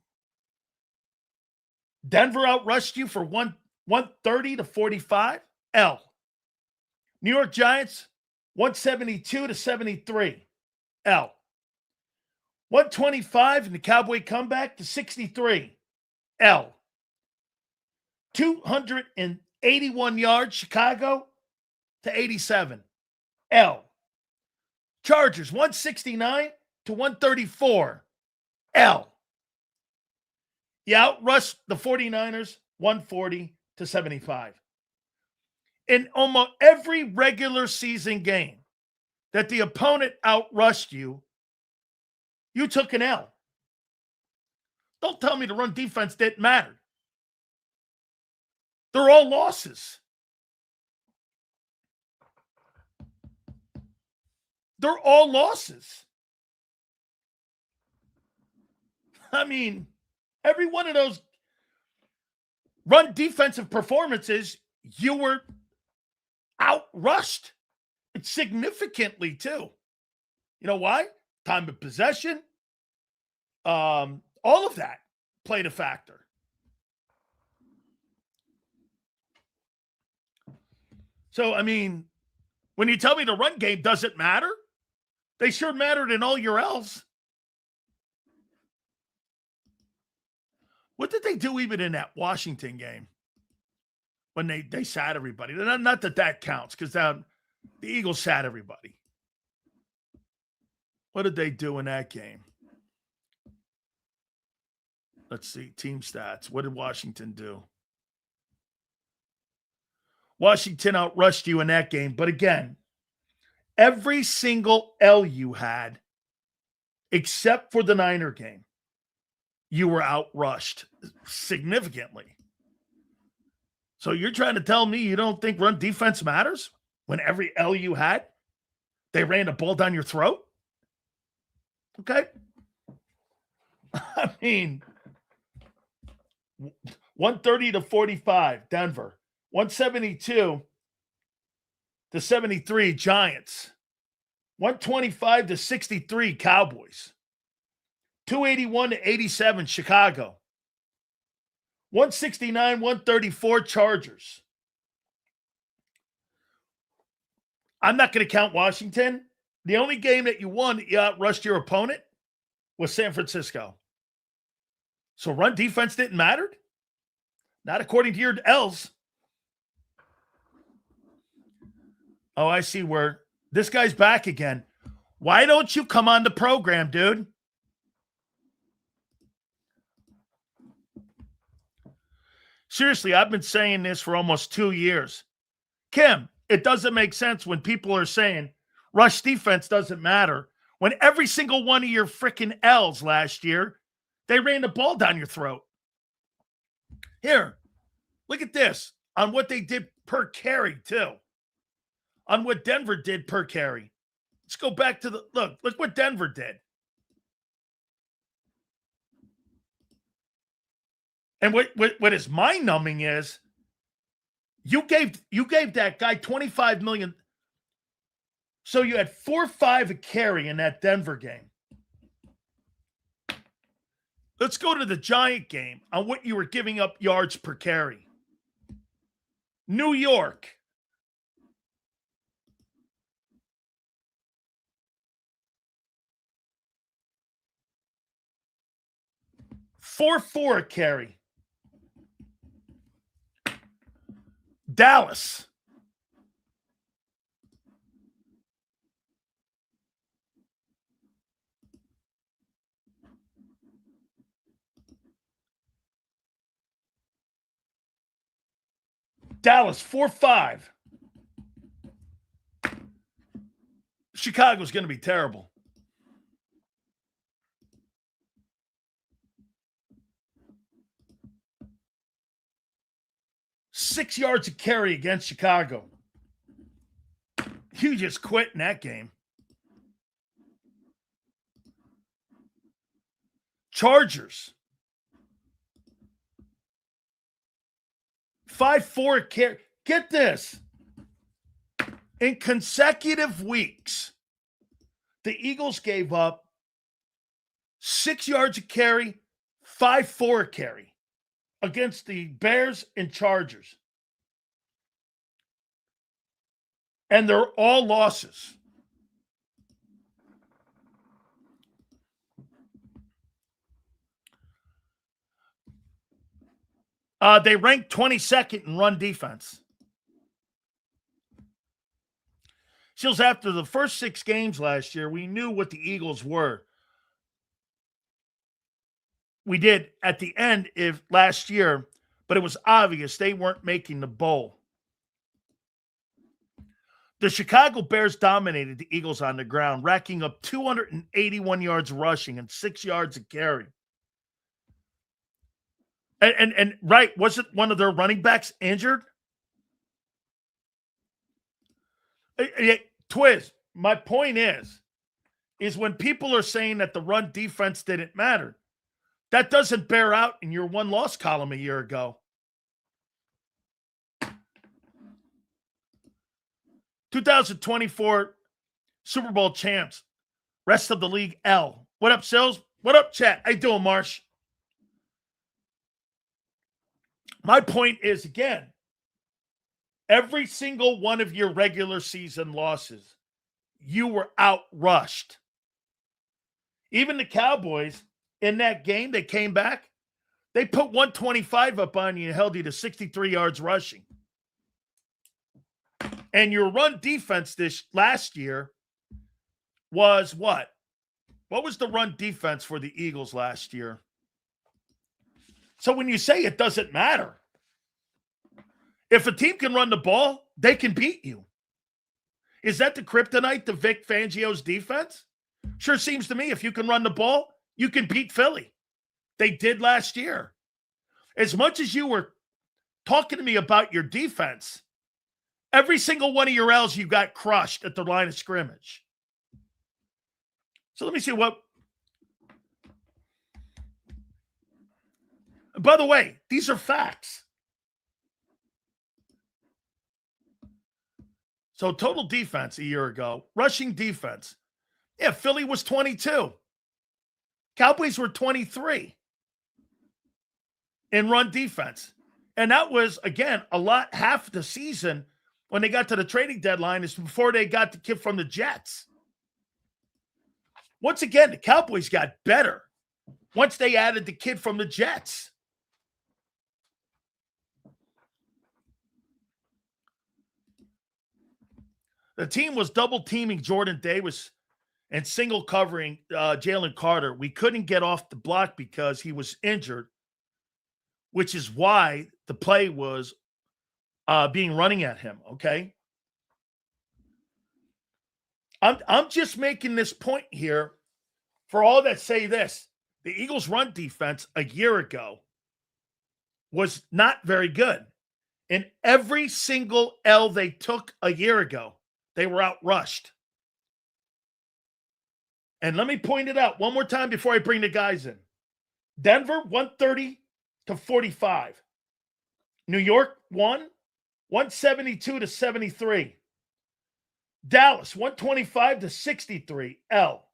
Denver outrushed you for 130 to 45. L. New York Giants, 172 to 73. L. 125 in the Cowboy comeback to 63. L. 281 yards, Chicago to 87. L. Chargers, 169 to 134. L. You outrushed the 49ers, 140 to 75. In almost every regular season game that the opponent outrushed you, you took an L. Don't tell me the run defense didn't matter. They're all losses. They're all losses. I mean, every one of those run defensive performances, you were outrushed significantly too. You know why? Time of possession, all of that played a factor. So, I mean, when you tell me the run game doesn't matter, they sure mattered in all your else. What did they do even in that Washington game when they sat everybody? Not that counts, because the Eagles sat everybody. What did they do in that game? Let's see, team stats. What did Washington do? Washington outrushed you in that game. But again, every single L you had, except for the Niner game, you were outrushed significantly. So you're trying to tell me you don't think run defense matters when every L you had, they ran the ball down your throat? Okay. I mean, 130 to 45, Denver. 172 to 73, Giants. 125 to 63, Cowboys. 281 to 87, Chicago. 169, 134, Chargers. I'm not going to count Washington. The only game that you won that you outrushed your opponent was San Francisco. So run defense didn't matter? Not according to your L's. Oh, I see where this guy's back again. Why don't you come on the program, dude? Seriously, I've been saying this for almost 2 years. Kim, it doesn't make sense when people are saying rush defense doesn't matter when every single one of your freaking L's last year, they ran the ball down your throat. Here, look at this on what they did per carry, too. On what Denver did per carry. Let's go back to look what Denver did. And what is mind-numbing is you gave that guy $25 million. So you had 4-5 a carry in that Denver game. Let's go to the Giant game on what you were giving up yards per carry. New York. $4-4 a carry. Dallas. Dallas, 4-5. Chicago's going to be terrible. $6 yards a carry against Chicago. You just quit in that game. Chargers. 5-4 carry. Get this. In consecutive weeks, the Eagles gave up 6 yards a carry, 5-4 a carry against the Bears and Chargers. And they're all losses. They ranked 22nd in run defense. Seals, after the first 6 games last year, we knew what the Eagles were. We did at the end of last year, but it was obvious they weren't making the bowl. The Chicago Bears dominated the Eagles on the ground, racking up 281 yards rushing and 6 yards a carry. And right, wasn't one of their running backs injured? Twiz, my point is when people are saying that the run defense didn't matter, that doesn't bear out in your one-loss column a year ago. 2024 Super Bowl champs, rest of the league L. What up, Sills? What up, chat? How you doing, Marsh? My point is, again, every single one of your regular season losses, you were outrushed. Even the Cowboys, in that game, they came back. They put 125 up on you and held you to 63 yards rushing. And your run defense this last year was what? What was the run defense for the Eagles last year? So when you say it doesn't matter, if a team can run the ball, they can beat you. Is that the kryptonite to Vic Fangio's defense? Sure seems to me if you can run the ball, you can beat Philly. They did last year. As much as you were talking to me about your defense, every single one of your L's you got crushed at the line of scrimmage. So let me see what. By the way, these are facts. So total defense a year ago, rushing defense. Yeah, Philly was 22. Cowboys were 23 in run defense. And that was, again, a lot, half the season when they got to the trading deadline is before they got the kid from the Jets. Once again, the Cowboys got better once they added the kid from the Jets. The team was double teaming Jordan Davis and single covering Jalen Carter. We couldn't get off the block because he was injured, which is why the play was being running at him, okay? I'm just making this point here for all that say this. The Eagles' run defense a year ago was not very good. In every single L they took a year ago, they were outrushed. And let me point it out one more time before I bring the guys in. Denver, 130-45. New York, 172-73. Dallas, 125-63. L.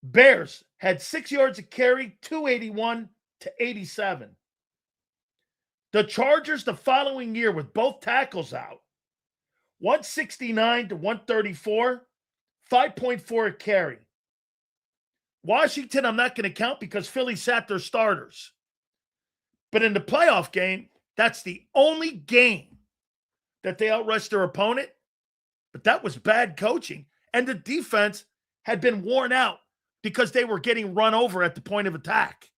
Bears had 6 yards of carry, 281-87. The Chargers the following year with both tackles out, 169-134, 5.4 a carry. Washington, I'm not going to count because Philly sat their starters. But in the playoff game, that's the only game that they outrushed their opponent. But that was bad coaching. And the defense had been worn out because they were getting run over at the point of attack.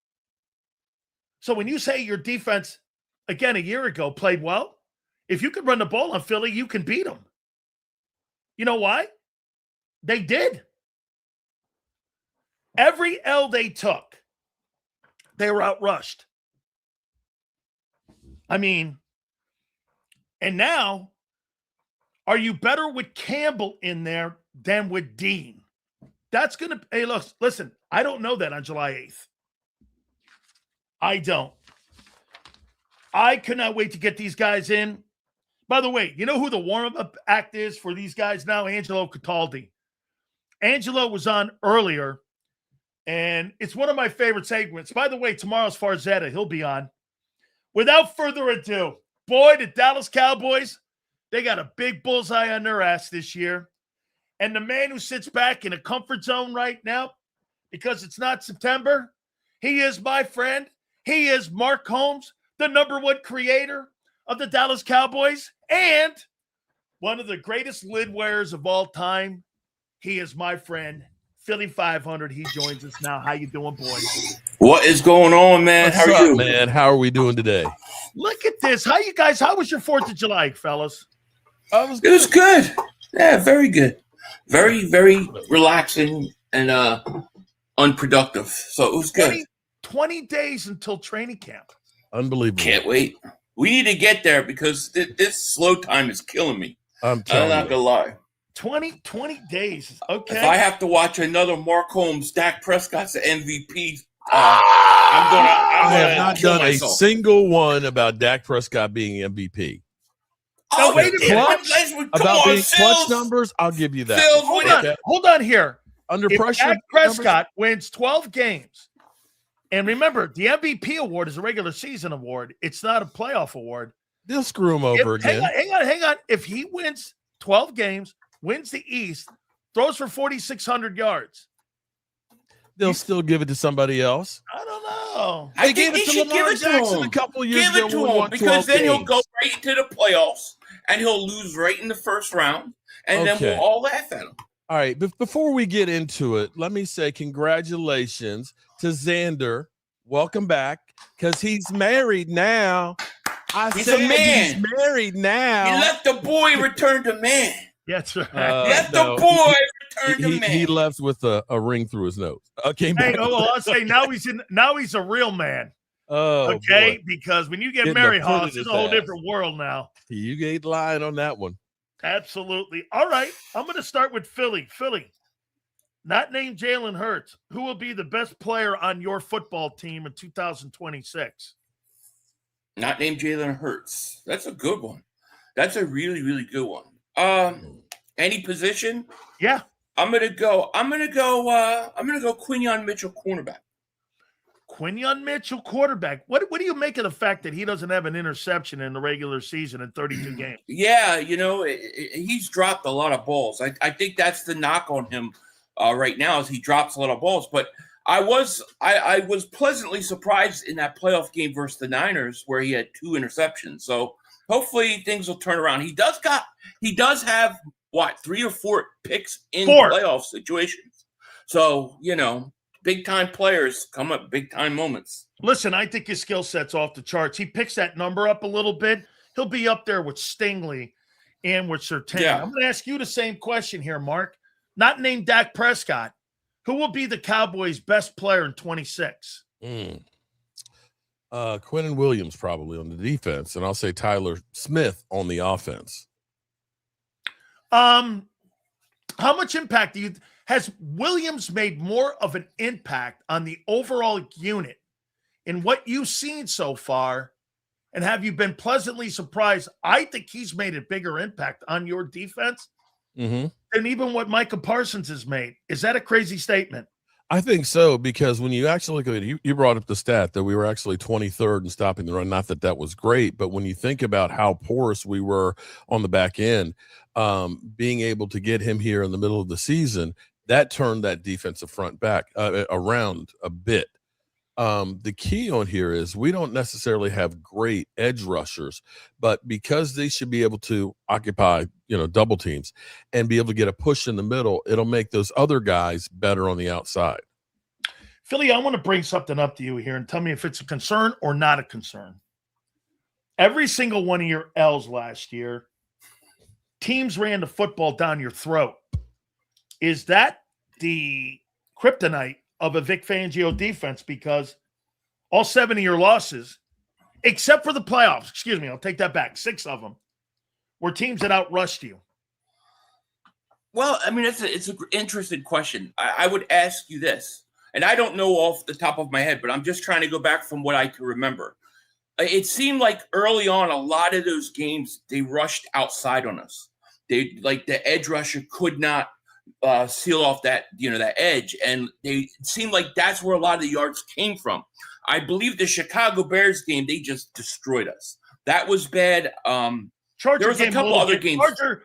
So when you say your defense, again, a year ago, played well, if you could run the ball on Philly, you can beat them. You know why? They did. Every L they took, they were outrushed. I mean, and now Are you better with Campbell in there than with Dean? That's going to – hey, look, listen, I don't know that on July 8th. I don't. I could not wait to get these guys in. By the way, you know who the warm-up act is for these guys now? Angelo Cataldi. Angelo was on earlier, and it's one of my favorite segments. By the way, tomorrow's Farzetta. He'll be on. Without further ado, boy, the Dallas Cowboys, they got a big bullseye on their ass this year. And the man who sits back in a comfort zone right now, because it's not September, he is my friend. He is Mark Holmes, the #1 creator of the Dallas Cowboys and one of the greatest lid wearers of all time. He is my friend, Philly 500. He joins us now. How you doing, boys? What is going on, man? What's How are up, you, man? How are we doing today? Look at this. How you guys? How was your 4th of July, fellas? It was good. Yeah, very good. Very, very relaxing and unproductive. So it was good. 20 days until training camp. Unbelievable. Can't wait. We need to get there because this slow time is killing me. I'm telling not you. gonna lie. 20 days. Okay. If I have to watch another Mark Holmes, Dak Prescott's the MVP, I'm gonna I have not kill done myself. a single one about Dak Prescott being MVP. Now, wait a minute. About being clutch numbers, I'll give you that. Phil, Hold on here. Under If pressure, Dak Prescott wins 12 games, and remember, the MVP award is a regular season award. It's not a playoff award. they'll screw him over again. Hang on. If he wins 12 games, wins the East, throws for 4,600 yards, They'll still give it to somebody else. I don't know. They gave it to Lamar Jackson a couple years ago. Give it to when he him won because 12 then he'll games. go right into the playoffs and he'll lose right in the first round, and then Okay. we'll all laugh at him. All right, but before we get into it, let me say congratulations to Zander. Welcome back, because he's married now. He's said a man. He's married now. He left the boy, returned to man. That's right. Left no, the boy, returned to he man. he left with a ring through his nose. Came Hey, back. I'll say now he's a real man. Oh, Okay, boy. because when you get Getting married, the foot in Hoss, his it's a whole ass. different world now. You ain't lying on that one. Absolutely. All right, I'm going to start with Philly. Philly, not named Jalen Hurts. Who will be the best player on your football team in 2026? Not named Jalen Hurts. That's a good one. That's a really, really good one. Any position? Yeah. I'm gonna go Quinyon Mitchell, cornerback. Quinyon Mitchell, quarterback. What do you make of the fact that he doesn't have an interception in the regular season in 32 games? Yeah, he's dropped a lot of balls. I think that's the knock on him right now is he drops a lot of balls. But I was pleasantly surprised in that playoff game versus the Niners where he had 2 interceptions. So hopefully things will turn around. He does have 3 or 4 picks in playoff situations. So, big time players come up big time moments. Listen, I think his skill set's off the charts. He picks that number up a little bit. He'll be up there with Stingley and with Surtain. Yeah. I'm going to ask you the same question here, Mark. Not named Dak Prescott. Who will be the Cowboys' best player in 26? Quinnen Williams probably on the defense, and I'll say Tyler Smith on the offense. How much impact has Williams made more of an impact on the overall unit in what you've seen so far? And have you been pleasantly surprised? I think he's made a bigger impact on your defense than even what Micah Parsons has made. Is that a crazy statement? I think so, because when you actually look at it, you brought up the stat that we were actually 23rd in stopping the run. Not that that was great, but when you think about how porous we were on the back end, being able to get him here in the middle of the season, that turned that defensive front back around a bit. The key on here is we don't necessarily have great edge rushers, but because they should be able to occupy, double teams and be able to get a push in the middle, it'll make those other guys better on the outside. Philly, I want to bring something up to you here and tell me if it's a concern or not a concern. Every single one of your L's last year, teams ran the football down your throat. Is that the kryptonite of a Vic Fangio defense? Because all 7 of your losses, except for the playoffs, I'll take that back, 6 of them, were teams that outrushed you. Well, I mean, it's an interesting question. I would ask you this, and I don't know off the top of my head, but I'm just trying to go back from what I can remember. It seemed like early on, a lot of those games, they rushed outside on us. They like the edge rusher could not seal off that edge, and it seemed like that's where a lot of the yards came from. I believe the Chicago Bears game, they just destroyed us. That was bad. Charger there was game a couple other games.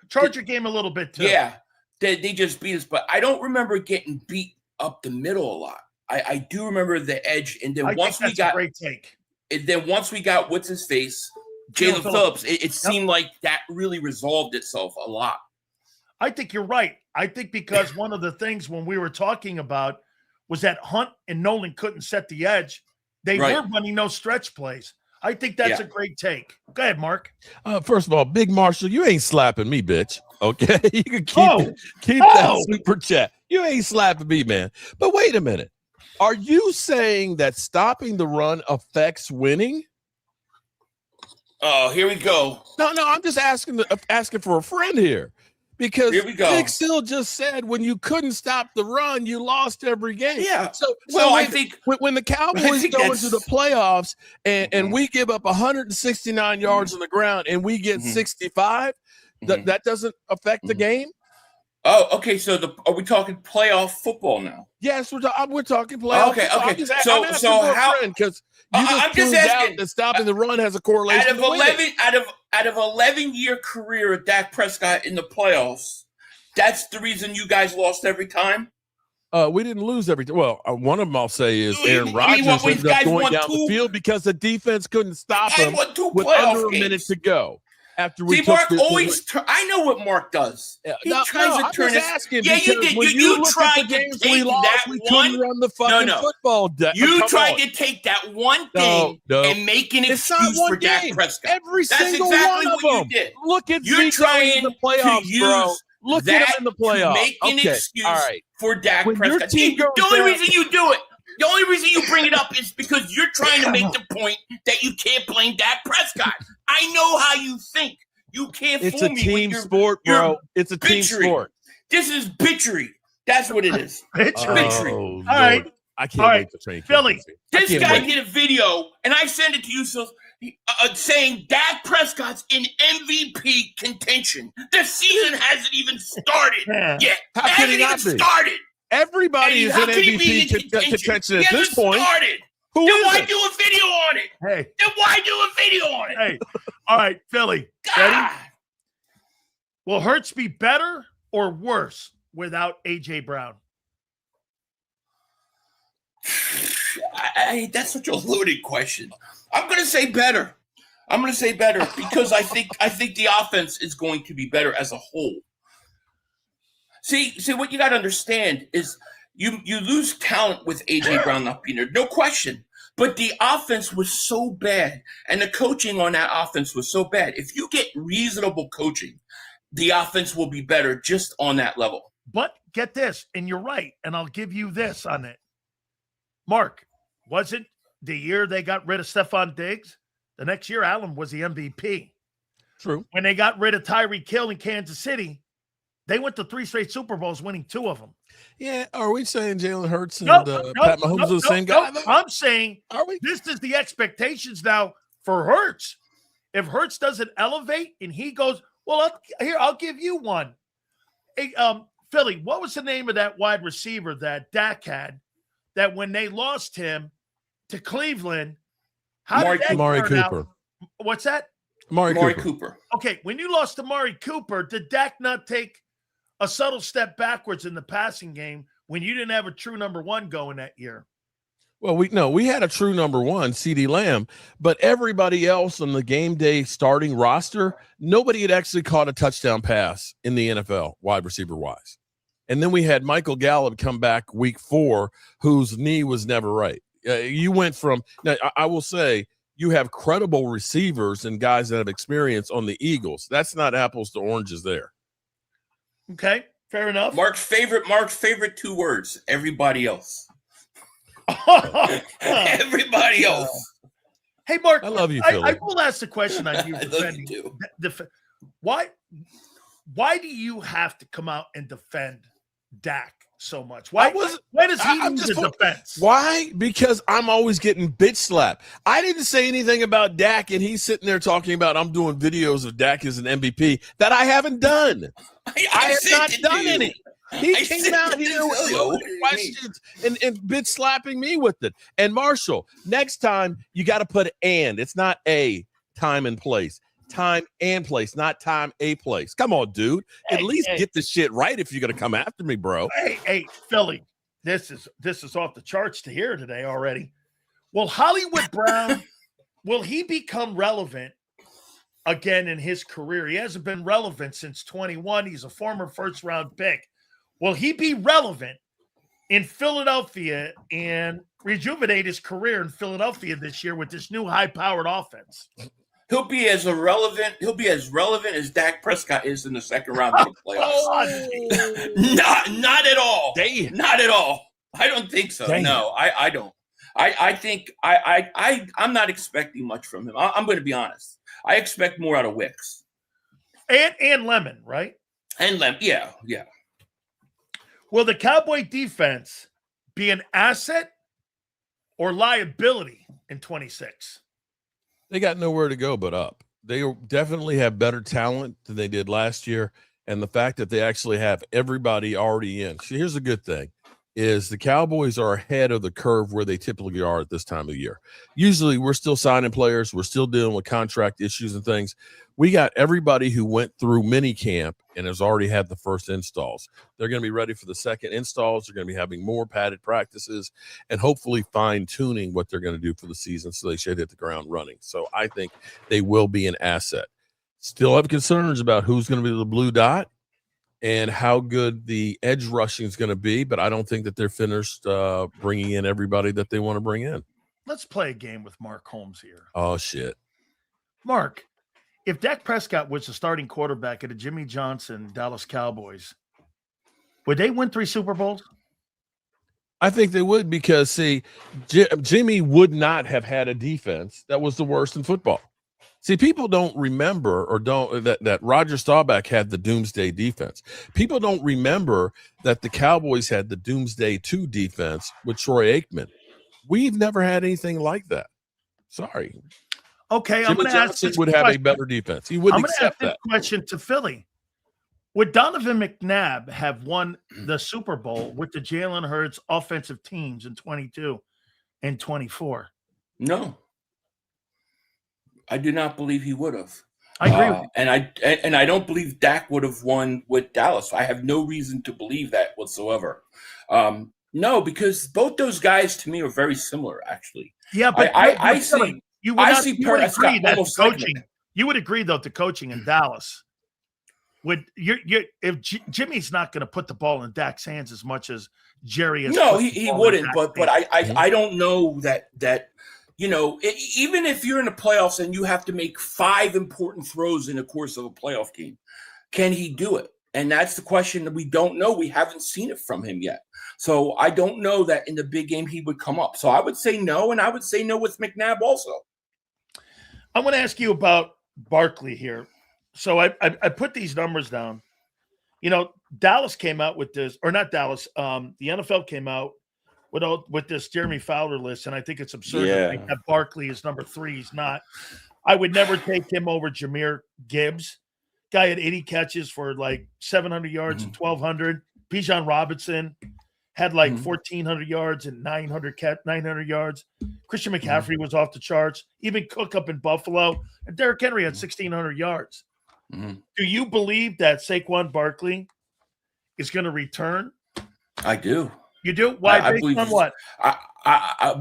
Charger game a little bit too. Yeah, they just beat us, but I don't remember getting beat up the middle a lot. I do remember the edge, and then once we got a great take. And then once we got what's his face, Jalen Phillips, it seemed like that really resolved itself a lot. I think you're right. I think because one of the things when we were talking about was that Hunt and Nolan couldn't set the edge. They were running no stretch plays. I think that's a great take. Go ahead, Mark. First of all, Big Marshall, you ain't slapping me, bitch. Okay, you can keep that super chat. You ain't slapping me, man. But wait a minute. Are you saying that stopping the run affects winning? Oh, here we go. No, I'm just asking for a friend here. Because here we go. Big Sil just said when you couldn't stop the run, you lost every game. Yeah. So I think when the Cowboys go into the playoffs and we give up 169 yards on the ground and we get 65, that doesn't affect the game? Oh, okay. So are we talking playoff football now? Yes, we're talking playoff. Okay. So how? Because you just proved out that stopping the run has a correlation. Out of 11-year career of Dak Prescott in the playoffs, that's the reason you guys lost every time. We didn't lose every time. Well, one of them I'll say is Aaron Rodgers ended up going down the field because the defense couldn't stop him with under a minute to go. After we Mark always. I know what Mark does. He tries to turn it. Yeah, you did. You tried to take that one. Run the fucking football. You tried to take that one thing and make an excuse for Dak Prescott. Every single one of them. You did. Look at you're trying in the playoffs, bro. Look at him in the playoffs. Make an excuse for Dak Prescott. The only reason you do it. The only reason you bring it up is because you're trying to make the point that you can't blame Dak Prescott. I know how you think. You can't fool me. It's a team sport, bro. It's a team sport. This is bitchery. That's what it is. Bitchery. All right. I can't wait to train Philly. This guy did a video, and I sent it to you, so saying Dak Prescott's in MVP contention. The season hasn't even started yet. How can he not be? Started. Everybody is in MVP contention at this point. Then why do a video on it? Hey. Then why do a video on it? Hey. All right, Philly. Ready? Will Hurts be better or worse without A.J. Brown? That's such a loaded question. I'm going to say better. Because I think the offense is going to be better as a whole. See, what you got to understand is you lose talent with A.J. Brown not being there, no question. But the offense was so bad, and the coaching on that offense was so bad. If you get reasonable coaching, the offense will be better just on that level. But get this, and you're right, and I'll give you this on it. Mark, wasn't the year they got rid of Stephon Diggs? The next year, Allen was the MVP. True. When they got rid of Tyreek Hill in Kansas City, they went to 3 straight Super Bowls, winning 2 of them. Yeah, are we saying Jalen Hurts and Pat Mahomes are the same guy? I'm saying are we? This is the expectations now for Hurts. If Hurts doesn't elevate and he goes, well, I'll give you one. Hey, Philly, what was the name of that wide receiver that Dak had that when they lost him to Cleveland, Amari Cooper. What's that? Amari Cooper. Okay, when you lost to Amari Cooper, did Dak not take a subtle step backwards in the passing game when you didn't have a true number one going that year? Well, we had a true number one, CeeDee Lamb, but everybody else on the game day starting roster, nobody had actually caught a touchdown pass in the NFL, wide receiver wise. And then we had Michael Gallup come back week 4, whose knee was never right. You went from now. I will say you have credible receivers and guys that have experience on the Eagles. That's not apples to oranges there. Okay, fair enough. Mark's favorite 2 words: everybody else. Everybody else. Hey, Mark, I love you, Philly. I will ask the question on you. I love you too. Why? why do you have to come out and defend Dak so much? Why does he need the defense? Why? Because I'm always getting bitch slapped. I didn't say anything about Dak, and he's sitting there talking about I'm doing videos of Dak as an MVP that I haven't done. I have not done any. He came out here with questions and bitch slapping me with it. And Marshall, next time you got to put and. It's not a time and place. Time and place, not time, a place. Come on, dude. At least get the shit right if you're gonna come after me, bro. Hey, Philly, this is off the charts to hear today already. Will Hollywood Brown will he become relevant again in his career? He hasn't been relevant since 21. He's a former first-round pick. Will he be relevant in Philadelphia and rejuvenate his career in Philadelphia this year with this new high-powered offense? He'll be as relevant as Dak Prescott is in the second round of the playoffs. Not at all. Damn. Not at all. I don't think so. Damn. No, I don't. I think I'm not expecting much from him. I'm going to be honest. I expect more out of Wicks. And Lemon, right? And Lemon, yeah. Will the Cowboy defense be an asset or liability in 26? They got nowhere to go but up. They definitely have better talent than they did last year. And the fact that they actually have everybody already in. See, here's a good thing is the Cowboys are ahead of the curve where they typically are at this time of year. Usually we're still signing players. We're still dealing with contract issues and things. We got everybody who went through mini camp and has already had the first installs. They're going to be ready for the second installs. They're going to be having more padded practices and hopefully fine tuning what they're going to do for the season so they should hit the ground running. So I think they will be an asset. Still have concerns about who's going to be the blue dot and how good the edge rushing is going to be, but I don't think that they're finished bringing in everybody that they want to bring in. Let's play a game with Mark Holmes here. Oh, shit. Mark, if Dak Prescott was the starting quarterback at the Jimmy Johnson Dallas Cowboys, would they win 3 Super Bowls? I think they would because, see, Jimmy would not have had a defense that was the worst in football. See, people don't remember or don't that Roger Staubach had the Doomsday defense. People don't remember that the Cowboys had the Doomsday 2 defense with Troy Aikman. We've never had anything like that. Sorry. Okay, Jimmy I'm going to ask Johnson this would question. have a better defense. He wouldn't accept that. Question to Philly. Would Donovan McNabb have won the Super Bowl with the Jalen Hurts offensive teams in 22 and 24? No. I do not believe he would have. I agree with you. And I don't believe Dak would have won with Dallas. I have no reason to believe that whatsoever. No, because both those guys to me are very similar, actually. Yeah, but I see. You would agree that almost coaching. You would agree though, the coaching in Dallas would if Jimmy's not going to put the ball in Dak's hands as much as Jerry is. No, he wouldn't. But I don't know that. You know, even if you're in the playoffs and you have to make 5 important throws in the course of a playoff game, can he do it? And that's the question that we don't know. We haven't seen it from him yet. So I don't know that in the big game he would come up. So I would say no, and I would say no with McNabb also. I'm going to ask you about Barkley here. So I put these numbers down. You know, Dallas came out with this, or not Dallas, the NFL came out with this Jeremy Fowler list, and I think it's absurd to think that Barkley is number 3. He's not. I would never take him over Jahmyr Gibbs. Guy had 80 catches for like 700 yards and 1,200. Bijan Robinson had like 1,400 yards and 900 yards. Christian McCaffrey was off the charts. Even Cook up in Buffalo. And Derrick Henry had 1,600 yards. Do you believe that Saquon Barkley is going to return? I do. You do? Why? Based on what?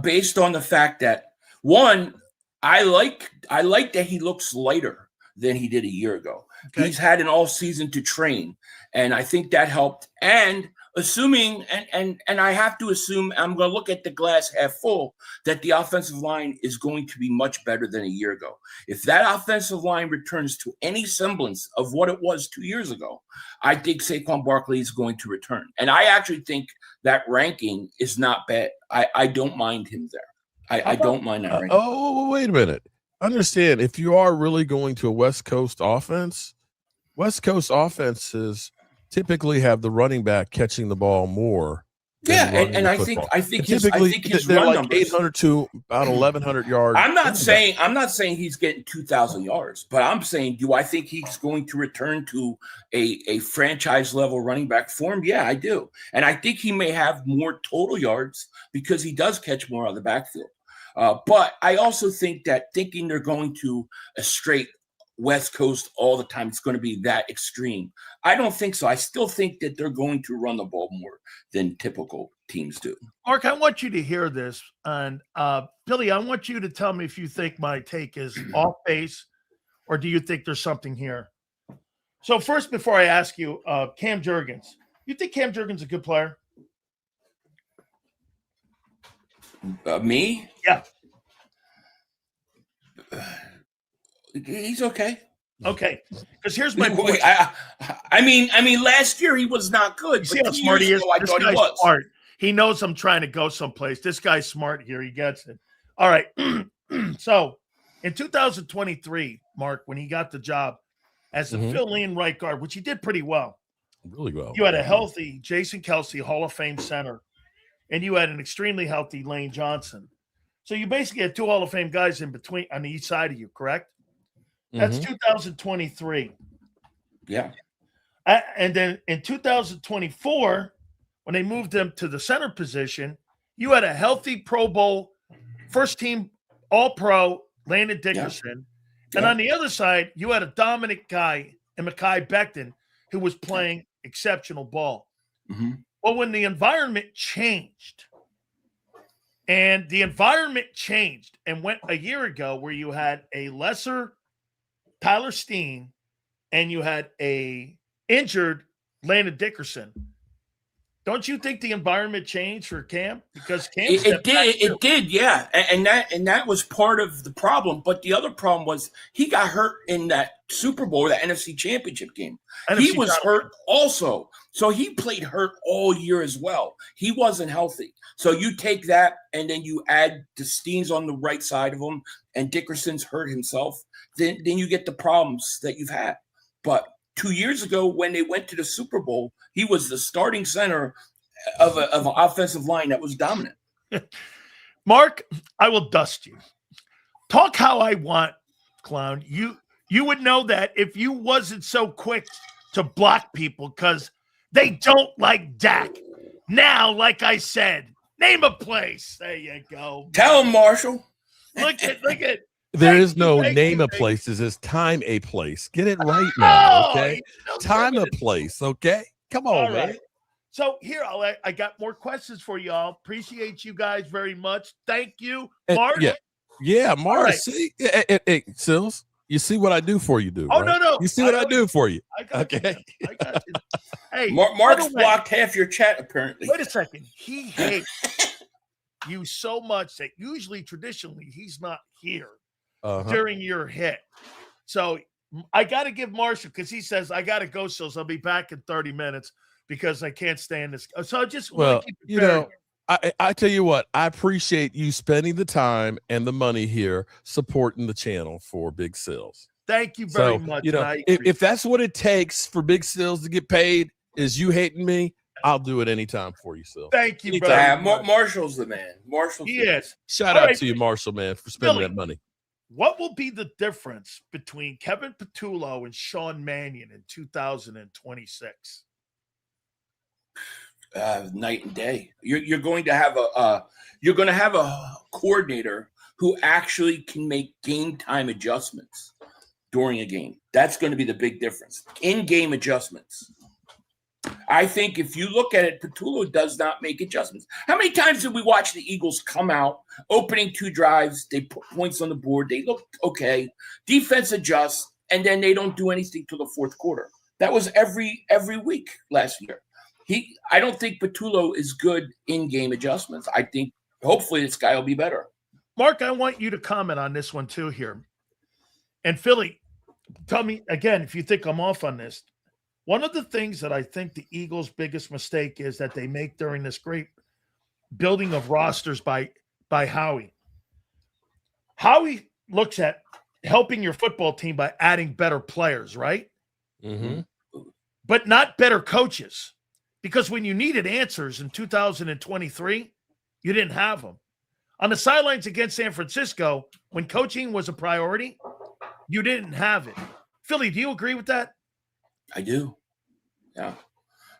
Based on the fact that, one, I like that he looks lighter than he did a year ago. Okay. He's had an all season to train, and I think that helped. And assuming, and I have to assume, I'm going to look at the glass half full, that the offensive line is going to be much better than a year ago. If that offensive line returns to any semblance of what it was 2 years ago, I think Saquon Barkley is going to return. And I actually think that ranking is not bad. I don't mind him there. I don't mind that ranking. Oh, wait a minute. Understand, if you are really going to a West Coast offense, West Coast offenses typically have the running back catching the ball more. Yeah, than and the I think football. I think And his they're run like numbers. 800 to about 1,100 yards. I'm not saying he's getting 2,000 yards, but I'm saying, do I think he's going to return to a franchise level running back form? Yeah, I do, and I think he may have more total yards because he does catch more out of the backfield. But I also think that thinking they're going to a straight West Coast all the time, it's going to be that extreme. I don't think so. I still think that they're going to run the ball more than typical teams do. Mark, I want you to hear this. And Billy, I want you to tell me if you think my take is off base or do you think there's something here? So first, before I ask you, Cam Jurgens, you think Cam Jurgens is a good player? Me? Yeah. He's okay. Okay. Because here's my point. I mean, last year he was not good. You see how smart he is? I this thought he guy's was. smart. He knows I'm trying to go someplace. This guy's smart here. He gets it. All right. So in 2023, Mark, when he got the job as the fill-in right guard, which he did pretty well. Really well. You had a healthy Jason Kelsey, Hall of Fame center, and you had an extremely healthy Lane Johnson. So you basically had two Hall of Fame guys in between on each side of you, correct? That's 2023. Yeah. And then in 2024, when they moved him to the center position, you had a healthy Pro Bowl, first team All-Pro, Landon Dickerson. Yeah. And on the other side, you had a dominant guy in Mekhi Becton who was playing exceptional ball. Well, when the environment changed, and went a year ago where you had a lesser Tyler Steen and you had a injured Landon Dickerson. Don't you think the environment changed for Cam? Because Cam it did, yeah. And that was part of the problem. But the other problem was he got hurt in that Super Bowl, the NFC Championship game. He was hurt also. So he played hurt all year as well. He wasn't healthy. So you take that and then you add the Steens on the right side of him and Dickerson's hurt himself, then you get the problems that you've had. But 2 years ago, when they went to the Super Bowl, he was the starting center of an offensive line that was dominant. Mark, I will dust you. Talk how I want, clown. You would know that if you wasn't so quick to block people because they don't like Dak. Now, like I said, name a place. There you go. Tell him, Marshall. Look at. There is no name a place. This is time a place. Get it right now, okay? Time a place, okay? Come on, man. Right. So here, I got more questions for y'all. Appreciate you guys very much. Thank you, Mark. Yeah, Mark. Right. See, hey, Sills, you see what I do for you, dude. Oh, right? no. You see what I do for you. I got you. Hey, Mark's blocked half your chat, apparently. Wait a second. He hates you so much that traditionally, he's not here during your hit. So I got to give Marshall, because he says, I got to go, Sills. I'll be back in 30 minutes because I can't stand this. So I just want to keep it fair. I tell you what, I appreciate you spending the time and the money here supporting the channel for Big Sills. Thank you very much. If that's what it takes for Big Sills to get paid, is you hating me, I'll do it anytime for you, Sills. Thank you, brother. Marshall's the man. He is. Shout out to you, Marshall, man, for spending that money. What will be the difference between Kevin Patullo and Sean Mannion in 2026? Night and day. You're going to have a coordinator who actually can make game time adjustments during a game. That's going to be the big difference. In-game adjustments. I think if you look at it, Patullo does not make adjustments. How many times did we watch the Eagles come out, opening 2 drives, they put points on the board, they look okay, defense adjusts, and then they don't do anything till the fourth quarter? That was every week last year. I don't think Patullo is good in-game adjustments. I think hopefully this guy will be better. Mark, I want you to comment on this one too here. And Philly, tell me again if you think I'm off on this. One of the things that I think the Eagles' biggest mistake is that they make during this great building of rosters by Howie. Howie looks at helping your football team by adding better players, right? Mm-hmm. but not better coaches. Because when you needed answers in 2023, you didn't have them. On the sidelines against San Francisco, when coaching was a priority, you didn't have it. Philly, do you agree with that? I do. Yeah.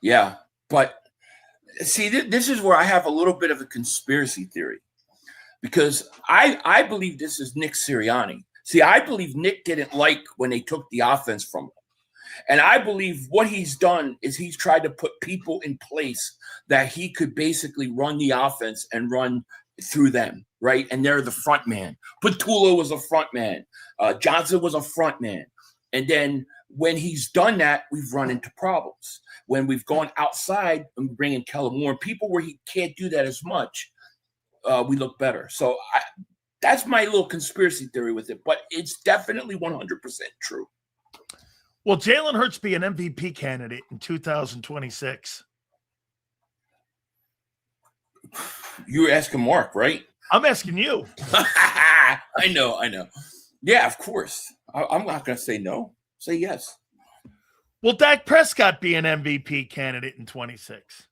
Yeah. But see, this is where I have a little bit of a conspiracy theory, because I believe this is Nick Sirianni. See, I believe Nick didn't like when they took the offense from him. And I believe what he's done is he's tried to put people in place that he could basically run the offense and run through them, right? And they're the front man. Patullo was a front man. Johnson was a front man. And then when he's done that, we've run into problems. When we've gone outside and bring in Kellen Moore, people where he can't do that as much, we look better. So that's my little conspiracy theory with it. But it's definitely 100% true. Will Jalen Hurts be an MVP candidate in 2026? You're asking Mark, right? I'm asking you. I know. Yeah, of course. I'm not going to say no. Say yes. Will Dak Prescott be an MVP candidate in 26?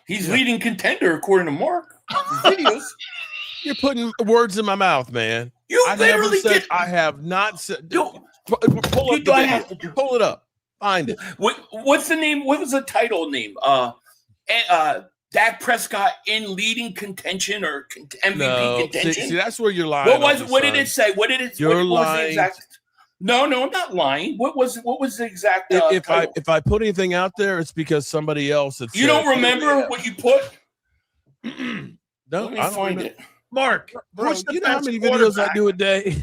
He's leading contender according to Mark. Videos. You're putting words in my mouth, man. You literally did. I have not said. Yo, Pull it up. Find it. What's the name? What was the title name? Dak Prescott in leading contention or MVP contention? See, that's where you're lying. What did it say? What did it? You're what lying. was the exact? No, I'm not lying. What was the exact? If I put anything out there, it's because somebody else. You don't remember what you put? No, Let me find it. Mark, bro, you know how many videos I do a day?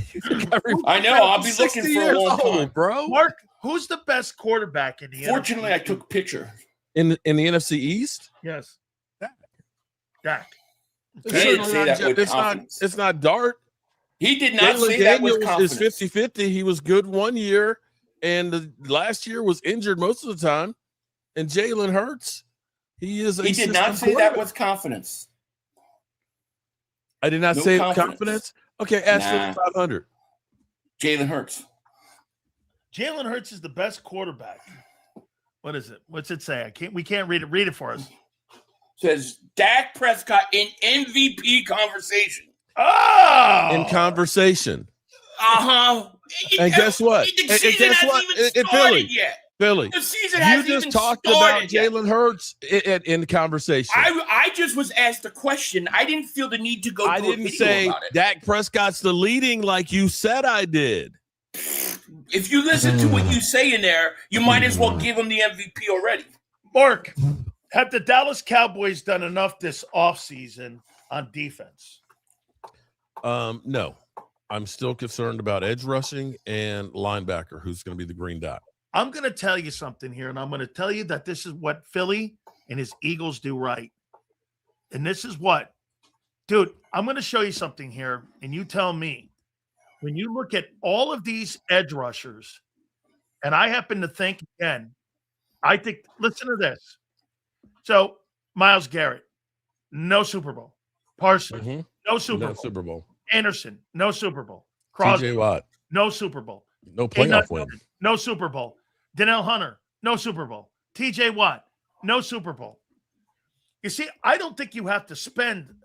I know. I'll be looking for a long time, bro. Mark, who's the best quarterback in the Fortunately, NFC? I took a picture. In the NFC East? Yes. Dak. He didn't say that with confidence. It's not Dart. He did not say that with confidence. Is 50-50. He was good one year, and the last year was injured most of the time. And Jalen Hurts, he did not say that with confidence. I did not say confidence. Okay, ask for 500. Jalen Hurts. Jalen Hurts is the best quarterback. What is it? What's it say? We can't read it. Read it for us. Says Dak Prescott in MVP conversation. Oh, in conversation. And guess what? The season hasn't even started yet. Philly, the season you hasn't just even talked started about Jalen Hurts in conversation. I just was asked a question. I didn't feel the need to go. I didn't say Dak Prescott's the leading like you said I did. If you listen to what you say in there, you might as well give him the MVP already. Mark, have the Dallas Cowboys done enough this offseason on defense? No. I'm still concerned about edge rushing and linebacker, who's going to be the green dot. I'm going to tell you something here, and I'm going to tell you that this is what Philly and his Eagles do right. And this is what, dude, I'm going to show you something here, and you tell me. When you look at all of these edge rushers, and I happen to think, again, listen to this. So, Myles Garrett, no Super Bowl. Parsons, no Super Bowl. Anderson, no Super Bowl. Krause, TJ Watt, no Super Bowl. No playoff win. No Super Bowl. Danielle Hunter, no Super Bowl. TJ Watt, no Super Bowl. You see, I don't think you have to spend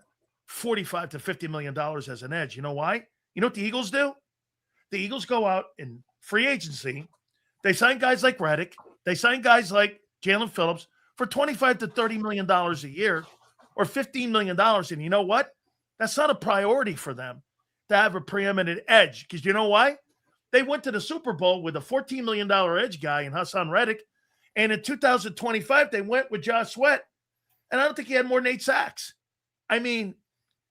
$45 to $50 million as an edge. You know why? You know what the Eagles do? The Eagles go out in free agency. They sign guys like Reddick. They sign guys like Jalen Phillips for $25 to $30 million a year or $15 million. And you know what? That's not a priority for them to have a preeminent edge. Because you know why? They went to the Super Bowl with a $14 million edge guy in Hassan Reddick. And in 2025, they went with Josh Sweat. And I don't think he had more than 8 sacks. I mean,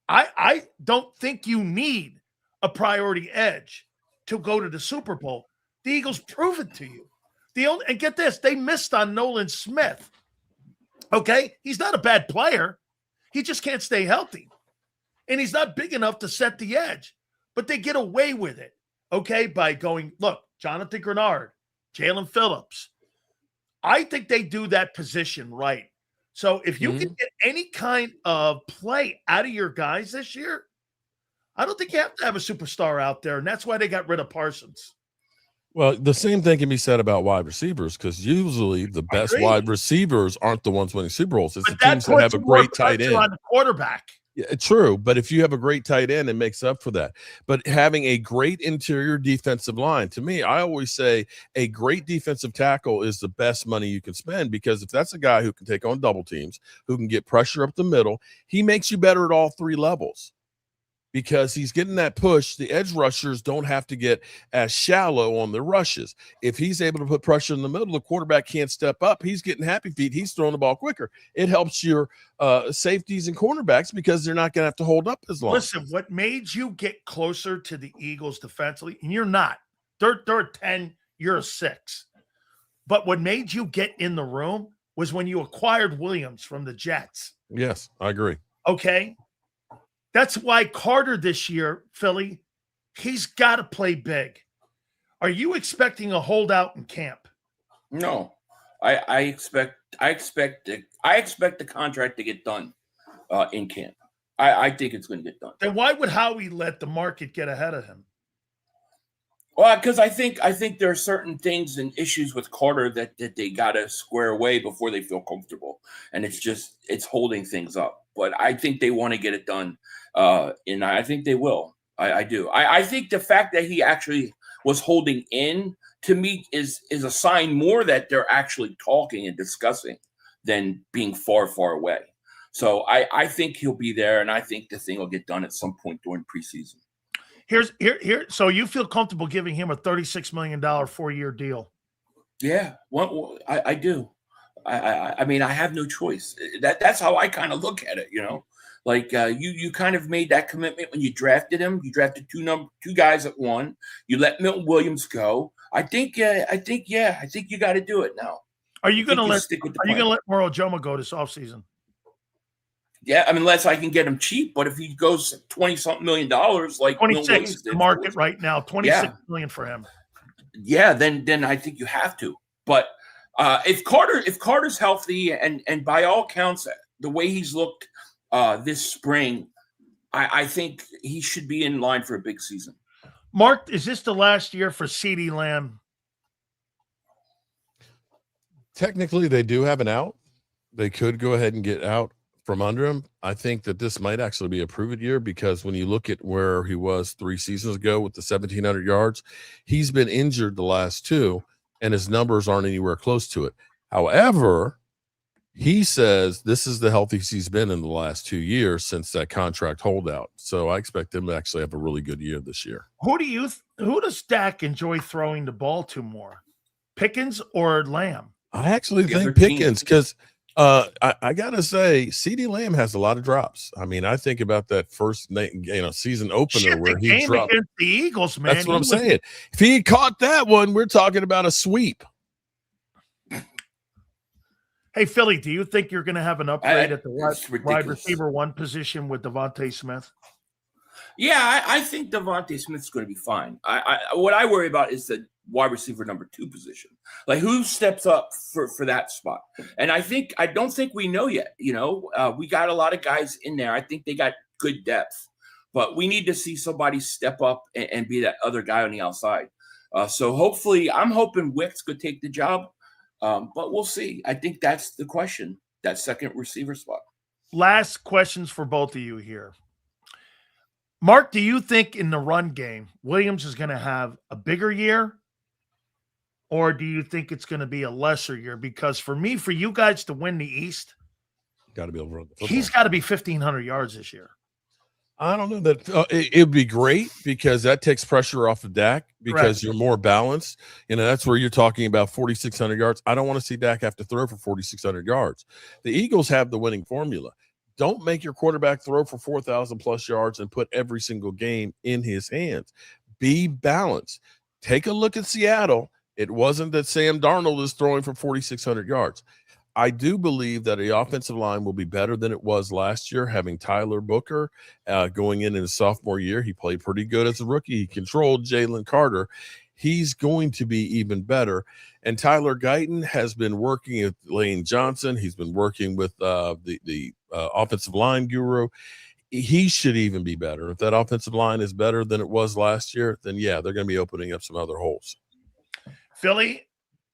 I don't think you need a priority edge to go to the Super Bowl. The Eagles prove it to you. And get this, they missed on Nolan Smith. Okay? He's not a bad player. He just can't stay healthy. And he's not big enough to set the edge. But they get away with it, okay, by going, look, Jonathan Grenard, Jalen Phillips. I think they do that position right. So if you can get any kind of play out of your guys this year, I don't think you have to have a superstar out there, and that's why they got rid of Parsons. Well, the same thing can be said about wide receivers because usually the best agree. wide receivers aren't the ones winning Super Bowls. It's But the that teams that have puts a more great tight pressure end. on the quarterback. Yeah, true. But if you have a great tight end, it makes up for that. But having a great interior defensive line, to me, I always say a great defensive tackle is the best money you can spend because if that's a guy who can take on double teams, who can get pressure up the middle, he makes you better at all three levels. Because he's getting that push, the edge rushers don't have to get as shallow on their rushes. If he's able to put pressure in the middle, the quarterback can't step up. He's getting happy feet. He's throwing the ball quicker. It helps your safeties and cornerbacks because they're not going to have to hold up as long. Listen, what made you get closer to the Eagles defensively, and you're not. They're a 10, you're a 6. But what made you get in the room was when you acquired Williams from the Jets. Yes, I agree. Okay? That's why Carter this year, Philly, he's got to play big. Are you expecting a holdout in camp? No, I expect the contract to get done in camp. I think it's going to get done. Then why would Howie let the market get ahead of him? Well, because I think there are certain things and issues with Carter that they got to square away before they feel comfortable, and it's holding things up. But I think they want to get it done, and I think they will. I do. I think the fact that he actually was holding in to me is a sign more that they're actually talking and discussing than being far, far away. So I think he'll be there, and I think the thing will get done at some point during preseason. Here. So you feel comfortable giving him a $36 million 4-year deal? Yeah, I do. I mean, I have no choice. That's how I kind of look at it, you know. Like you kind of made that commitment when you drafted him. You drafted two guys at 1. You let Milton Williams go. I think you got to do it now. Are you going to let Moro Joma go this offseason? Yeah, I mean, unless I can get him cheap, but if he goes $20-something million, like 26 the market right now, $26 million for him. Yeah, then I think you have to. But if Carter's healthy and by all counts, the way he's looked this spring, I think he should be in line for a big season. Mark, is this the last year for CeeDee Lamb? Technically, they do have an out. They could go ahead and get out from under him. I think that this might actually be a prove-it year because when you look at where he was 3 seasons ago with the 1,700 yards, he's been injured the last 2, and his numbers aren't anywhere close to it. However, he says this is the healthiest he's been in the last 2 years since that contract holdout. So I expect him to actually have a really good year this year. Who does Dak enjoy throwing the ball to more, Pickens or Lamb? I actually think Pickens because I gotta say, CeeDee Lamb has a lot of drops. I mean, I think about that first season opener where he dropped against the Eagles, man. That's what I'm saying. If he caught that one, we're talking about a sweep. Hey, Philly, do you think you're going to have an upgrade at the wide receiver 1 position with Devontae Smith? Yeah, I think Devontae Smith's going to be fine. What I worry about is the wide receiver number 2 position. Like, who steps up for that spot? And I don't think we know yet. You know, we got a lot of guys in there. I think they got good depth, but we need to see somebody step up and be that other guy on the outside. So hopefully, I'm hoping Wicks could take the job, but we'll see. I think that's the question, that second receiver spot. Last questions for both of you here. Mark, do you think in the run game, Williams is going to have a bigger year? Or do you think it's going to be a lesser year? Because for me, for you guys to win the East, got to be able to run the football. He's got to be 1,500 yards this year. I don't know that it'd be great because that takes pressure off of Dak because you're more balanced. You know, that's where you're talking about 4,600 yards. I don't want to see Dak have to throw for 4,600 yards. The Eagles have the winning formula. Don't make your quarterback throw for 4,000 plus yards and put every single game in his hands. Be balanced. Take a look at Seattle. It wasn't that Sam Darnold is throwing for 4,600 yards. I do believe that the offensive line will be better than it was last year, having Tyler Booker going in his sophomore year. He played pretty good as a rookie. He controlled Jalen Carter. He's going to be even better. And Tyler Guyton has been working with Lane Johnson. He's been working with the offensive line guru. He should even be better. If that offensive line is better than it was last year, then, yeah, they're going to be opening up some other holes. Philly,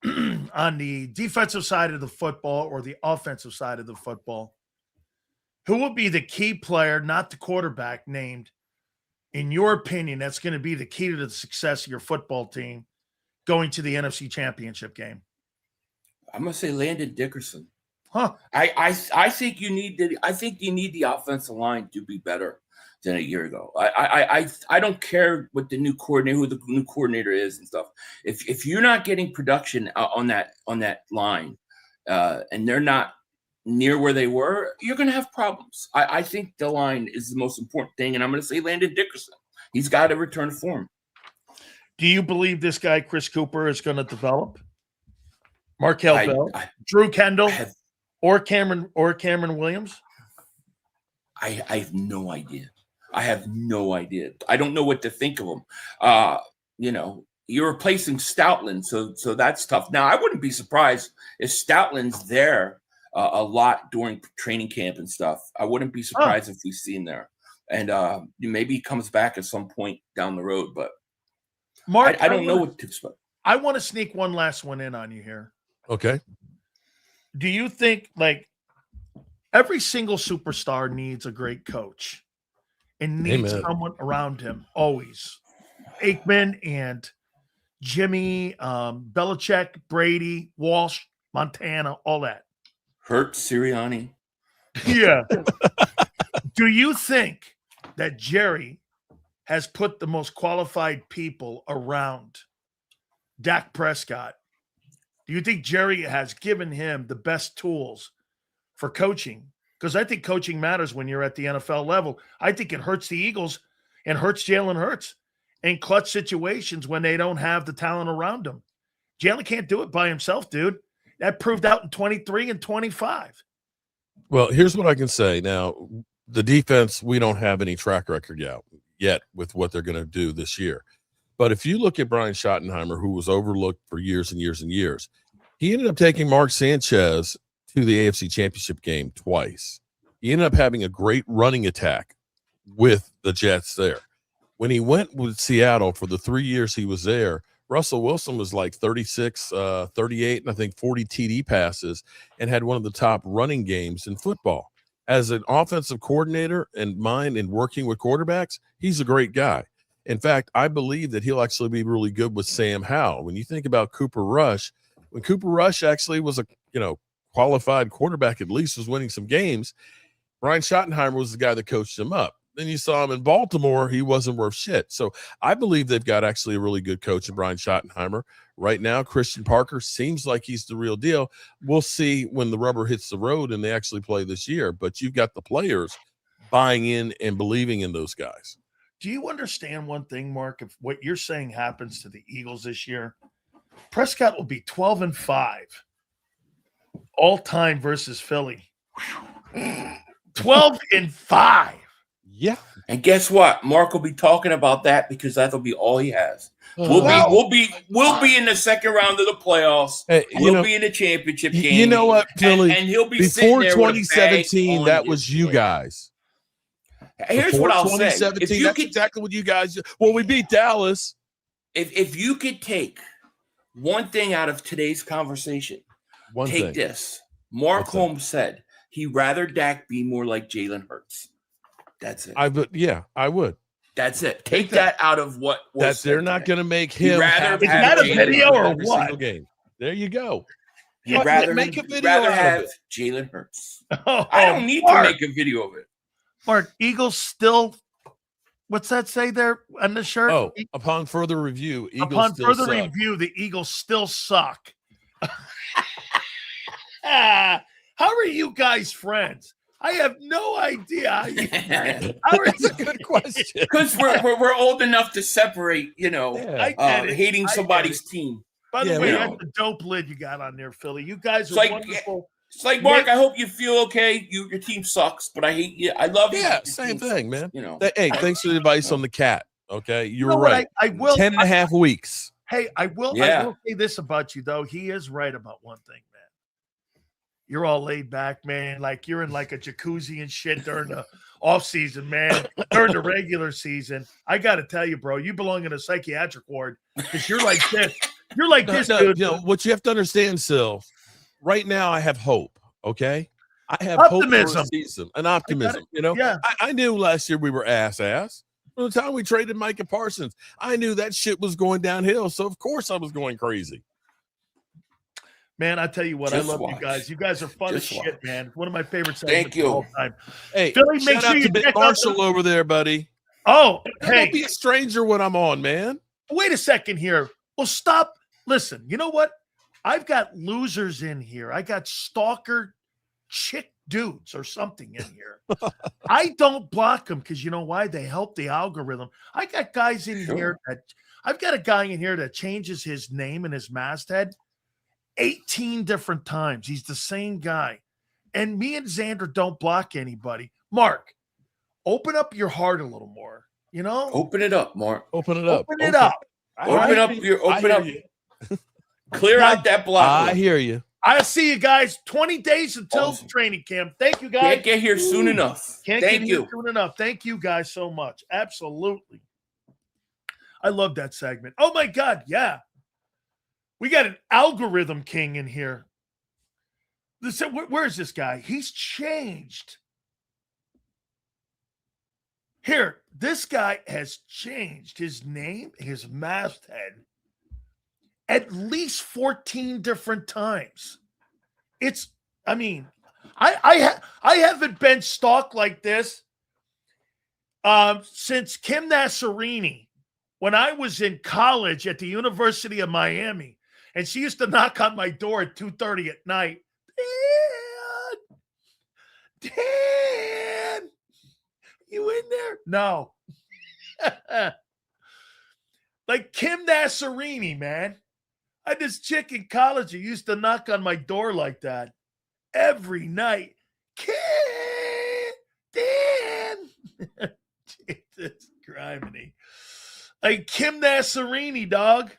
on the defensive side of the football or the offensive side of the football, who will be the key player, not the quarterback, named, in your opinion, that's going to be the key to the success of your football team going to the NFC Championship game? I'm gonna say Landon Dickerson. Huh. I think you need the offensive line to be better than a year ago. I don't care what who the new coordinator is and stuff. If you're not getting production on that line, and they're not near where they were, you're gonna have problems. I think the line is the most important thing, and I'm gonna say Landon Dickerson. He's got to return to form. Do you believe this guy, Chris Cooper, is going to develop? Markel Bell, Drew Kendall, or Cameron Williams? I have no idea. I don't know what to think of him. You're replacing Stoutland, so that's tough. Now, I wouldn't be surprised if Stoutland's there a lot during training camp and stuff. I wouldn't be surprised if we see him there. And maybe he comes back at some point down the road, but Mark, I don't know what to expect. I want to sneak one last one in on you here. Okay. Do you think, like, every single superstar needs a great coach and needs someone around him always? Aikman and Jimmy, Belichick, Brady, Walsh, Montana, all that. Hurts, Sirianni. Yeah. Do you think that Jerry has put the most qualified people around Dak Prescott? Do you think Jerry has given him the best tools for coaching? Because I think coaching matters when you're at the NFL level. I think it hurts the Eagles and hurts Jalen Hurts in clutch situations when they don't have the talent around them. Jalen can't do it by himself, dude. That proved out in 23 and 25. Well, here's what I can say. Now, the defense, we don't have any track record yet with what they're going to do this year. But if you look at Brian Schottenheimer, who was overlooked for years and years and years, he ended up taking Mark Sanchez to the AFC Championship game twice. He ended up having a great running attack with the Jets there. When he went with Seattle for the 3 years he was there, Russell Wilson was like 36, 38, and I think 40 TD passes and had one of the top running games in football. As an offensive coordinator and working with quarterbacks, he's a great guy. In fact, I believe that he'll actually be really good with Sam Howell. When you think about Cooper Rush, when Cooper Rush actually was a qualified quarterback, at least was winning some games, Brian Schottenheimer was the guy that coached him up. Then you saw him in Baltimore, he wasn't worth shit. So I believe they've got actually a really good coach in Brian Schottenheimer. Right now, Christian Parker seems like he's the real deal. We'll see when the rubber hits the road and they actually play this year. But you've got the players buying in and believing in those guys. Do you understand one thing, Mark? If what you're saying happens to the Eagles this year, Prescott will be 12-5 all time versus Philly. 12-5. Yeah. And guess what? Mark will be talking about that because that'll be all he has. We'll be in the second round of the playoffs. Hey, we'll be in the championship game. You know what, Philly? And he'll be before 2017. That was you guys. Here's what I'll say. That's exactly what you guys. Well, we beat Dallas. If you could take one thing out of today's conversation, take this. Mark Holmes said he'd rather Dak be more like Jalen Hurts. That's it. I would. That's it. Take that out of what was that they're not going to make him. Is that a video or what? Game. There you go. You'd rather make a video out have of it. Jalen Hurts. I don't need to make a video of it. Mark, Eagles still. What's that say there on the shirt? Oh, upon further review, the Eagles still suck. How are you guys friends? I have no idea. That's a good question. Because we're old enough to separate, hating somebody's team. By the way, that's the dope lid you got on there, Philly. You guys are wonderful. It's like, Mark, I hope you feel okay. Your team sucks, but I hate you. I love you. Yeah, same thing, man. Hey, thanks for the advice on the cat. Okay, you were right. I will 10.5 weeks. Hey, I will say this about you, though. He is right about one thing, man. You're all laid back, man. Like you're in like a jacuzzi and shit during the off season, man. During the regular season, I got to tell you, bro, you belong in a psychiatric ward because you're like this. You're like this, dude. You know, what you have to understand, Sil, right now I have hope, okay? I have hope for a season, an optimism, you know? Yeah. I knew last year we were ass. From the time we traded Micah Parsons, I knew that shit was going downhill, so of course I was going crazy. Man, I tell you what, Just I love watch. you guys. You guys are fun as Just shit, watch. man. One of my favorite Thank segments you. of all time. Hey, Philly, make shout sure out you to Ben check out Marshall over there, buddy. Oh, Don't hey, be a stranger when I'm on, man. wait a second here. Well, stop. Listen, you know what? I've got losers in here. I got stalker chick dudes or something in here. I don't block them because you know why? They help the algorithm. I got guys in here that I've got a guy in here that changes his name and his masthead 18 different times. He's the same guy. And me and Zander don't block anybody. Mark, open up your heart a little more. You know? Open it up, Mark. Open it up. Open it up. Open up Clear out that block. I hear you. I'll see you guys 20 days until training camp. Thank you, guys. Can't get here soon enough. Can't Thank get you. here soon enough. Thank you guys so much. Absolutely. I love that segment. Oh my God. Yeah. We got an algorithm king in here. Listen, where's this guy? He's changed. Here, this guy has changed his name, his masthead, at least 14 different times. I haven't been stalked like this since Kim Nasserini when I was in college at the University of Miami, and she used to knock on my door at 2:30 at night. Dan, you in there? No. Like Kim Nasserini, man. I had this chick in college who used to knock on my door like that every night. Dan. Jesus criminy. Like Kim Nasserini, dog.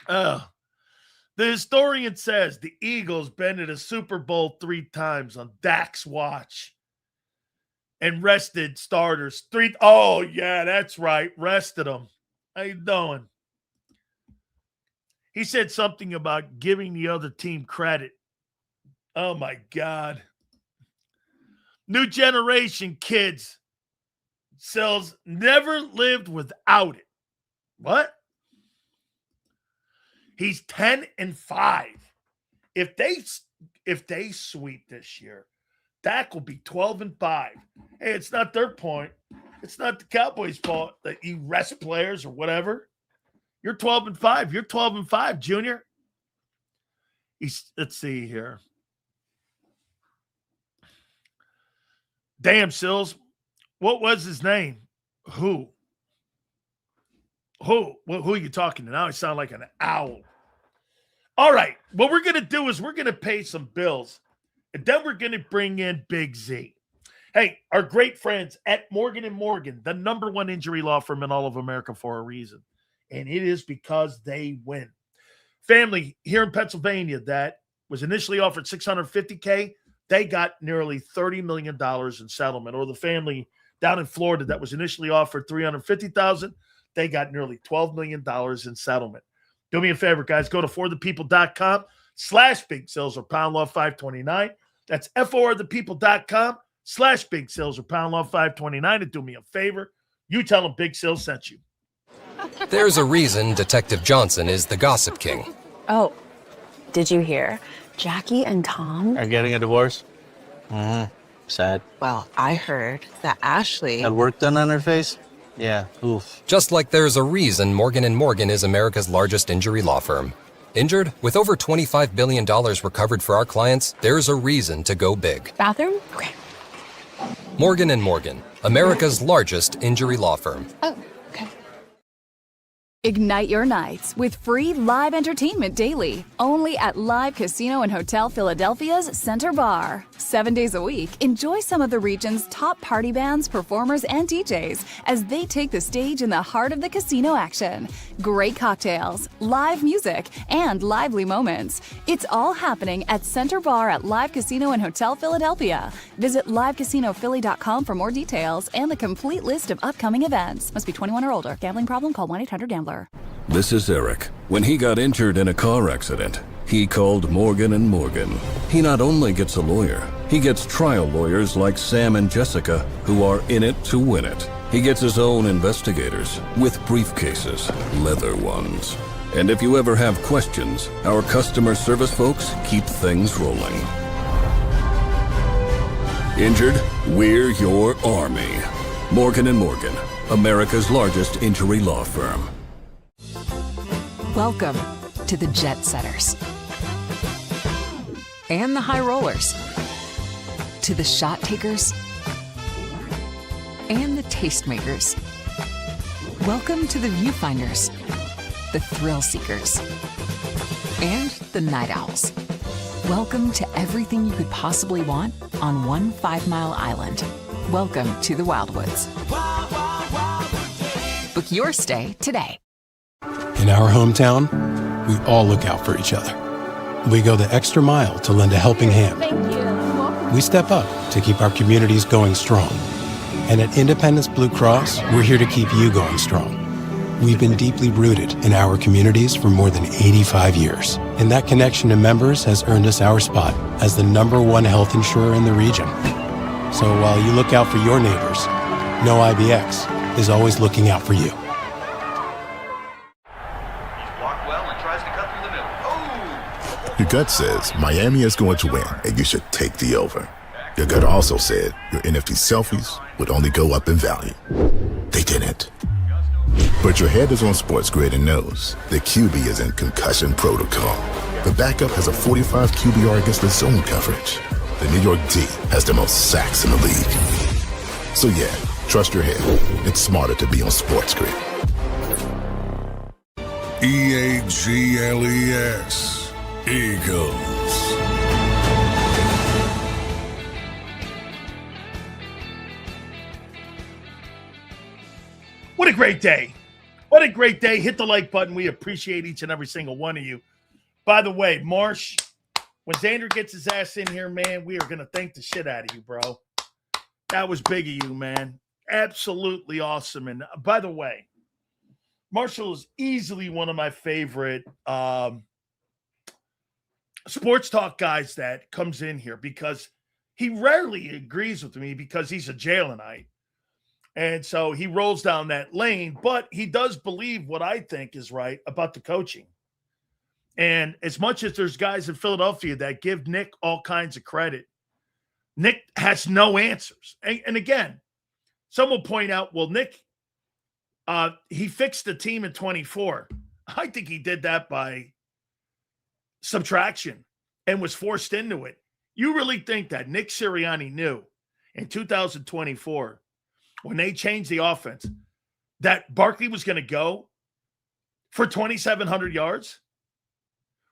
The historian says the Eagles been to the Super Bowl 3 times on Dak's watch and rested starters. Oh, yeah, that's right. Rested them. How you doing? He said something about giving the other team credit. Oh, my God. New generation kids. Sells never lived without it. What? He's 10-5. If they sweep this year, Dak will be 12-5. Hey, it's not their point. It's not the Cowboys' fault that you rest players or whatever. You're 12-5. You're 12-5, Junior. Let's see here. Damn, Sills. What was his name? Who are you talking to? Now I sound like an owl. All right. What we're going to do is we're going to pay some bills, and then we're going to bring in Big Z. Hey, our great friends at Morgan & Morgan, the #1 injury law firm in all of America for a reason, and it is because they win. Family here in Pennsylvania that was initially offered $650K, they got nearly $30 million in settlement. Or the family down in Florida that was initially offered $350,000, they got nearly $12 million in settlement. Do me a favor, guys. Go to forthepeople.com/big sales or pound law 529. That's forthepeople.com/big sales or pound law 529. And do me a favor. You tell them Big Sales sent you. There's a reason Detective Johnson is the gossip king. Oh, did you hear? Jackie and Tom are getting a divorce? Sad. Well, I heard that Ashley Had work done on her face? Yeah, oof. Just like there's a reason Morgan & Morgan is America's largest injury law firm. Injured? With over $25 billion recovered for our clients, there's a reason to go big. Bathroom? Okay. Morgan & Morgan, America's largest injury law firm. Oh, okay. Ignite your nights with free live entertainment daily, only at Live Casino and Hotel Philadelphia's Center Bar. 7 days a week, enjoy some of the region's top party bands, performers, and DJs as they take the stage in the heart of the casino action. Great cocktails, live music, and lively moments. It's all happening at Center Bar at Live Casino and Hotel Philadelphia. Visit livecasinophilly.com for more details and the complete list of upcoming events. Must be 21 or older. Gambling problem? Call 1-800-GAMBLER. This is Eric. When he got injured in a car accident, he called Morgan & Morgan. He not only gets a lawyer, he gets trial lawyers like Sam and Jessica who are in it to win it. He gets his own investigators with briefcases, leather ones. And if you ever have questions, our customer service folks keep things rolling. Injured? We're your army. Morgan & Morgan, America's largest injury law firm. Welcome to the Jet Setters and the High Rollers, to the Shot Takers and the Tastemakers. Welcome to the Viewfinders, the Thrill Seekers, and the Night Owls. Welcome to everything you could possibly want on one 5-mile island. Welcome to the Wildwoods. Book your stay today. In our hometown, we all look out for each other. We go the extra mile to lend a helping hand. We step up to keep our communities going strong. And at Independence Blue Cross, we're here to keep you going strong. We've been deeply rooted in our communities for more than 85 years. And that connection to members has earned us our spot as the #1 health insurer in the region. So while you look out for your neighbors, know IBX is always looking out for you. Your gut says Miami is going to win and you should take the over. Your gut also said your NFT selfies would only go up in value. They didn't. But your head is on Sports Grid and knows the QB is in concussion protocol. The backup has a 45 QBR against the zone coverage. The New York D has the most sacks in the league. So yeah, trust your head. It's smarter to be on Sports Grid. EAGLES. Eagles. What a great day. What a great day. Hit the like button. We appreciate each and every single one of you. By the way, Marsh, when Zander gets his ass in here, man, we are going to thank the shit out of you, bro. That was big of you, man. Absolutely awesome. And by the way, Marshall is easily one of my favorite sports talk guys that comes in here because he rarely agrees with me because he's a Jalenite. And so he rolls down that lane, but he does believe what I think is right about the coaching. And as much as there's guys in Philadelphia that give Nick all kinds of credit, Nick has no answers. And again, some will point out, well, Nick, he fixed the team in 24. I think he did that by subtraction and was forced into it. You really think that Nick Sirianni knew in 2024 when they changed the offense that Barkley was going to go for 2,700 yards?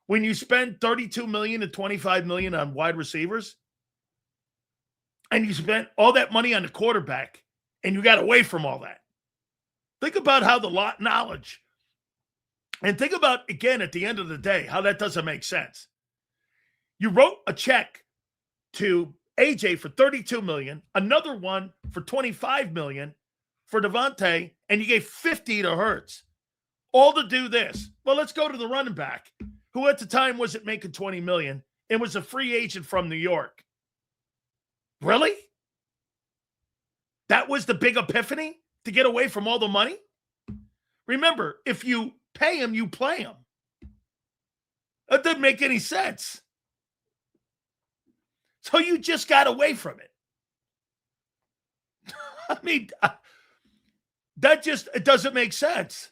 When you spend $32 million to $25 million on wide receivers and you spent all that money on the quarterback and you got away from all that. Think about how the lot knowledge and think about, again, at the end of the day, how that doesn't make sense. You wrote a check to AJ for $32 million, another one for $25 million for Devontae, and you gave $50 to Hurts. All to do this. Well, let's go to the running back, who at the time wasn't making $20 million and was a free agent from New York. Really? That was the big epiphany to get away from all the money? Remember, if you pay him, you play him. That doesn't make any sense. So you just got away from it. I mean, that just, it doesn't make sense.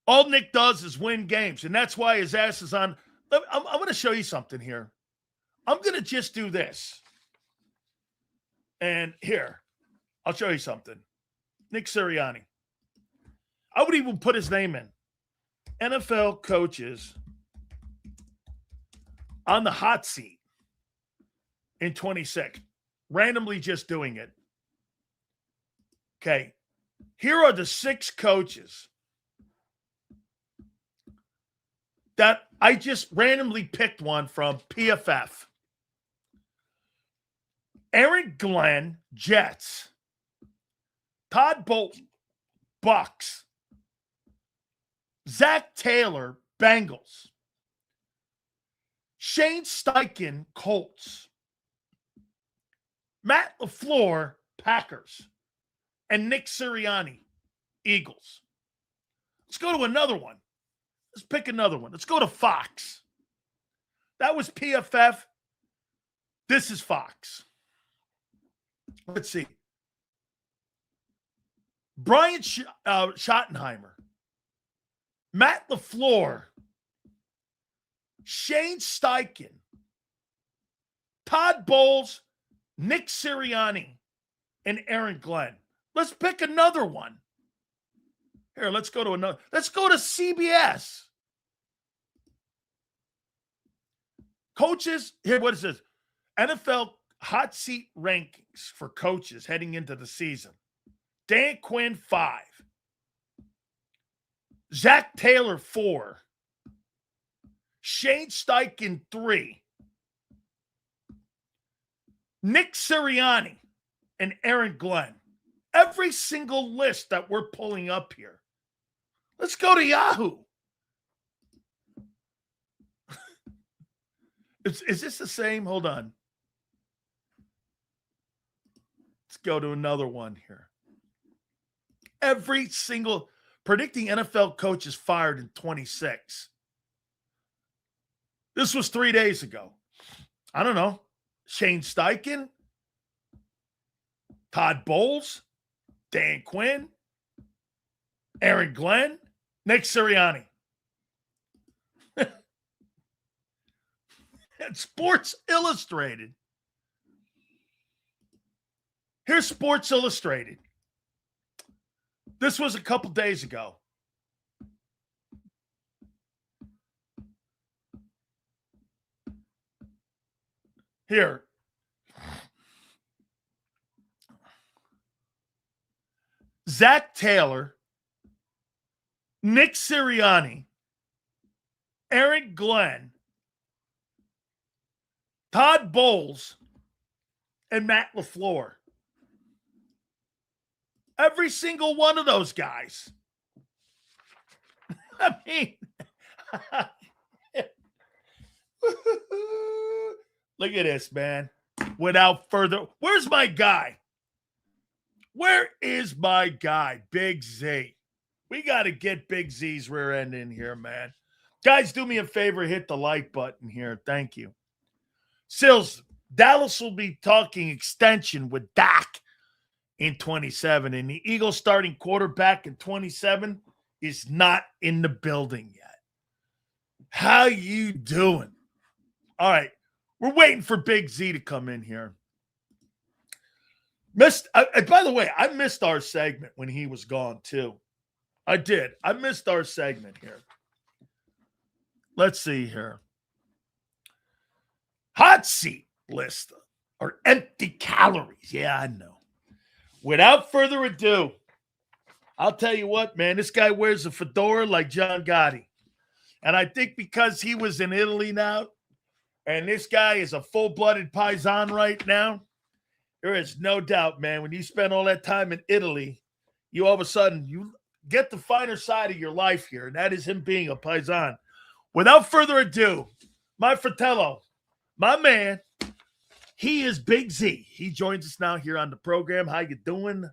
All Nick does is win games, and that's why his ass is on. I'm going to show you something here. I'm going to just do this. And here, I'll show you something. Nick Sirianni. I would even put his name in. NFL coaches on the hot seat in 26. Randomly just doing it. Okay. Here are the 6 coaches that I just randomly picked one from PFF. Aaron Glenn, Jets. Todd Bowles, Bucks. Zach Taylor, Bengals. Shane Steichen, Colts. Matt LaFleur, Packers. And Nick Sirianni, Eagles. Let's go to another one. Let's pick another one. Let's go to Fox. That was PFF. This is Fox. Let's see. Brian Schottenheimer, Matt LaFleur, Shane Steichen, Todd Bowles, Nick Sirianni, and Aaron Glenn. Let's pick another one. Here, let's go to another. Let's go to CBS. Coaches, here, what is this? NFL hot seat rankings for coaches heading into the season. Dan Quinn, 5. Zach Taylor, 4. Shane Steichen, 3. Nick Sirianni and Aaron Glenn. Every single list that we're pulling up here. Let's go to Yahoo. Is this the same? Hold on. Let's go to another one here. Every single predicting NFL coaches fired in 26. This was 3 days ago. I don't know. Shane Steichen, Todd Bowles, Dan Quinn, Aaron Glenn, Nick Sirianni. And Sports Illustrated. Here's Sports Illustrated. This was a couple days ago. Here. Zach Taylor, Nick Sirianni, Aaron Glenn, Todd Bowles, and Matt LaFleur. Every single one of those guys. I mean, look at this, man. Without further, where's my guy? Where is my guy, Big Z? We got to get Big Z's rear end in here, man. Guys, do me a favor, hit the like button here. Thank you. Sills, Dallas will be talking extension with Dak in 27, and the Eagles starting quarterback in 27 is not in the building yet. How you doing? All right, we're waiting for Big Z to come in here. By the way, I missed our segment when he was gone too. I did. I missed our segment here. Let's see here. Hot seat list or empty calories. Yeah, I know. Without further ado, I'll tell you what, man, this guy wears a fedora like John Gotti. And I think because he was in Italy now, and this guy is a full-blooded Paisan right now, there is no doubt, man, when you spend all that time in Italy, you all of a sudden, you get the finer side of your life here, and that is him being a Paisan. Without further ado, my fratello, my man, he is Big Z. He joins us now here on the program. How you doing?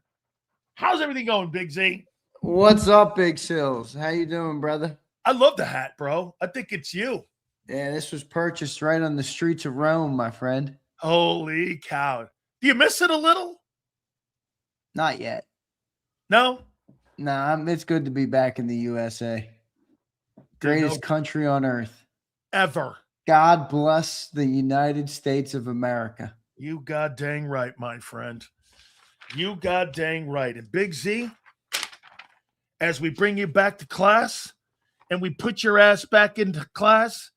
How's everything going, Big Z? What's up, Big Sills? How you doing, brother? I love the hat, bro. I think it's you. Yeah, this was purchased right on the streets of Rome, my friend. Holy cow. Do you miss it a little? Not yet. No? Nah, it's good to be back in the USA. Greatest country on earth. Ever. God bless the United States of America. You god dang right, my friend. You god dang right. And Big Z, as we bring you back to class and we put your ass back into class,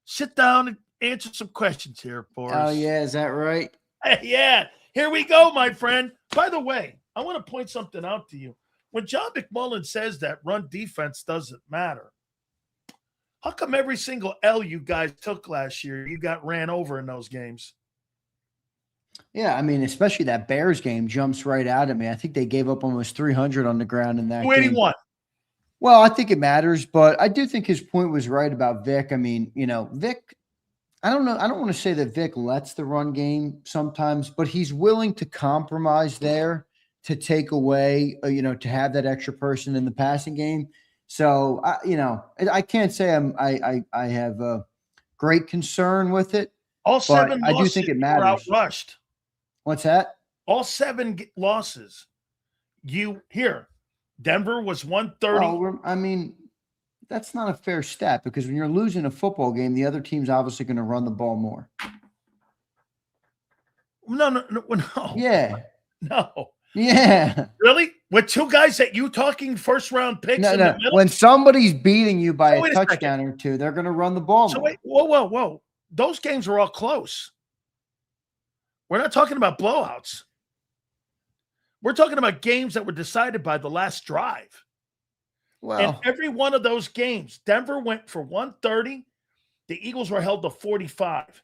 sit down and answer some questions here for us. Oh, yeah. Is that right? Yeah. Here we go, my friend. By the way, I want to point something out to you. When John McMullen says that run defense doesn't matter, how come every single L you guys took last year, you got ran over in those games? Yeah, I mean, especially that Bears game jumps right out at me. I think they gave up almost 300 on the ground in that game. 281. Well, I think it matters, but I do think his point was right about Vic. I mean, Vic, I don't know. I don't want to say that Vic lets the run game sometimes, but he's willing to compromise there to take away, to have that extra person in the passing game. So, I can't say I have a great concern with it. All but 7 I do losses think it were matters. outrushed. What's that? All 7 losses. Denver was 130. Well, I mean, that's not a fair stat because when you're losing a football game, the other team's obviously going to run the ball more. No. Yeah. No. Yeah. Really? With 2 guys that you talking first-round picks in the middle? When somebody's beating you by wait a a touchdown or 2, they're going to run the ball more. Wait, whoa. Those games are all close. We're not talking about blowouts. We're talking about games that were decided by the last drive. Well, and every one of those games, Denver went for 130. The Eagles were held to 45.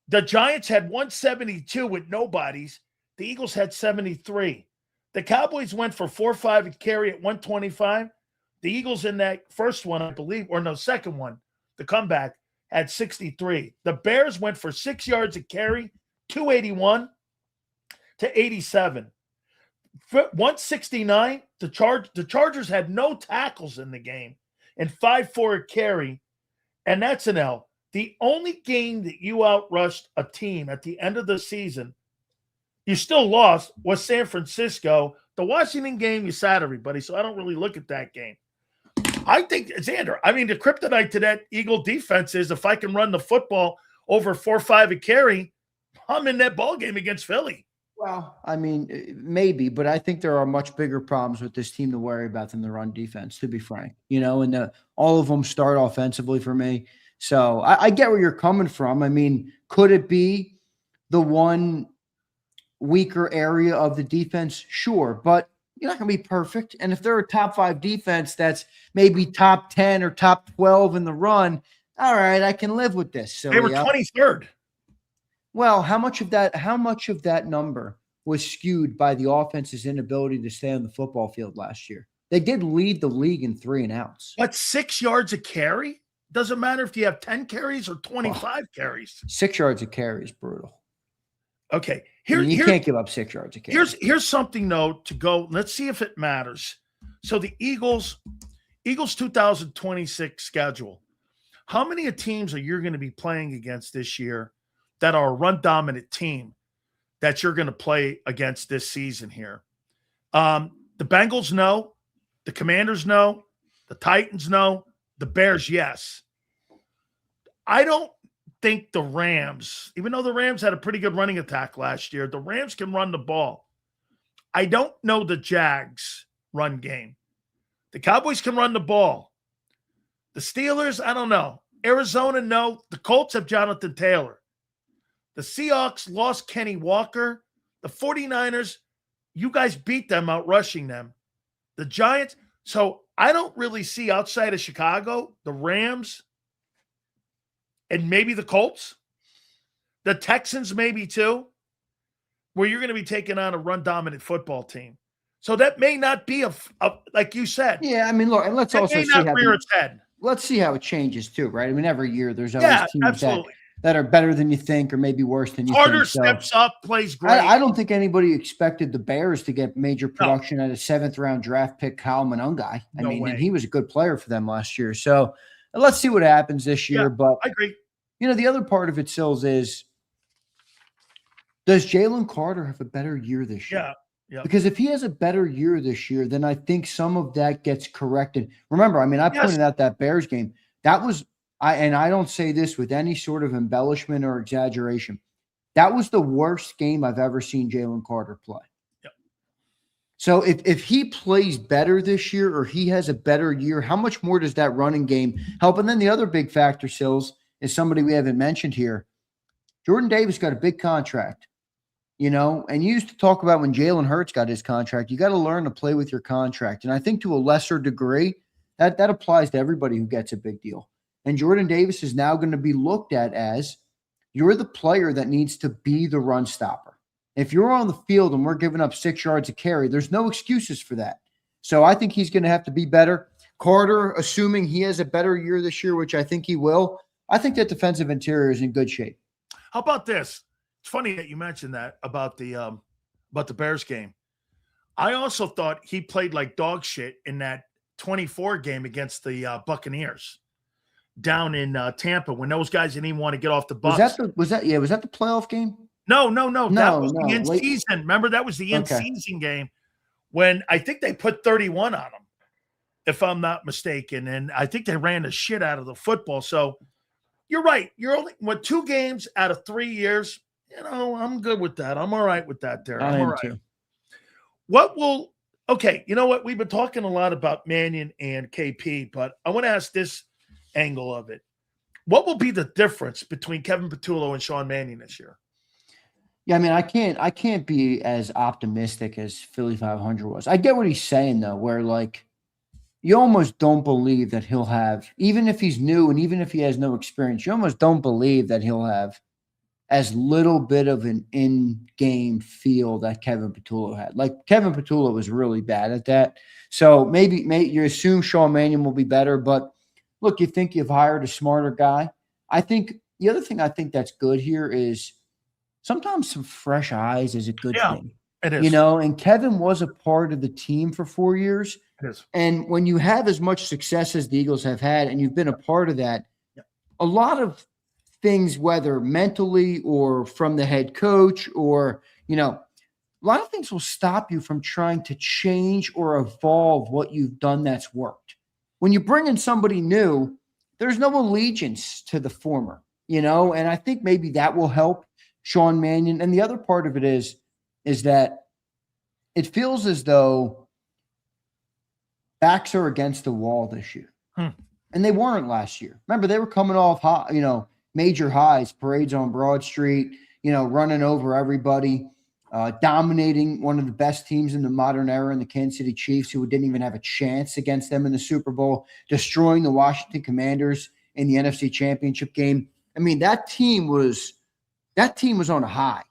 The Giants had 172 with nobodies. The Eagles had 73. The Cowboys went for 4-5 and carry at 125. The Eagles in that first one, I believe, or no, second one, the comeback, had 63. The Bears went for 6 yards a carry, 281 to 87. 169, the Chargers had no tackles in the game and 5-4 a carry, and that's an L. The only game that you outrushed a team at the end of the season, you still lost, was San Francisco. The Washington game, you sat everybody, so I don't really look at that game. I think, Zander, the kryptonite to that Eagle defense is if I can run the football over 4-5 a carry, I'm in that ball game against Philly. Well, maybe, but I think there are much bigger problems with this team to worry about than the run defense, to be frank. And all of them start offensively for me. So I get where you're coming from. Could it be the one weaker area of the defense? Sure, but you're not going to be perfect. And if they're a top 5 defense that's maybe top 10 or top 12 in the run, all right, I can live with this. So they were 23rd. Well, how much of that number was skewed by the offense's inability to stay on the football field last year? They did lead the league in 3 and outs. But 6 yards a carry? Doesn't matter if you have 10 carries or 25 carries. 6 yards a carry is brutal. Okay. You can't give up 6 yards a carry. Here's something, though, to go. Let's see if it matters. So the Eagles 2026 schedule. How many teams are you going to be playing against this year that are a run-dominant team that you're going to play against this season here? The Bengals know. The Commanders know. The Titans know. The Bears, yes. I don't think the Rams, even though the Rams had a pretty good running attack last year, the Rams can run the ball. I don't know the Jags run game. The Cowboys can run the ball. The Steelers, I don't know. Arizona, no. The Colts have Jonathan Taylor. The Seahawks lost Kenny Walker. The 49ers, you guys beat them out rushing them. The Giants, so I don't really see outside of Chicago, the Rams, and maybe the Colts, the Texans maybe too, where you're going to be taking on a run-dominant football team. So that may not be a like you said. Yeah, look, and let's also see how rear its head. Let's see how it changes too, right? Every year there's always teams that are better than you think or maybe worse than you Carter think. steps up, plays great. I don't think anybody expected the Bears to get major production at a 7th-round draft pick, Kyle Monangai. And he was a good player for them last year. So let's see what happens this year. But I agree. The other part of it, Sills, is does Jalen Carter have a better year this year? Yeah. Because if he has a better year this year, then I think some of that gets corrected. Remember, I pointed out that Bears game. That was and I don't say this with any sort of embellishment or exaggeration. That was the worst game I've ever seen Jalen Carter play. Yep. So if he plays better this year or he has a better year, how much more does that running game help? And then the other big factor, Sills, is somebody we haven't mentioned here. Jordan Davis got a big contract, and you used to talk about when Jalen Hurts got his contract, you got to learn to play with your contract. And I think to a lesser degree, that applies to everybody who gets a big deal. And Jordan Davis is now going to be looked at as, you're the player that needs to be the run stopper. If you're on the field and we're giving up 6 yards a carry, there's no excuses for that. So I think he's going to have to be better. Carter, assuming he has a better year this year, which I think he will, I think that defensive interior is in good shape. How about this? It's funny that you mentioned that about the Bears game. I also thought he played like dog shit in that 24 game against the Buccaneers down in Tampa when those guys didn't even want to get off the bus. Was that the playoff game? No. That was the end late season. Remember, that was the end season game when I think they put 31 on them, if I'm not mistaken. And I think they ran the shit out of the football. So you're right. You're only 2 games out of 3 years. I'm good with that. I'm all right with that there. I'm all right. Too. Okay, you know what? We've been talking a lot about Mannion and KP, but I want to ask this angle of it. What will be the difference between Kevin Patullo and Sean Mannion this year? Yeah, I mean, I can't be as optimistic as Philly 500 was. I get what he's saying though, where like you almost don't believe that he'll have, even if he's new and even if he has no experience, you almost don't believe that he'll have as little bit of an in-game feel that Kevin Patullo had. Like Kevin Patullo was really bad at that. So maybe you assume Sean Mannion will be better, but look, you think you've hired a smarter guy. I think the other thing I think that's good here is sometimes some fresh eyes is a good thing. It is. And Kevin was a part of the team for 4 years. It is. And when you have as much success as the Eagles have had, and you've been a part of that, a lot of things, whether mentally or from the head coach or, a lot of things will stop you from trying to change or evolve what you've done that's worked. When you bring in somebody new, there's no allegiance to the former, and I think maybe that will help Sean Mannion. And the other part of it is that it feels as though backs are against the wall this year. And they weren't last year. Remember, they were coming off hot, major highs, parades on Broad Street, running over everybody, dominating one of the best teams in the modern era in the Kansas City Chiefs, who didn't even have a chance against them in the Super Bowl, destroying the Washington Commanders in the NFC Championship game. I mean, that team was on a high.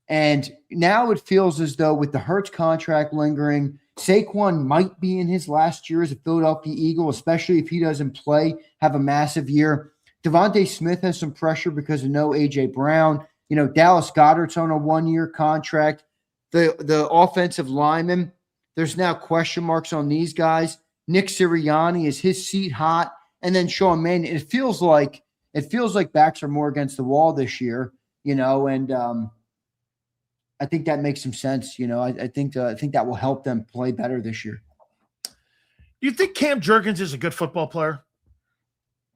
And now it feels as though with the Hurts contract lingering, Saquon might be in his last year as a Philadelphia Eagle, especially if he doesn't play, have a massive year. Devontae Smith has some pressure because of no A.J. Brown. Dallas Goedert's on a 1-year contract. The offensive linemen, there's now question marks on these guys. Nick Sirianni, is his seat hot? And then Sean Mannion. It feels like backs are more against the wall this year, and I think that makes some sense. I think that will help them play better this year. Do you think Cam Jurgens is a good football player?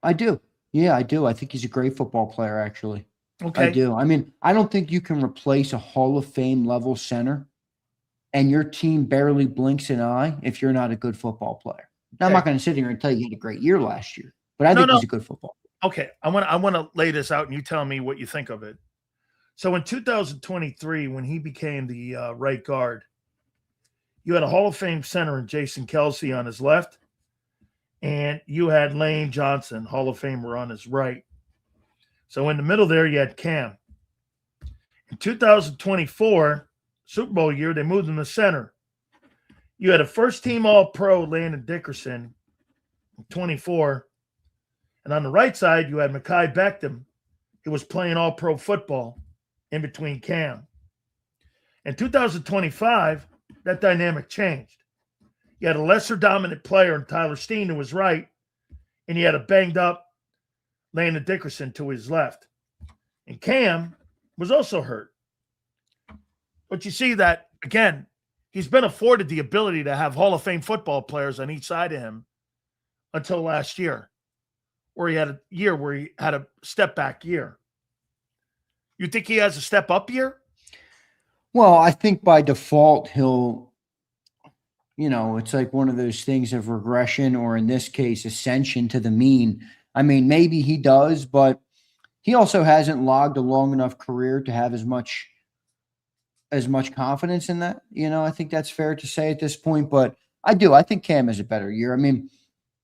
I do. Yeah, I do. I think he's a great football player, actually. Okay. I do. I mean, I don't think you can replace a Hall of Fame level center and your team barely blinks an eye if you're not a good football player. Now, I'm not going to sit here and tell you he had a great year last year, but I think he's a good football player. Okay. I want to lay this out and you tell me what you think of it. So in 2023, when he became the right guard, you had a Hall of Fame center in Jason Kelsey on his left, and you had Lane Johnson, Hall of Famer, on his right. So in the middle there, you had Cam. In 2024, Super Bowl year, they moved him to center. You had a first-team All-Pro, Landon Dickerson, 24. And on the right side, you had Mekhi Beckham, who was playing All-Pro football in between Cam. In 2025, that dynamic changed. You had a lesser dominant player in Tyler Steen to his right, and you had a banged-up Landon Dickerson to his left. And Cam was also hurt. But you see that, again, he's been afforded the ability to have Hall of Fame football players on each side of him until last year, where he had a year where he had a step-back year. You think he has a step-up year? Well, I think by default he'll, it's like one of those things of regression, or in this case, ascension to the mean. I mean, maybe he does, but he also hasn't logged a long enough career to have as much confidence in that. I think that's fair to say at this point, but I think Cam has a better year. I mean,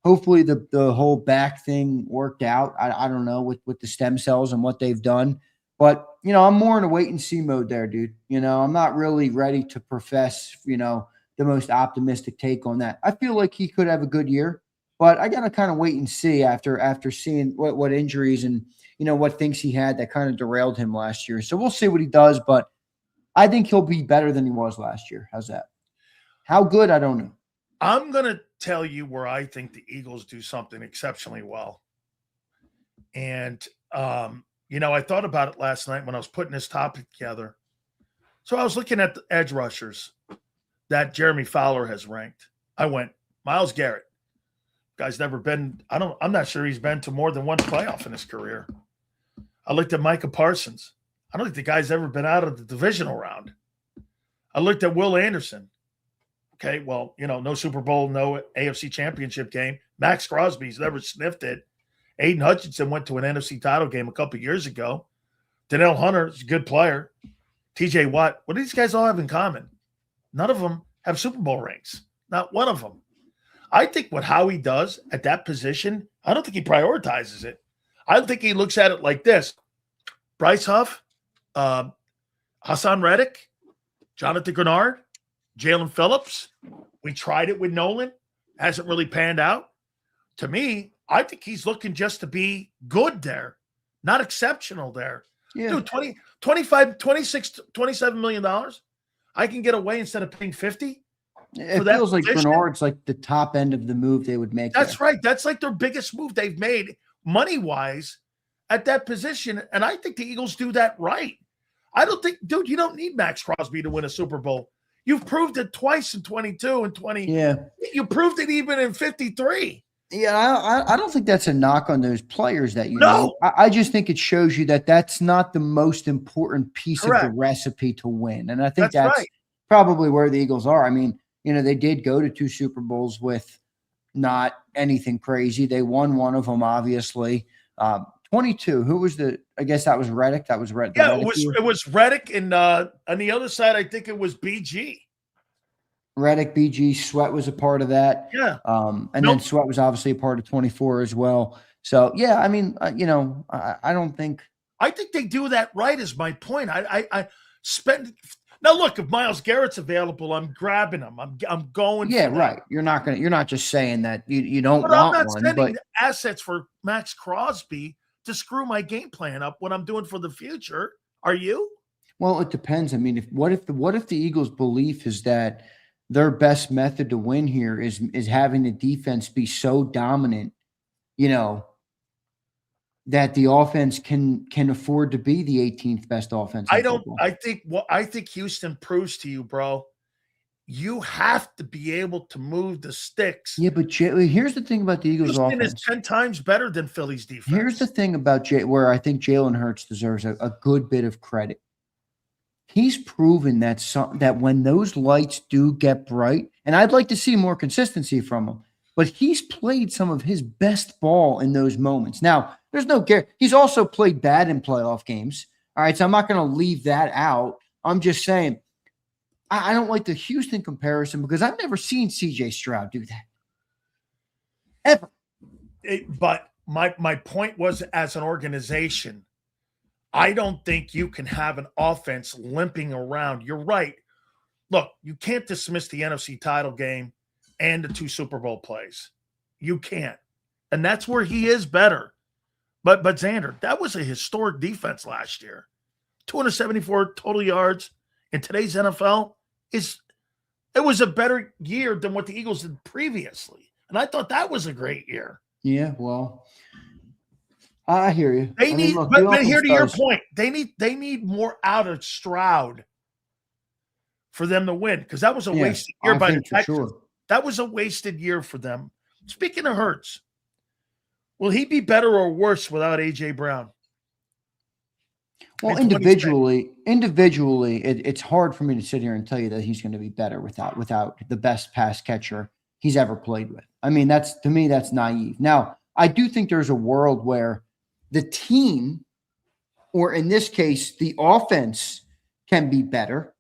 hopefully the whole back thing worked out. I don't know with the stem cells and what they've done, But, I'm more in a wait and see mode there, dude. I'm not really ready to profess, the most optimistic take on that. I feel like he could have a good year, but I got to kind of wait and see after seeing what injuries and, what things he had that kind of derailed him last year. So we'll see what he does, but I think he'll be better than he was last year. How's that? How good? I don't know. I'm going to tell you where I think the Eagles do something exceptionally well. And, I thought about it last night when I was putting this topic together. So I was looking at the edge rushers that Jeremy Fowler has ranked. I went, Myles Garrett. Guy's never been, I'm not sure he's been to more than one playoff in his career. I looked at Micah Parsons. I don't think the guy's ever been out of the divisional round. I looked at Will Anderson. Okay, well, no Super Bowl, no AFC Championship game. Max Crosby's never sniffed it. Aiden Hutchinson went to an NFC title game a couple years ago. Danielle Hunter is a good player. TJ Watt. What do these guys all have in common? None of them have Super Bowl rings. Not one of them. I think what Howie does at that position, I don't think he prioritizes it. I think he looks at it like this. Bryce Huff, Hassan Reddick, Jonathan Grenard, Jalen Phillips. We tried it with Nolan. Hasn't really panned out. To me, I think he's looking just to be good there, not exceptional there. Yeah. Dude, 25, 26, $27 million. I can get away instead of paying 50. It feels like Bernard's like the top end of the move they would make. That's right. That's like their biggest move they've made money-wise at that position. And I think the Eagles do that right. I don't think, dude, you don't need Max Crosby to win a Super Bowl. You've proved it twice in 22 and 20. Yeah. You proved it even in 53. Yeah, I don't think that's a knock on those players that you No. know. I just think it shows you that that's not the most important piece Correct. of the recipe to win. And I think That's right. probably where the Eagles are. I mean, they did go to 2 Super Bowls with not anything crazy. They won one of them, obviously. 22. Who was I guess that was Reddick. That was Reddick. Yeah, it was Reddick, and on the other side, I think it was BG. Reddick, BG, Sweat was a part of that. Yeah. Then Sweat was obviously a part of 24 as well. So, yeah, I mean, I don't think. I think they do that right is my point. I spend – now, look, if Myles Garrett's available, I'm grabbing him. I'm going Yeah, for that. right. You're not just saying that you don't But want I'm not one. spending But assets for Max Crosby to screw my game plan up what I'm doing for the future. Are you? Well, it depends. I mean, what if the Eagles' belief is that their best method to win here is having the defense be so dominant, that the offense can afford to be the 18th best offense. I think Houston proves to you, bro. You have to be able to move the sticks. Yeah, but here's the thing about the Eagles' Houston offense. is 10 times better than Philly's defense. Here's the thing about where I think Jalen Hurts deserves a good bit of credit. He's proven that when those lights do get bright, and I'd like to see more consistency from him, but he's played some of his best ball in those moments. Now, there's no guarantee. He's also played bad in playoff games. All right, so I'm not going to leave that out. I'm just saying I don't like the Houston comparison because I've never seen C.J. Stroud do that. Ever. But my point was, as an organization, I don't think you can have an offense limping around. You're right. Look, you can't dismiss the NFC title game and the 2 Super Bowl plays. You can't. And that's where he is better. But Zander, that was a historic defense last year. 274 total yards in today's NFL it was a better year than what the Eagles did previously. And I thought that was a great year. Yeah, well, I hear you. But here to your point, they need more out of Stroud for them to win, because that was a wasted year by the Texans. Sure. That was a wasted year for them. Speaking of Hurts, will he be better or worse without A.J. Brown? Well, individually, it's hard for me to sit here and tell you that he's going to be better without the best pass catcher he's ever played with. I mean, to me, that's naive. Now, I do think there's a world where the team, or in this case, the offense, can be better.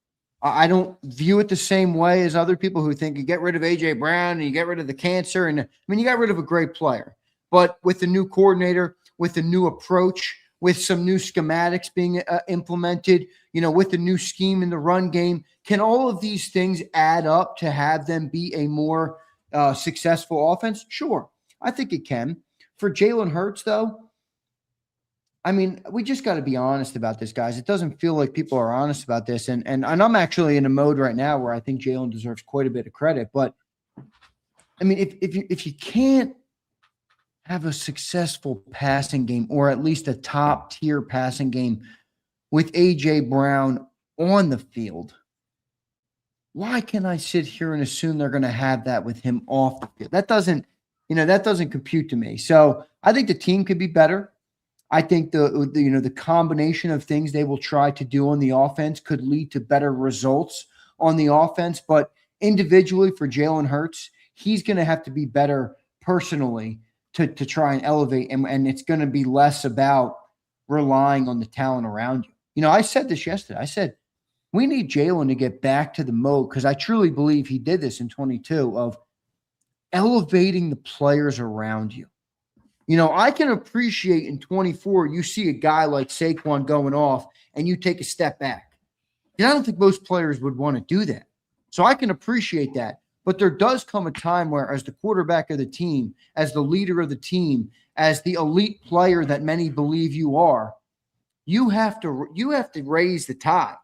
I don't view it the same way as other people who think you get rid of A.J. Brown and you get rid of the cancer. And I mean, you got rid of a great player. But with the new coordinator, with the new approach, with some new schematics being implemented, with the new scheme in the run game. Can all of these things add up to have them be a more successful offense? Sure, I think it can. For Jalen Hurts, though, I mean, we just got to be honest about this, guys. It doesn't feel like people are honest about this. And I'm actually in a mode right now where I think Jalen deserves quite a bit of credit. But, I mean, if you can't have a successful passing game, or at least a top-tier passing game with A.J. Brown on the field, why can I sit here and assume they're going to have that with him off the field? That doesn't compute to me. So I think the team could be better. I think the combination of things they will try to do on the offense could lead to better results on the offense. But individually for Jalen Hurts, he's going to have to be better personally to try and elevate. And it's going to be less about relying on the talent around you. I said this yesterday. I said, we need Jalen to get back to the mode, because I truly believe he did this in 22, of elevating the players around you. I can appreciate in 24, you see a guy like Saquon going off and you take a step back. And I don't think most players would want to do that. So I can appreciate that. But there does come a time where, as the quarterback of the team, as the leader of the team, as the elite player that many believe you are, you have to raise the tide.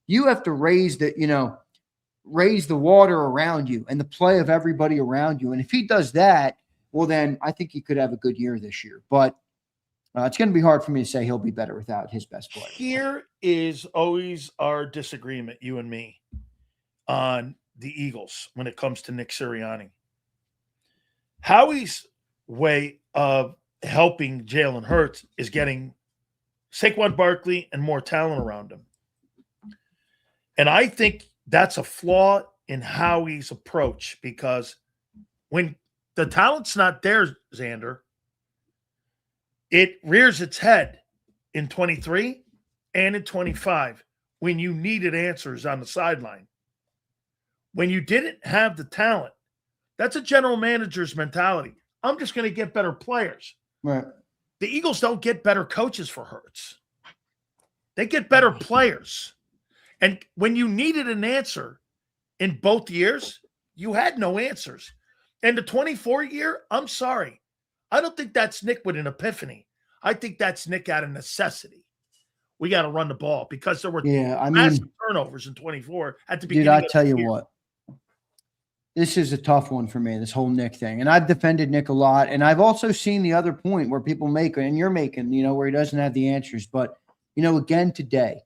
You have to raise the water around you and the play of everybody around you. And if he does that, well, then I think he could have a good year this year. But it's going to be hard for me to say he'll be better without his best player. Here is always our disagreement, you and me, on the Eagles when it comes to Nick Sirianni. Howie's way of helping Jalen Hurts is getting Saquon Barkley and more talent around him. And I think that's a flaw in Howie's approach, because when the talent's not there, Zander, it rears its head in 23 and in 25 when you needed answers on the sideline. When you didn't have the talent, that's a general manager's mentality. I'm just going to get better players. Right. The Eagles don't get better coaches for Hurts. They get better players. And when you needed an answer in both years, you had no answers. And the 24 year, I'm sorry. I don't think that's Nick with an epiphany. I think that's Nick out of necessity. We got to run the ball because there were massive turnovers in 24 at the beginning. Dude, I tell you what, this is a tough one for me, this whole Nick thing. And I've defended Nick a lot. And I've also seen the other point where people make, and you're making, where he doesn't have the answers. But, again, today,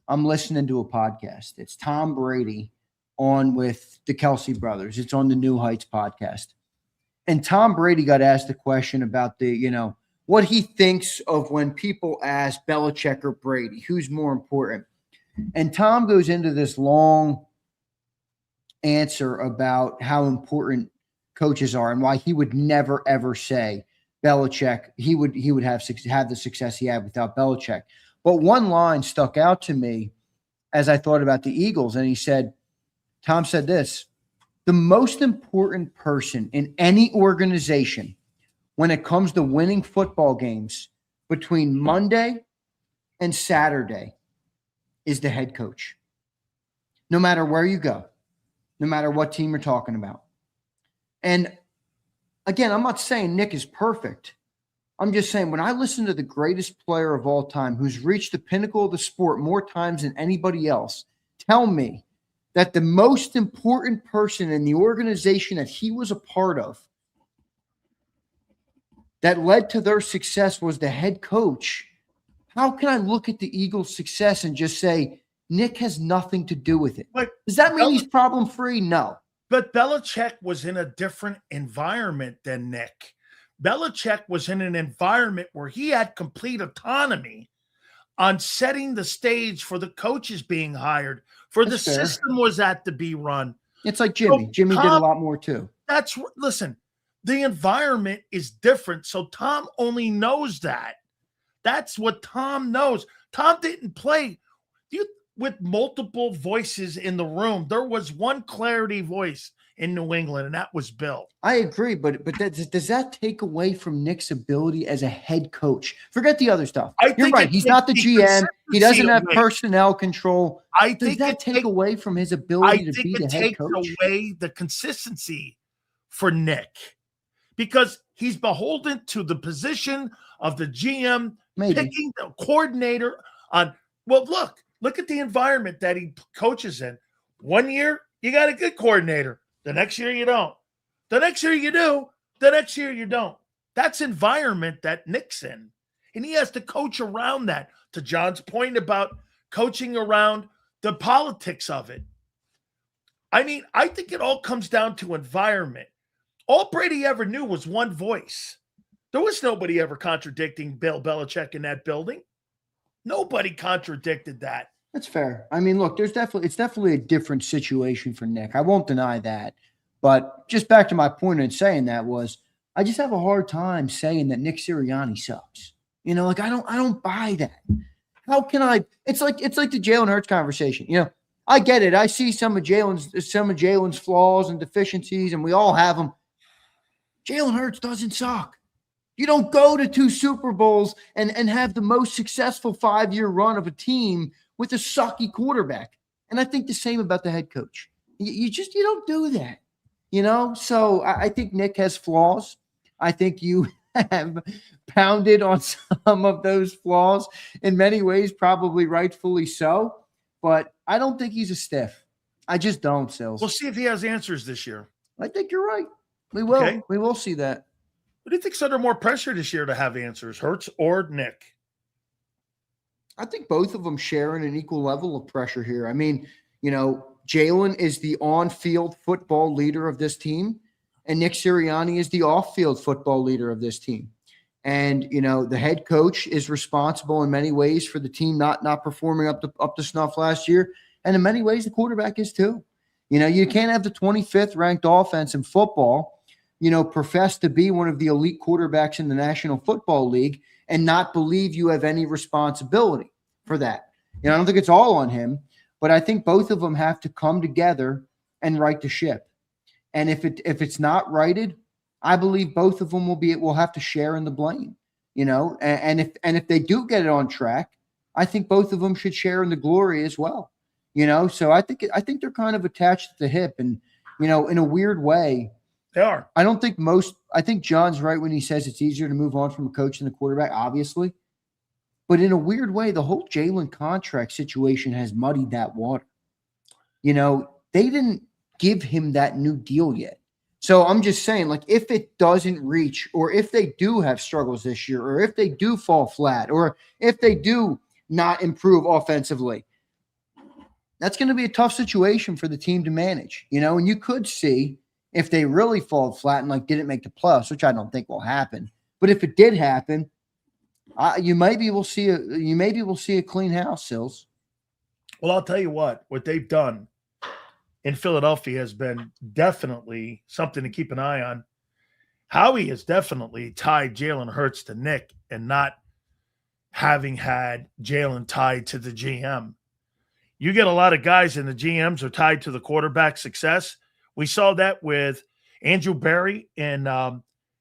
I'm listening to a podcast. It's Tom Brady on with the Kelsey brothers. It's on the New Heights podcast. And Tom Brady got asked a question about what he thinks of when people ask Belichick or Brady, who's more important. And Tom goes into this long answer about how important coaches are and why he would never, ever say Belichick, he would have the success he had without Belichick. But one line stuck out to me as I thought about the Eagles. And Tom said this: the most important person in any organization when it comes to winning football games between Monday and Saturday is the head coach. No matter where you go, no matter what team you're talking about. And again, I'm not saying Nick is perfect. I'm just saying, when I listen to the greatest player of all time, who's reached the pinnacle of the sport more times than anybody else, tell me that the most important person in the organization that he was a part of that led to their success was the head coach, how can I look at the Eagles' success and just say Nick has nothing to do with it? But does that mean he's problem-free? No. But Belichick was in a different environment than Nick. Belichick was in an environment where he had complete autonomy on setting the stage for the coaches being hired, for That's the fair. system was at to be run. It's like Jimmy. So Jimmy did a lot more too. Listen, the environment is different. So Tom only knows that. That's what Tom knows. Tom didn't play with multiple voices in the room. There was one clarity voice in New England, and that was Bill. I agree, but does that take away from Nick's ability as a head coach? Forget the other stuff. You're right. He's not the GM. He doesn't have personnel control. Does that take away from his ability to be the head coach? I think it takes away the consistency for Nick because he's beholden to the position of the GM, picking the coordinator on. Well, look at the environment that he coaches in. 1 year, you got a good coordinator. The next year, you don't. The next year, you do. The next year, you don't. That's environment that Nick's in. And he has to coach around that. To John's point about coaching around the politics of it. I mean, I think it all comes down to environment. All Brady ever knew was one voice. There was nobody ever contradicting Bill Belichick in that building. Nobody contradicted that. That's fair. I mean, look, it's definitely a different situation for Nick. I won't deny that. But just back to my point in saying that was, I just have a hard time saying that Nick Sirianni sucks. You know, like I don't buy that. How can I? It's like the Jalen Hurts conversation. You know, I get it. I see some of Jalen's flaws and deficiencies, and we all have them. Jalen Hurts doesn't suck. You don't go to 2 Super Bowls and have the most successful 5-year run of a team with a sucky quarterback. And I think the same about the head coach. You don't do that, you know? So I think Nick has flaws. I think you have pounded on some of those flaws in many ways, probably rightfully so. But I don't think he's a stiff. I just don't, Sills. We'll see if he has answers this year. I think you're right. We will. Okay. We will see that. Who do you think's under more pressure this year to have answers, Hurts or Nick? I think both of them sharing an equal level of pressure here. I mean, you know, Jalen is the on-field football leader of this team, and Nick Sirianni is the off-field football leader of this team. And, you know, the head coach is responsible in many ways for the team not performing up to snuff last year. And in many ways, the quarterback is too. You know, you can't have the 25th ranked offense in football, you know, profess to be one of the elite quarterbacks in the National Football League and not believe you have any responsibility for that. You know, I don't think it's all on him, but I think both of them have to come together and right the ship. And if it's not righted, I believe both of them will have to share in the blame. You know, and if they do get it on track, I think both of them should share in the glory as well. You know, so I think they're kind of attached at the hip, and you know, in a weird way, they are. I think John's right when he says it's easier to move on from a coach than a quarterback, obviously. But in a weird way, the whole Jalen contract situation has muddied that water. You know, they didn't give him that new deal yet. So I'm just saying, like, if it doesn't reach, or if they do have struggles this year, or if they do fall flat, or if they do not improve offensively, that's going to be a tough situation for the team to manage, you know, and you could see if they really fall flat and like didn't make the playoffs, which I don't think will happen. But if it did happen, you maybe will see a clean house, Sills. Well, I'll tell you what they've done in Philadelphia has been definitely something to keep an eye on. Howie has definitely tied Jalen Hurts to Nick and not having had Jalen tied to the GM. You get a lot of guys and the GMs are tied to the quarterback success. We saw that with Andrew Berry in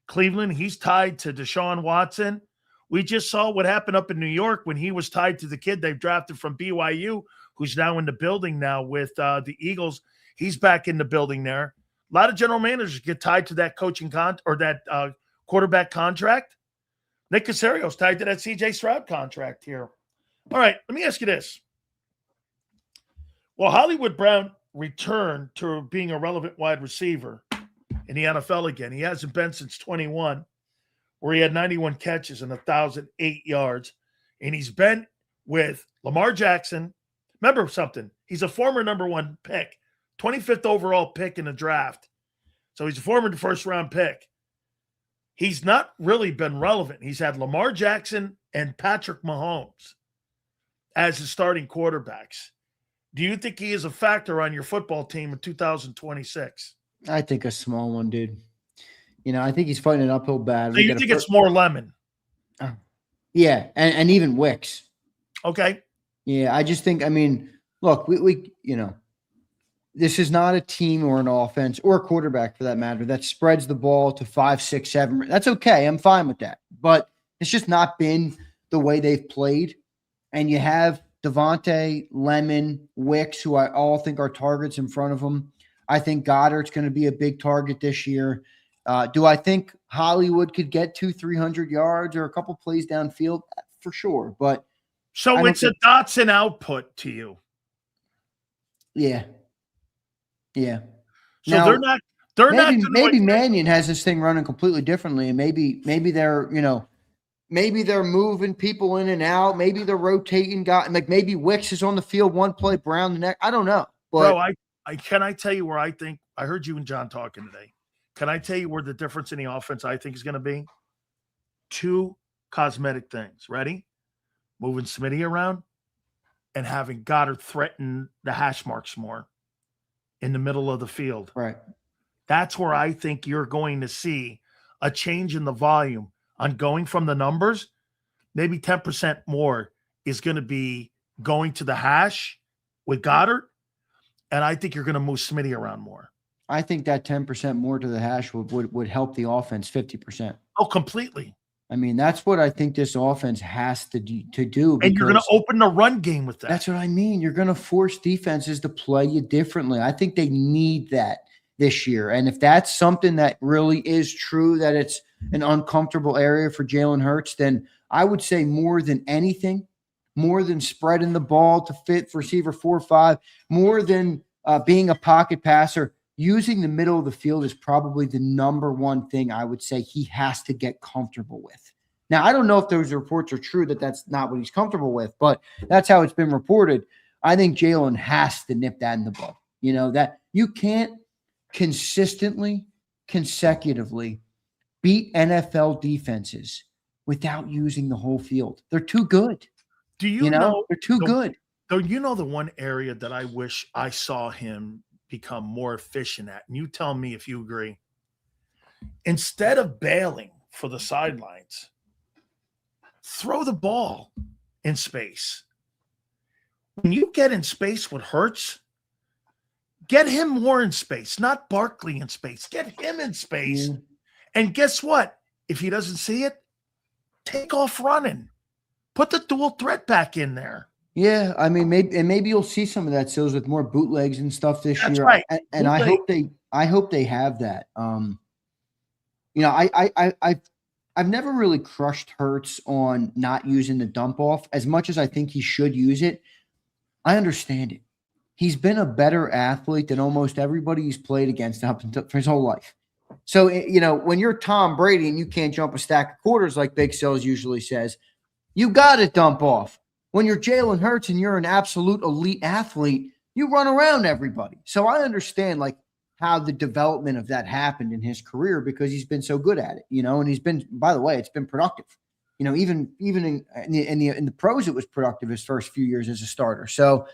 Cleveland. He's tied to Deshaun Watson. We just saw what happened up in New York when he was tied to the kid they've drafted from BYU, who's now in the building now with the Eagles. He's back in the building there. A lot of general managers get tied to that coaching that quarterback contract. Nick Caserio's tied to that C.J. Stroud contract here. All right, let me ask you this. Well, Hollywood Brown returned to being a relevant wide receiver in the NFL again. He hasn't been since 21, where he had 91 catches and 1,008 yards. And he's been with Lamar Jackson. Remember something. He's a former number 1 pick, 25th overall pick in the draft. So he's a former first-round pick. He's not really been relevant. He's had Lamar Jackson and Patrick Mahomes as his starting quarterbacks. Do you think he is a factor on your football team in 2026? I think a small one, dude. You know, I think he's fighting an uphill battle. So you think it's more Lemon? Yeah, and even Wicks. Okay. Yeah, I just think, I mean, look, we you know, this is not a team or an offense or a quarterback for that matter that spreads the ball to 5, 6, 7. That's okay. I'm fine with that. But it's just not been the way they've played. And you have Devontae, Lemon, Wicks, who I all think are targets in front of them. I think Goddard's going to be a big target this year. Do I think Hollywood could get 200-300 yards or a couple plays downfield? For sure. But so it's a Dotson output to you. Yeah. Yeah. So now, they're not maybe Mannion has this thing running completely differently. And maybe they're, maybe they're moving people in and out. Maybe they're rotating guys. Like maybe Wicks is on the field one play, Brown the next. I don't know. But bro, can I tell you where I think I heard you and John talking today. Can I tell you where the difference in the offense I think is going to be? 2 cosmetic things. Ready? Moving Smitty around and having Goddard threaten the hash marks more in the middle of the field. Right. That's where I think you're going to see a change in the volume on going from the numbers. Maybe 10% more is going to be going to the hash with Goddard. And I think you're going to move Smitty around more. I think that 10% more to the hash would help the offense 50%. Oh, completely. I mean, that's what I think this offense has to do. And you're going to open the run game with that. That's what I mean. You're going to force defenses to play you differently. I think they need that this year. And if that's something that really is true, that it's an uncomfortable area for Jalen Hurts, then I would say more than anything, more than spreading the ball to fit for receiver 4 or 5, more than being a pocket passer, using the middle of the field is probably the number one thing I would say he has to get comfortable with. Now, I don't know if those reports are true that that's not what he's comfortable with, but that's how it's been reported. I think Jalen has to nip that in the bud. That you can't consistently, consecutively beat NFL defenses without using the whole field. They're too good. Do you know they're too good? Though the one area that I wish I saw him become more efficient at, and you tell me if you agree. Instead of bailing for the sidelines, throw the ball in space. When you get in space with Hurts, get him more in space, not Barkley in space. Get him in space. Mm. And guess what? If he doesn't see it, take off running. Put the dual threat back in there. Yeah, I mean, maybe you'll see some of that Sills with more bootlegs and stuff this That's year. Right. And I hope they have that. I've never really crushed Hurts on not using the dump off as much as I think he should use it. I understand it. He's been a better athlete than almost everybody he's played against up until for his whole life. So, when you're Tom Brady and you can't jump a stack of quarters like Big Sills usually says, you got to dump off. When you're Jalen Hurts and you're an absolute elite athlete, you run around everybody. So I understand how the development of that happened in his career because he's been so good at it, and he's been, by the way, it's been productive. Even in the pros, it was productive his first few years as a starter. So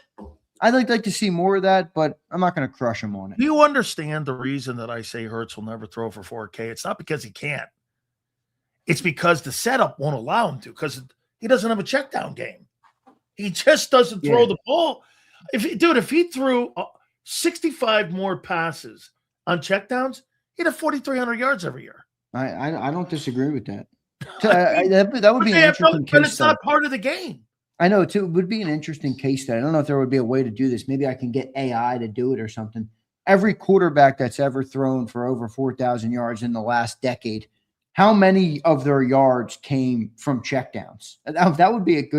I'd like to see more of that, but I'm not going to crush him on it. Do you understand the reason that I say Hurts will never throw for 4K? It's not because he can't. It's because the setup won't allow him to, because he doesn't have a check down game. He just doesn't throw the ball. If he threw 65 more passes on checkdowns, he'd have 4,300 yards every year. I don't disagree with that. That would be an interesting case. But it's not part of the game. I know, too. It would be an interesting case study. I don't know if there would be a way to do this. Maybe I can get AI to do it or something. Every quarterback that's ever thrown for over 4,000 yards in the last decade, how many of their yards came from checkdowns? That would be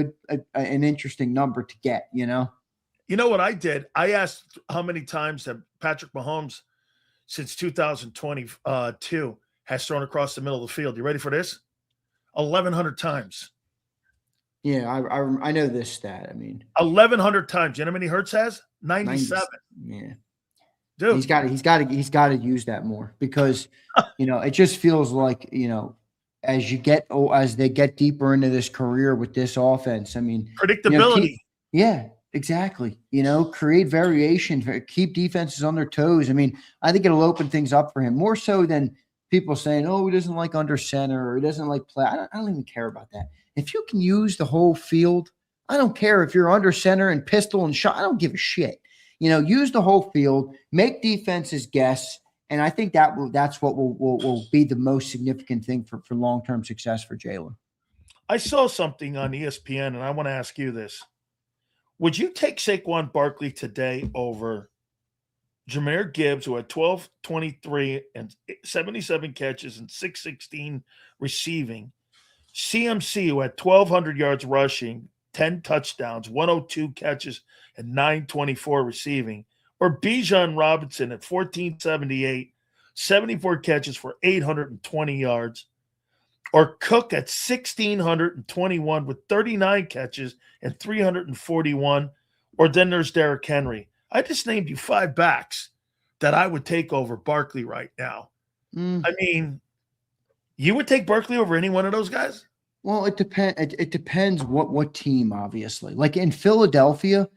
an interesting number to get, You know what I did? I asked how many times that Patrick Mahomes since 2022 has thrown across the middle of the field. You ready for this? 1,100 times. Yeah, I know this stat. 1,100 times. You know how many Hurts has? 97. Yeah. Dude, he's got to use that more because it just feels like as they get deeper into this career with this offense. Predictability. Yeah, exactly. Create variation, keep defenses on their toes. I think it'll open things up for him more so than people saying, "Oh, he doesn't like under center or he doesn't like play." I don't even care about that. If you can use the whole field, I don't care if you're under center and pistol and shot. I don't give a shit. Use the whole field, make defenses guess. And I think that's what will be the most significant thing for long-term success for Jalen. I saw something on ESPN, and I want to ask you this. Would you take Saquon Barkley today over Jahmyr Gibbs, who had 12, 23, and 77 catches and 616 receiving, CMC, who had 1,200 yards rushing, 10 touchdowns, 102 catches, and 924 receiving, or Bijan Robinson at 1,478, 74 catches for 820 yards, or Cook at 1,621 with 39 catches and 341, or then there's Derrick Henry. I just named you 5 backs that I would take over Barkley right now. I mean, you would take Barkley over any one of those guys? Well, it depends. It depends what team, obviously. Like in Philadelphia,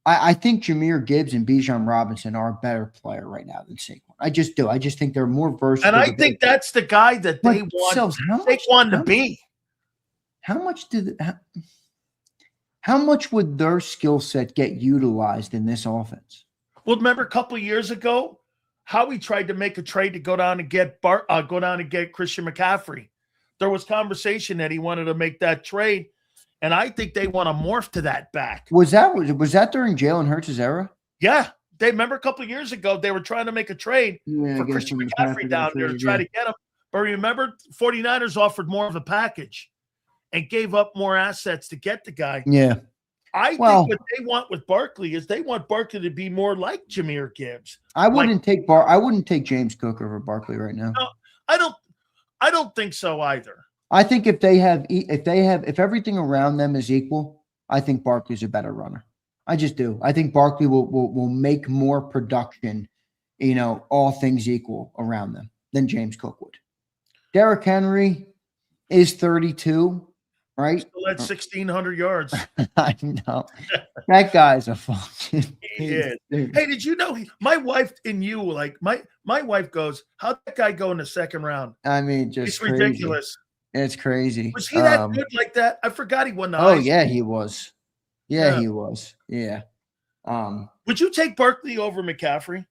I think Jahmyr Gibbs and Bijan Robinson are a better player right now than Saquon. I just do. I just think they're more versatile. And I think that's the guy that they want Saquon to be. How much would their skill set get utilized in this offense? Well, remember a couple of years ago, Howie tried to make a trade to go down and get Christian McCaffrey. There was conversation that he wanted to make that trade, and I think they want to morph to that back. Was that during Jalen Hurts' era? Yeah. They remember a couple of years ago, they were trying to make a trade for Christian McCaffrey down there to try to get him. But remember, 49ers offered more of a package and gave up more assets to get the guy. Yeah. I think what they want with Barkley is they want Barkley to be more like Jahmyr Gibbs. I wouldn't take James Cook over Barkley right now. No, I don't think so either. I think if everything around them is equal, I think Barkley's a better runner. I just do. I think Barkley will make more production, all things equal around them than James Cook would. Derrick Henry is 32, right? Still at 1,600 yards. I know. That guy's a fucking He is. Hey, did you know my wife and you, like my wife goes, how'd that guy go in the second round? I mean, just it's crazy. ridiculous. It's crazy. Was he that good like that? I forgot he won the Oh, Heisman. yeah, he was. Yeah, he was. Yeah. Would you take Barkley over McCaffrey?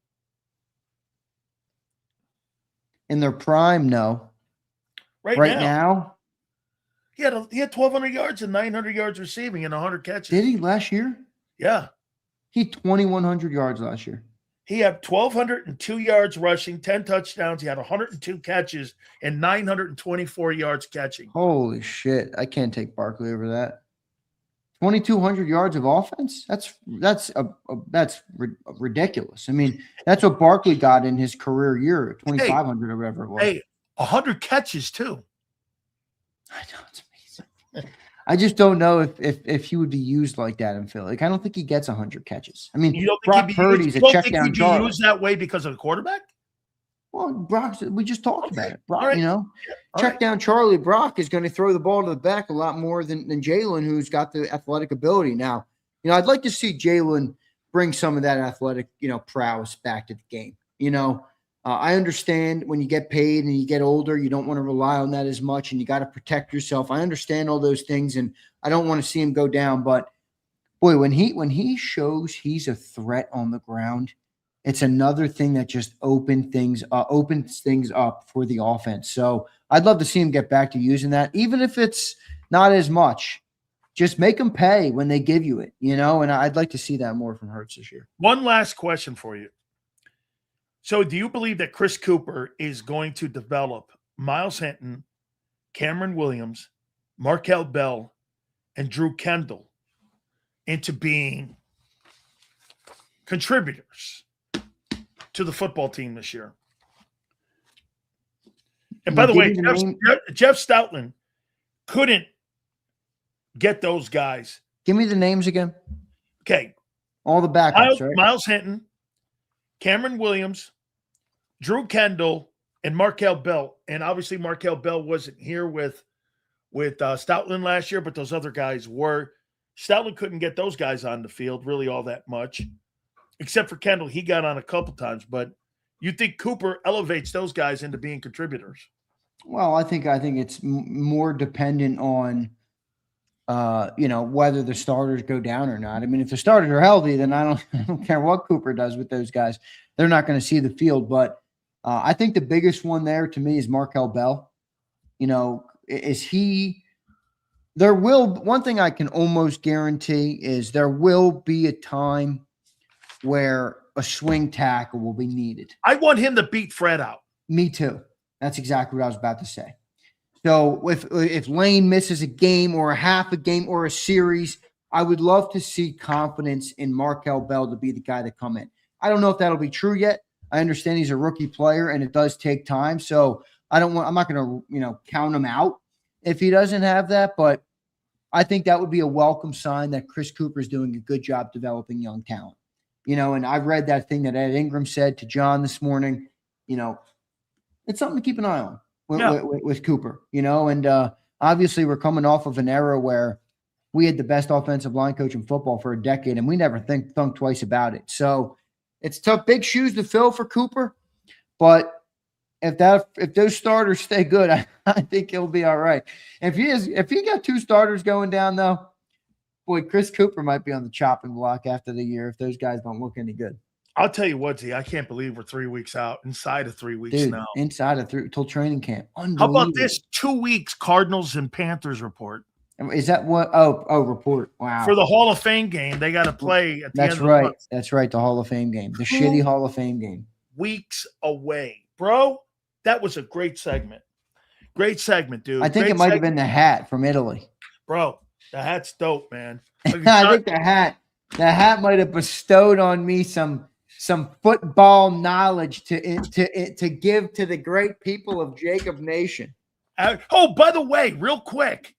In their prime, no. Right now? He had 1,200 yards and 900 yards receiving and 100 catches. Did he last year? Yeah. He had 2,100 yards last year. He had 1,202 yards rushing, 10 touchdowns. He had 102 catches and 924 yards catching. Holy shit. I can't take Barkley over that. 2,200 yards of offense? That's ridiculous. I mean, that's what Barkley got in his career year, 2,500 or whatever it was. Hey, 100 catches too. I know, it's amazing. I just don't know if he would be used like that in Philly. Like, I don't think he gets 100 catches. I mean, you don't Brock think Purdy's a check down Charlie. Used that way because of the quarterback? Well, Brock, we just talked about it. Brock, right. Check down Charlie. Brock is going to throw the ball to the back a lot more than Jalen, who's got the athletic ability. Now, I'd like to see Jalen bring some of that athletic, prowess back to the game. I understand when you get paid and you get older, you don't want to rely on that as much and you got to protect yourself. I understand all those things and I don't want to see him go down. But boy, when he shows he's a threat on the ground, it's another thing that just opens things up for the offense. So I'd love to see him get back to using that, even if it's not as much. Just make them pay when they give you it, and I'd like to see that more from Hurts this year. One last question for you. So do you believe that Chris Cooper is going to develop Miles Hinton, Cameron Williams, Markel Bell, and Drew Kendall into being contributors to the football team this year? And by the way, Jeff Stoutland couldn't get those guys. Give me the names again. Okay. All the backups, right? Miles Hinton, Cameron Williams, Drew Kendall, and Markel Bell. And obviously Markel Bell wasn't here with Stoutland last year, but those other guys were. Stoutland couldn't get those guys on the field really all that much. Except for Kendall, he got on a couple times. But you think Cooper elevates those guys into being contributors? Well, I think it's more dependent on whether the starters go down or not. I mean, if the starters are healthy, then I don't care what Cooper does with those guys. They're not going to see the field. But I think the biggest one there to me is Markel Bell. One thing I can almost guarantee is there will be a time where a swing tackle will be needed. I want him to beat Fred out. Me too. That's exactly what I was about to say. So if Lane misses a game or a half a game or a series, I would love to see confidence in Markel Bell to be the guy to come in. I don't know if that'll be true yet. I understand he's a rookie player and it does take time. So I'm not going to, count him out if he doesn't have that, but I think that would be a welcome sign that Chris Cooper is doing a good job developing young talent. And I've read that thing that Ed Ingram said to John this morning. It's something to keep an eye on with Cooper, and obviously we're coming off of an era where we had the best offensive line coach in football for a decade, and we never thunk twice about it. So it's tough, big shoes to fill for Cooper, but if those starters stay good, I think he'll be all right. If he got 2 starters going down though, boy, Chris Cooper might be on the chopping block after the year if those guys don't look any good. I'll tell you what, Z, I can't believe we're 3 weeks out, inside of 3 weeks now. Inside of 3 till training camp. How about this? 2 weeks, Cardinals and Panthers report. Is that what? Oh, report. Wow. For the Hall of Fame game, they got to play at the end of the month. That's right. The Hall of Fame game. The shitty Hall of Fame game. Weeks away. Bro, that was a great segment. Great segment, dude. I think it might have been the hat from Italy. Bro, the hat's dope, man. I think the hat might have bestowed on me some football knowledge to give to the great people of JAKIB Nation. By the way, real quick,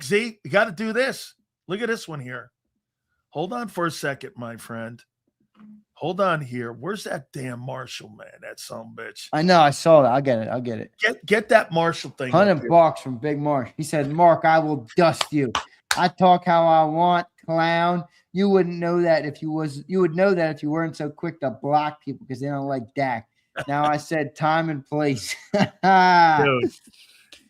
Z, you got to do this. Look at this one here. Hold on for a second, my friend. Hold on here. Where's that damn Marshall, man? That son of a bitch. I know. I saw that. I'll get it. Get that Marshall thing. $100 from Big Marsh. He said, Mark, I will dust you. I talk how I want, clown. You wouldn't know that if you would know that if you weren't so quick to block people because they don't like Dak. Now I said time and place. Dude.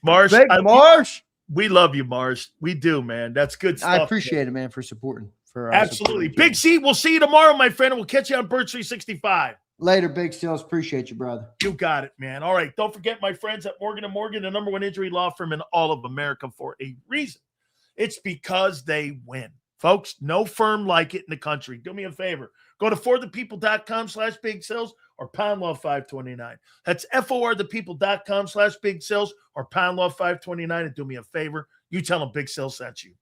Marsh. Marsh. We love you, Marsh. We do, man. That's good stuff. I appreciate it, man, for supporting. Absolutely. Big C, we'll see you tomorrow, my friend. We'll catch you on Bird 365. Later, Big Seals. Appreciate you, brother. You got it, man. All right. Don't forget my friends at Morgan & Morgan, the #1 injury law firm in all of America for a reason. It's because they win. Folks, no firm like it in the country. Do me a favor. Go to forthepeople.com/big sales or pound law 529. That's forthepeople.com/big sales or pound law 529. And do me a favor. You tell them Big Sales sent you.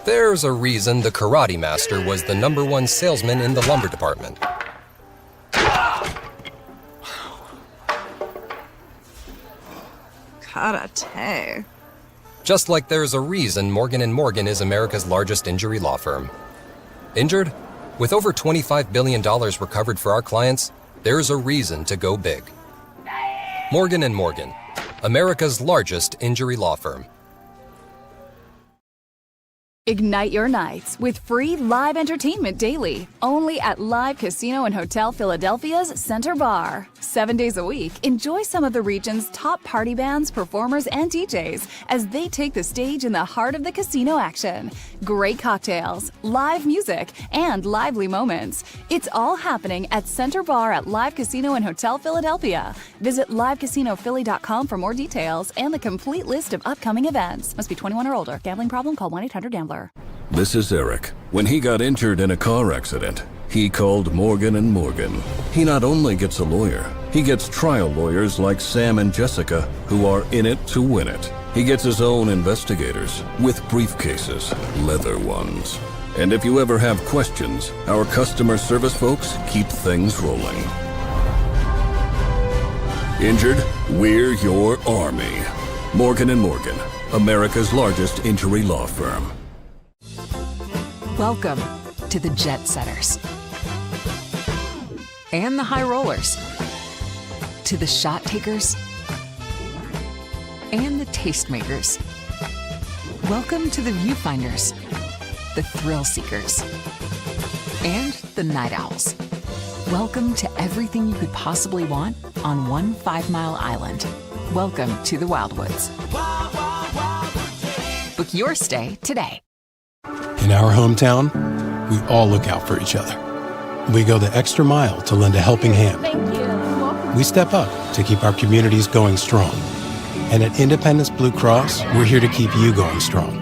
There's a reason the Karate Master was the #1 salesman in the lumber department. Karate. Just like there's a reason Morgan & Morgan is America's largest injury law firm. Injured? With over $25 billion recovered for our clients, there's a reason to go big. Morgan & Morgan, America's largest injury law firm. Ignite your nights with free live entertainment daily, only at Live Casino and Hotel Philadelphia's Center Bar. 7 days a week, enjoy some of the region's top party bands, performers, and DJs as they take the stage in the heart of the casino action. Great cocktails, live music, and lively moments. It's all happening at Center Bar at Live Casino and Hotel Philadelphia. Visit livecasinophilly.com for more details and the complete list of upcoming events. Must be 21 or older. Gambling problem? Call 1-800-GAMBLER. This is Eric. When he got injured in a car accident, he called Morgan & Morgan. He not only gets a lawyer, he gets trial lawyers like Sam and Jessica, who are in it to win it. He gets his own investigators with briefcases, leather ones. And if you ever have questions, our customer service folks keep things rolling. Injured? We're your army. Morgan & Morgan, America's largest injury law firm. Welcome to the Jet Setters and the High Rollers, to the Shot Takers and the Tastemakers. Welcome to the Viewfinders, the Thrill Seekers, and the Night Owls. Welcome to everything you could possibly want on one 5-mile island. Welcome to the Wildwoods. Book your stay today. In our hometown, we all look out for each other. We go the extra mile to lend a helping hand. We step up to keep our communities going strong. And at Independence Blue Cross, we're here to keep you going strong.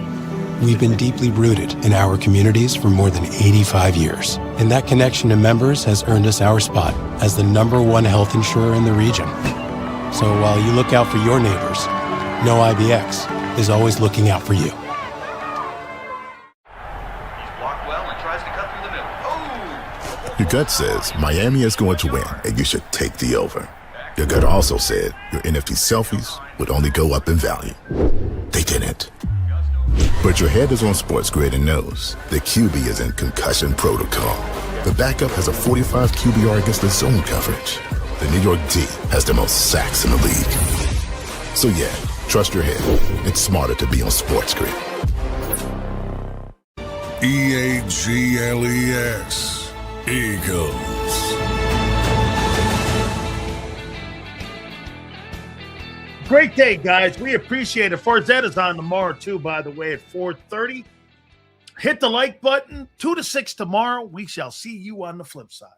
We've been deeply rooted in our communities for more than 85 years. And that connection to members has earned us our spot as the #1 health insurer in the region. So while you look out for your neighbors, know IBX is always looking out for you. Your gut says Miami is going to win, and you should take the over. Your gut also said your NFT selfies would only go up in value. They didn't. But your head is on Sports Grid and knows the QB is in concussion protocol. The backup has a 45 QBR against the zone coverage. The New York D has the most sacks in the league. So yeah, trust your head. It's smarter to be on Sports Grid. EAGLES. Eagles. Great day, guys. We appreciate it. Forzetta's on tomorrow, too, by the way, at 4:30. Hit the like button. 2 to 6 tomorrow. We shall see you on the flip side.